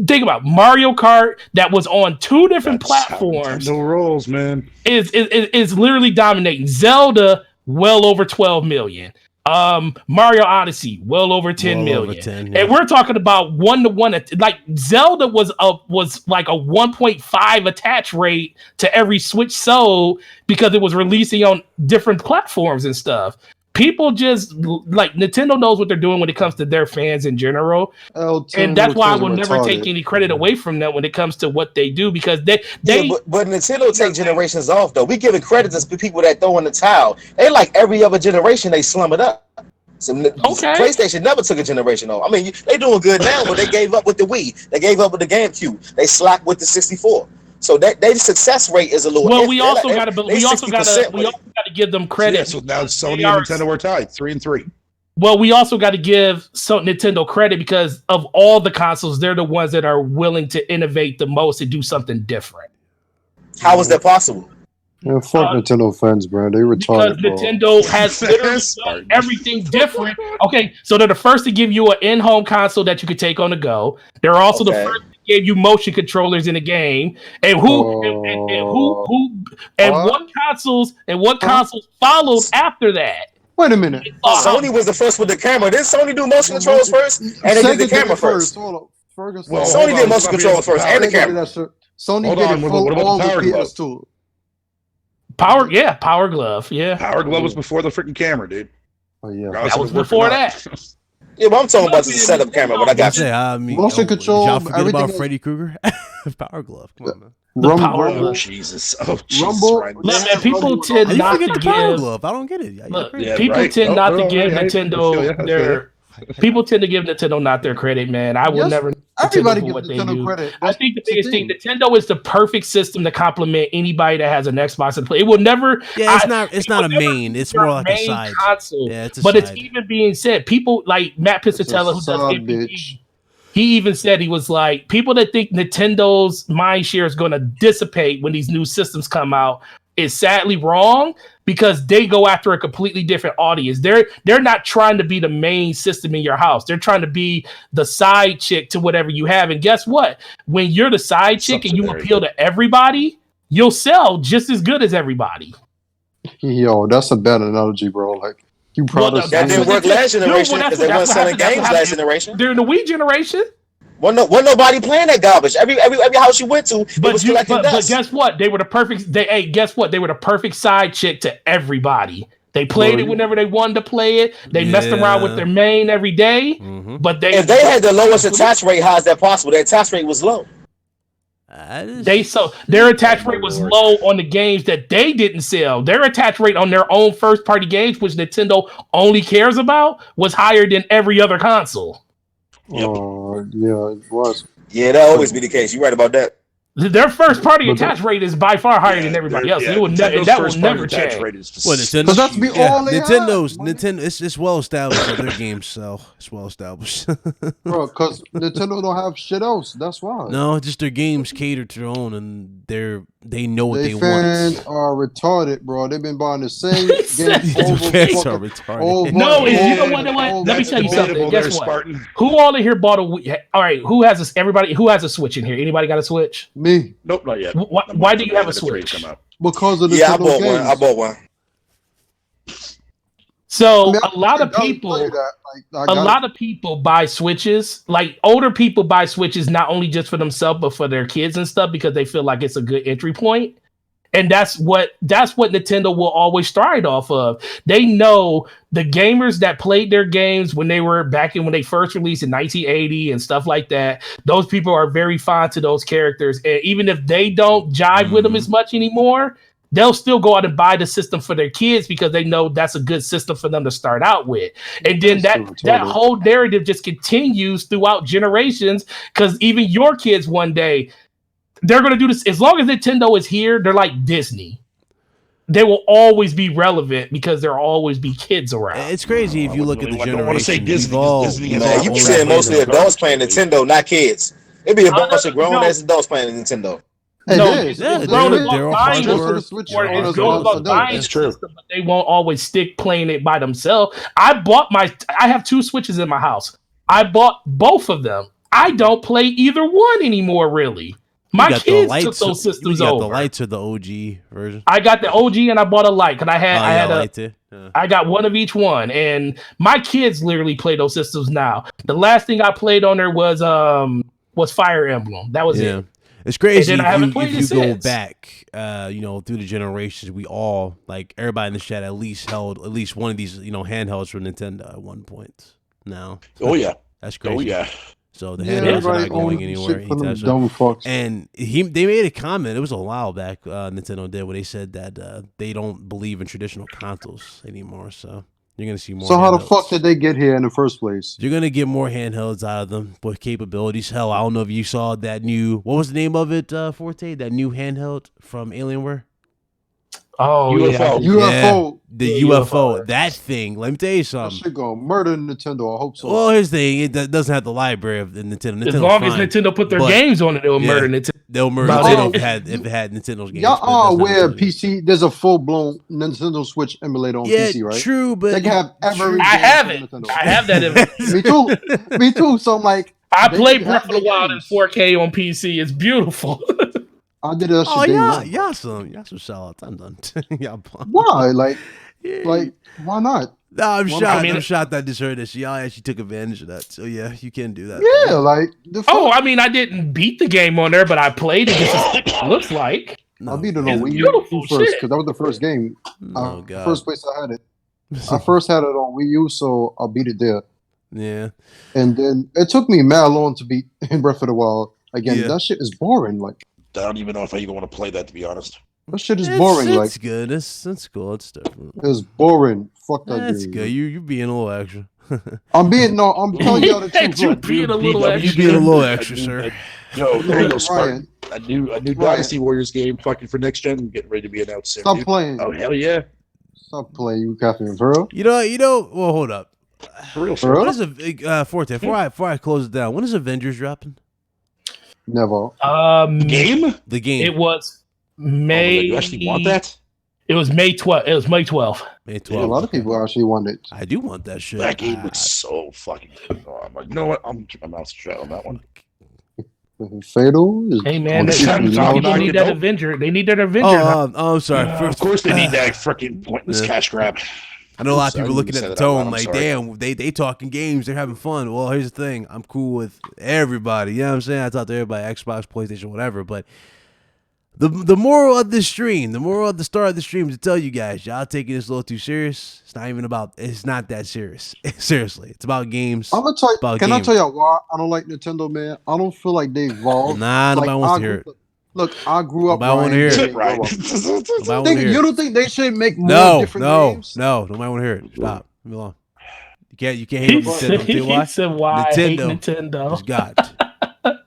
Think about Mario Kart that was on 2 different platforms. No rolls, man. Is literally dominating. Zelda well over 12 million. Mario Odyssey well over 10 million. Over 10, yeah. And we're talking about 1-to-1. Like Zelda was like a 1.5 attach rate to every Switch sold because it was releasing on different platforms and stuff. People just like Nintendo knows what they're doing when it comes to their fans in general, and that's why I will never take any credit away from them when it comes to what they do, because they but Nintendo take generations off though. We giving credit to people that throw in the towel. They like every other generation they slum it up. So PlayStation never took a generation off. I mean, they doing good now, but they gave up with the Wii. They gave up with the GameCube. They slacked with the 64. So that their success rate is a little. Well, we also got to give them credit. Yeah, so now Sony and Nintendo are tied 3-3. Well, we also got to give Nintendo credit because of all the consoles, they're the ones that are willing to innovate the most and do something different. How is that possible? Yeah, fuck Nintendo fans, bro. They retarded. Because Nintendo has literally done everything different. Okay, so they're the first to give you an in-home console that you could take on the go. They're also the first to give you motion controllers in the game. And what consoles followed after that? Wait a minute. Sony was the first with the camera. Didn't Sony do motion controls first? And they did the camera first. Hold on. Well, Sony did motion controls first and the camera. Sony did it for all the PS2. Power Glove, yeah. Power Glove was before the freaking camera, dude. Oh yeah, that was before that. Yeah, but I'm talking about the setup camera. But I got you. Motion control. Y'all forget about Freddy Krueger? Power Glove. Come on, man. Rumble. Jesus. Oh, Rumble. Jesus. Look, man, people tend not to give. Power Glove? I don't get it. People tend not to give Nintendo their. People tend to give Nintendo not their credit, man. I will never. Everybody gives Nintendo credit. I think the biggest thing, Nintendo is the perfect system to complement anybody that has an Xbox and play. It will never. Yeah, it's not a main. It's more like a side console. Yeah, it's but it's even being said. People like Matt Piscatella, who does MVP, he even said, he was like, people that think Nintendo's mind share is going to dissipate when these new systems come out is sadly wrong, because they go after a completely different audience. They're not trying to be the main system in your house. They're trying to be the side chick to whatever you have. And guess what? When you're the side chick and you appeal to everybody, you'll sell just as good as everybody. Yo, that's a bad analogy, bro. Like, you probably that didn't work last generation because they weren't selling games last generation. During the Wii generation. Wasn't nobody playing that garbage. Every house you went to, but guess what? They were the perfect. Guess what? They were the perfect side chick to everybody. They played it whenever they wanted to play it. They messed around with their main every day. But if they had the lowest attach rate, how is that possible? Their attach rate was low. Their attach rate was low on the games that they didn't sell. Their attach rate on their own first party games, which Nintendo only cares about, was higher than every other console. Yep. Yeah, it was. Yeah, that'll always be the case. You're right about that. Their first party attach rate is by far higher than everybody else. That will never change. Well, Nintendo, that's be all they Nintendo. It's well established that their games sell. It's well established, bro. Because Nintendo don't have shit else. That's why. No, just their games cater to their own, and they know what they want. Fans are retarded, bro. They've been buying the same game over. Fans are retarded. No, you know what? Let me tell you something. Guess what? Spartan. Who all in here bought a Wii? All right, who has a? Everybody who has a Switch in here? Anybody got a Switch? Me. Nope, not yet. Why do you have a Switch? Because of the Nintendo I bought one. So a lot of people buy Switches. Like older people buy Switches not only just for themselves but for their kids and stuff because they feel like it's a good entry point. And that's what Nintendo will always strive off of. They know the gamers that played their games when they first released in 1980 and stuff like that. Those people are very fond to those characters, and even if they don't jive with them as much anymore, they'll still go out and buy the system for their kids because they know that's a good system for them to start out with. And then that whole narrative just continues throughout generations, because even your kids one day, they're going to do this. As long as Nintendo is here, they're like Disney. They will always be relevant because there'll always be kids around. It's crazy if you look at the generation. I don't want to say Disney. Man, you be saying mostly adults playing Nintendo, not kids. It'd be a bunch of grown-ass adults playing Nintendo. Hey, they're all hardcore. That's true. System, but they won't always stick playing it by themselves. I have 2 Switches in my house. I bought both of them. I don't play either one anymore, really. My kids took those systems over. The lights or the OG version? I got the OG and I bought a light because I got one of each one, and my kids literally play those systems now. The last thing I played on there was Fire Emblem. That was it. It's crazy if you go back, through the generations. We all, like everybody in the chat, at least held at least one of these, handhelds from Nintendo at one point. Now, that's crazy. Oh yeah. So the handhelds are not going anywhere. And they made a comment. It was a while back. Nintendo did where they said that they don't believe in traditional consoles anymore. So you're gonna see more. So how the fuck did they get here in the first place? You're gonna get more handhelds out of them with capabilities. Hell, I don't know if you saw that new. What was the name of it, Forte? That new handheld from Alienware. Oh, UFO. Yeah, the UFO. That thing. Let me tell you something. That shit gonna murder Nintendo. I hope so. Well, here's the thing. It doesn't have the library of the Nintendo. As long as Nintendo put their games on it, they'll murder Nintendo. They'll murder Nintendo if it had Nintendo's games. Y'all are aware PC, there's a full-blown Nintendo Switch emulator on PC, right? True, but they can have every I have it. I have that. Me too. So I'm like, I played Breath of the Wild in 4K on PC. It's beautiful. I did that shit. Y'all some sellouts. I'm done. Why? Like, why not? No, I'm shocked. I'm shocked I just heard this. Y'all actually took advantage of that. So yeah, you can do that. Yeah, like. I didn't beat the game on there, but I played it. It looks like. I beat it on Wii U first because that was the first game. Oh god. First place I had it. I first had it on Wii U, so I beat it there. Yeah. And then it took me mad long to beat Breath of the Wild. Again, that shit is boring. Like. I don't even know if I even want to play that, to be honest. That shit is boring. It's good. It's cool. It's different. It's boring. Fuck that. That's good. You're being a little extra. I'm telling y'all the truth. You're being a little extra. You being a little extra, sir. Yo, there you go, Spartan. A new Dynasty Warriors game fucking for next gen getting ready to be announced soon. Stop playing. Oh hell yeah. Stop playing, you Catherine Vero. You know. Well, hold up. For real. What is a Forte? Before I close it down, when is Avengers dropping? Never. The game. It was May. You actually want that? It was May 12th. It was May 12th. May 12th. Yeah, a lot of people actually want it. I do want that shit. That game looks so fucking good. Oh, I'm like, you know what? I'm keep my mouth shut on that one. Fatal. Hey man, people need that Avenger. They need that Avenger. I'm sorry. Of course, they need that freaking pointless cash grab. I know a lot of people looking at the tone like, damn, they talking games, they're having fun. Well, here's the thing. I'm cool with everybody. You know what I'm saying? I talk to everybody, Xbox, PlayStation, whatever. But the moral of this stream, the moral of the start of the stream is to tell you guys, y'all taking this a little too serious. It's not that serious. Seriously. It's about games. I'm gonna tell you, I tell you why I don't like Nintendo, man? I don't feel like they evolved. Nah, nobody wants to hear it. Look, I grew up. Nobody want to hear it. Right. You don't think they should make more different games? No, nobody want to hear it. Stop. Leave me alone. You can't hate Nintendo. He said why Nintendo. It's God.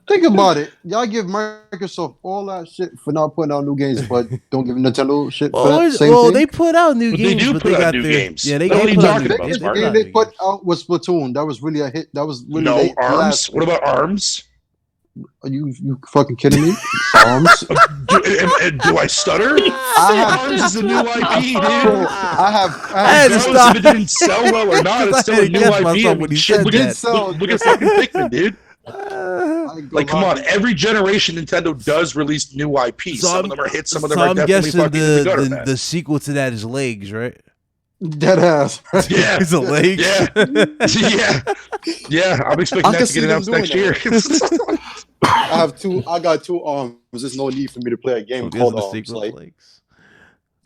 Think about it. Y'all give Microsoft all that shit for not putting out new games, but don't give Nintendo shit for that same thing. They put out new games. They do put out new games. Yeah, they put out new games. The game they put out was Splatoon. That was really a hit. That was really ARMS. What about ARMS? Are you fucking kidding me? ARMS? Do I stutter? ARMS is a new IP, dude. I had to stop. If it didn't sell well or not, it's still a new IP. Look at fucking Pikmin, dude. Like, come on! Every generation, Nintendo does release new IPs. Some of them are hits. Some of them are definitely fucking in the gutter, man. The sequel to that is Legs, right? Dead ass. Yeah, it's a Legs. Yeah. I'm expecting that to get announced next year. I got two arms. There's no need for me to play a game called Arms.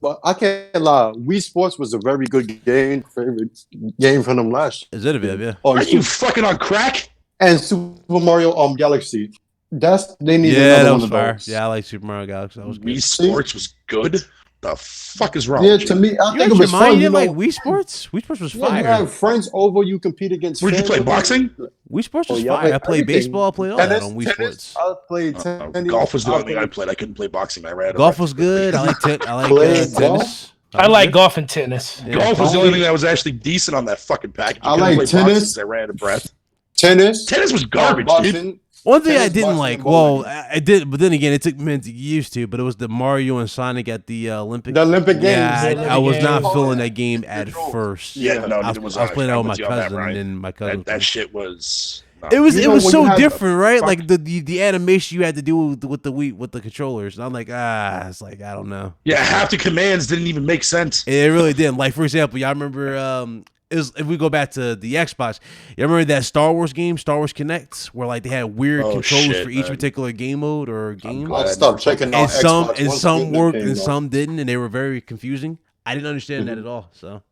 But I can't lie. Wii Sports was a very good game. Favorite game from them last year. Is it a bit? Yeah. Are you fucking on crack? And Super Mario Galaxy. They need another that was one fire. of those. Yeah, I like Super Mario Galaxy. That was good. Wii Sports was good. The fuck is wrong? Yeah, with to you? me, I think it was fun. fun. You like Wii Sports? Wii Sports was fire. You have friends over, you compete against. Where'd you play boxing? Wii Sports was fire. I played baseball. I played all that on Wii Sports. I played tennis. Golf was the only thing I played. I couldn't play boxing. I ran. Golf was good. I like tennis. I like golf and tennis. Yeah. Golf was the only thing that was actually decent on that fucking package. I like tennis. I ran out of breath. Tennis was garbage, dude. One thing I didn't like, well, I did, but then again, it took me a minute to get used to. But it was the Mario and Sonic at the Olympics. The Olympic Games. Yeah, I was not feeling that game at first. Yeah, no, I was playing that with my cousin, and my cousin. That shit was. It was so different, right? Like the animation you had to do with the controllers. And I'm like, it's like I don't know. Yeah, half the commands didn't even make sense. It really didn't. Like for example, y'all remember if we go back to the Xbox, you remember that Star Wars game, Star Wars Connect, where like they had weird controls for each particular game mode or game. I'll stop checking out Xbox. And some worked and some didn't, and they were very confusing. I didn't understand that at all. So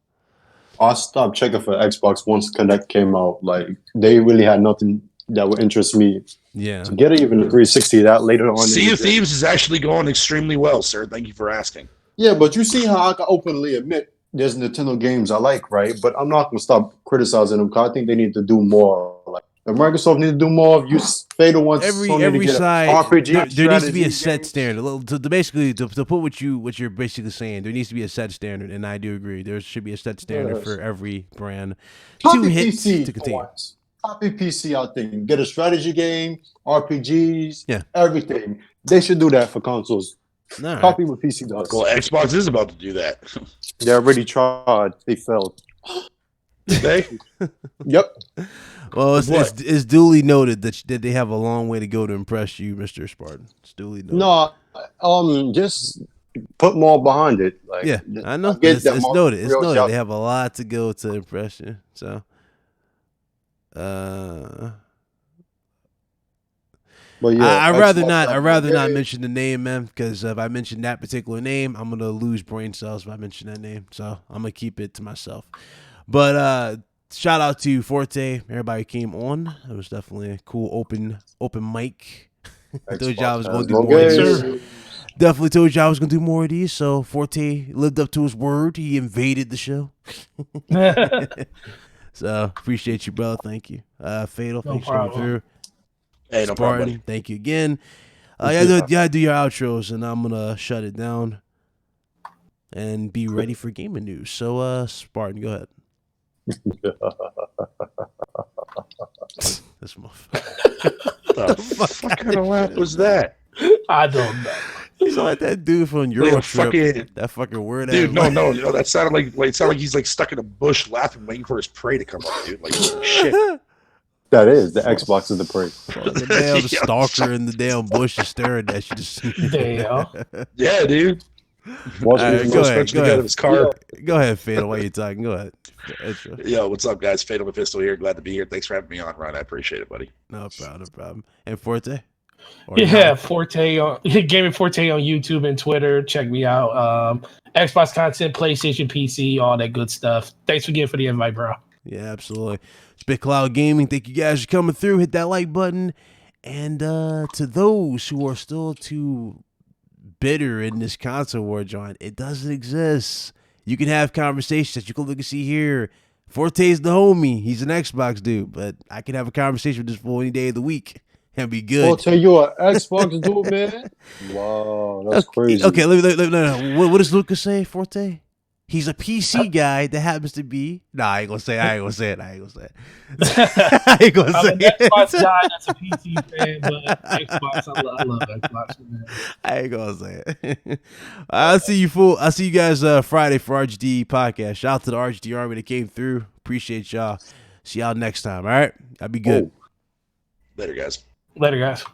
I stopped checking for Xbox once Connect came out. Like they really had nothing that would interest me. Yeah. To get even the 360 that later on. Sea of Thieves is actually going extremely well, sir. Thank you for asking. Yeah, but you see how I can openly admit there's Nintendo games I like, right? But I'm not gonna stop criticizing them because I think they need to do more. Like Microsoft need to do more. Fatal wants every side RPG. There needs to be a set standard. To put what you're basically saying, there needs to be a set standard, and I do agree. There should be a set standard for every brand. Copy 2 hits PC to continue. Copy PC out there. Get a strategy game, RPGs, everything. They should do that for consoles. Right. Copy what PC does. Well, Xbox is about to do that. They already tried. They failed. Did they? Yep. Well, it's duly noted that they have a long way to go to impress you, Mr. Spartan. It's duly noted. No, just put more behind it. Like, yeah, I know. It's noted. It's noted. They have a lot to go to impress you. So, but yeah, I'd rather not mention the name, man, because if I mention that particular name, I'm gonna lose brain cells if I mention that name. So I'm gonna keep it to myself. But shout out to Forte. Everybody came on. It was definitely a cold open mic. Told y'all I was gonna do more of these. Definitely told y'all I was gonna do more of these. So Forte lived up to his word. He invaded the show. So appreciate you, bro. Thank you. Fatal, thanks for coming through. Hey, no problem, buddy. Thank you again. Yeah, do your outros, and I'm gonna shut it down and be ready for gaming news. So, Spartan, go ahead. This motherfucker. The fuck kind of laugh was that? I don't know. He's like that dude from Euro Trip. That fucking word. Dude, no, that sounded like it sounded like he's like stuck in a bush laughing, waiting for his prey to come up, dude. Like shit. That is the Xbox is the prey. The damn stalker in the damn bush is staring at you. Damn. Yeah, dude. Go ahead, Fatal. While you're talking, go ahead. Yo, what's up, guys? Fatal Mephisto here. Glad to be here. Thanks for having me on, Ron. I appreciate it, buddy. No problem. And Forte? Forte on Gaming Forte on YouTube and Twitter. Check me out. Xbox content, PlayStation, PC, all that good stuff. Thanks again for the invite, bro. Yeah, absolutely. It's Big Cloud Gaming. Thank you guys for coming through. Hit that like button. And to those who are still too bitter in this console war, John, it doesn't exist. You can have conversations. You can look and see here. Forte's the homie. He's an Xbox dude, but I can have a conversation with this fool any day of the week and be good. Forte, you an Xbox dude, man? Wow, that's crazy. Okay, no. What does Lucas say, Forte? He's a PC guy that happens to be. Nah, I ain't gonna say it. I ain't gonna say it. I'm an Xbox guy that's a PC fan, but Xbox, I love Xbox, man. I ain't gonna say it. I'll see you, fool. I'll see you guys Friday for RGD podcast. Shout out to the RGD Army that came through. Appreciate y'all. See y'all next time. All right, I'll be good. Later, guys. Later, guys.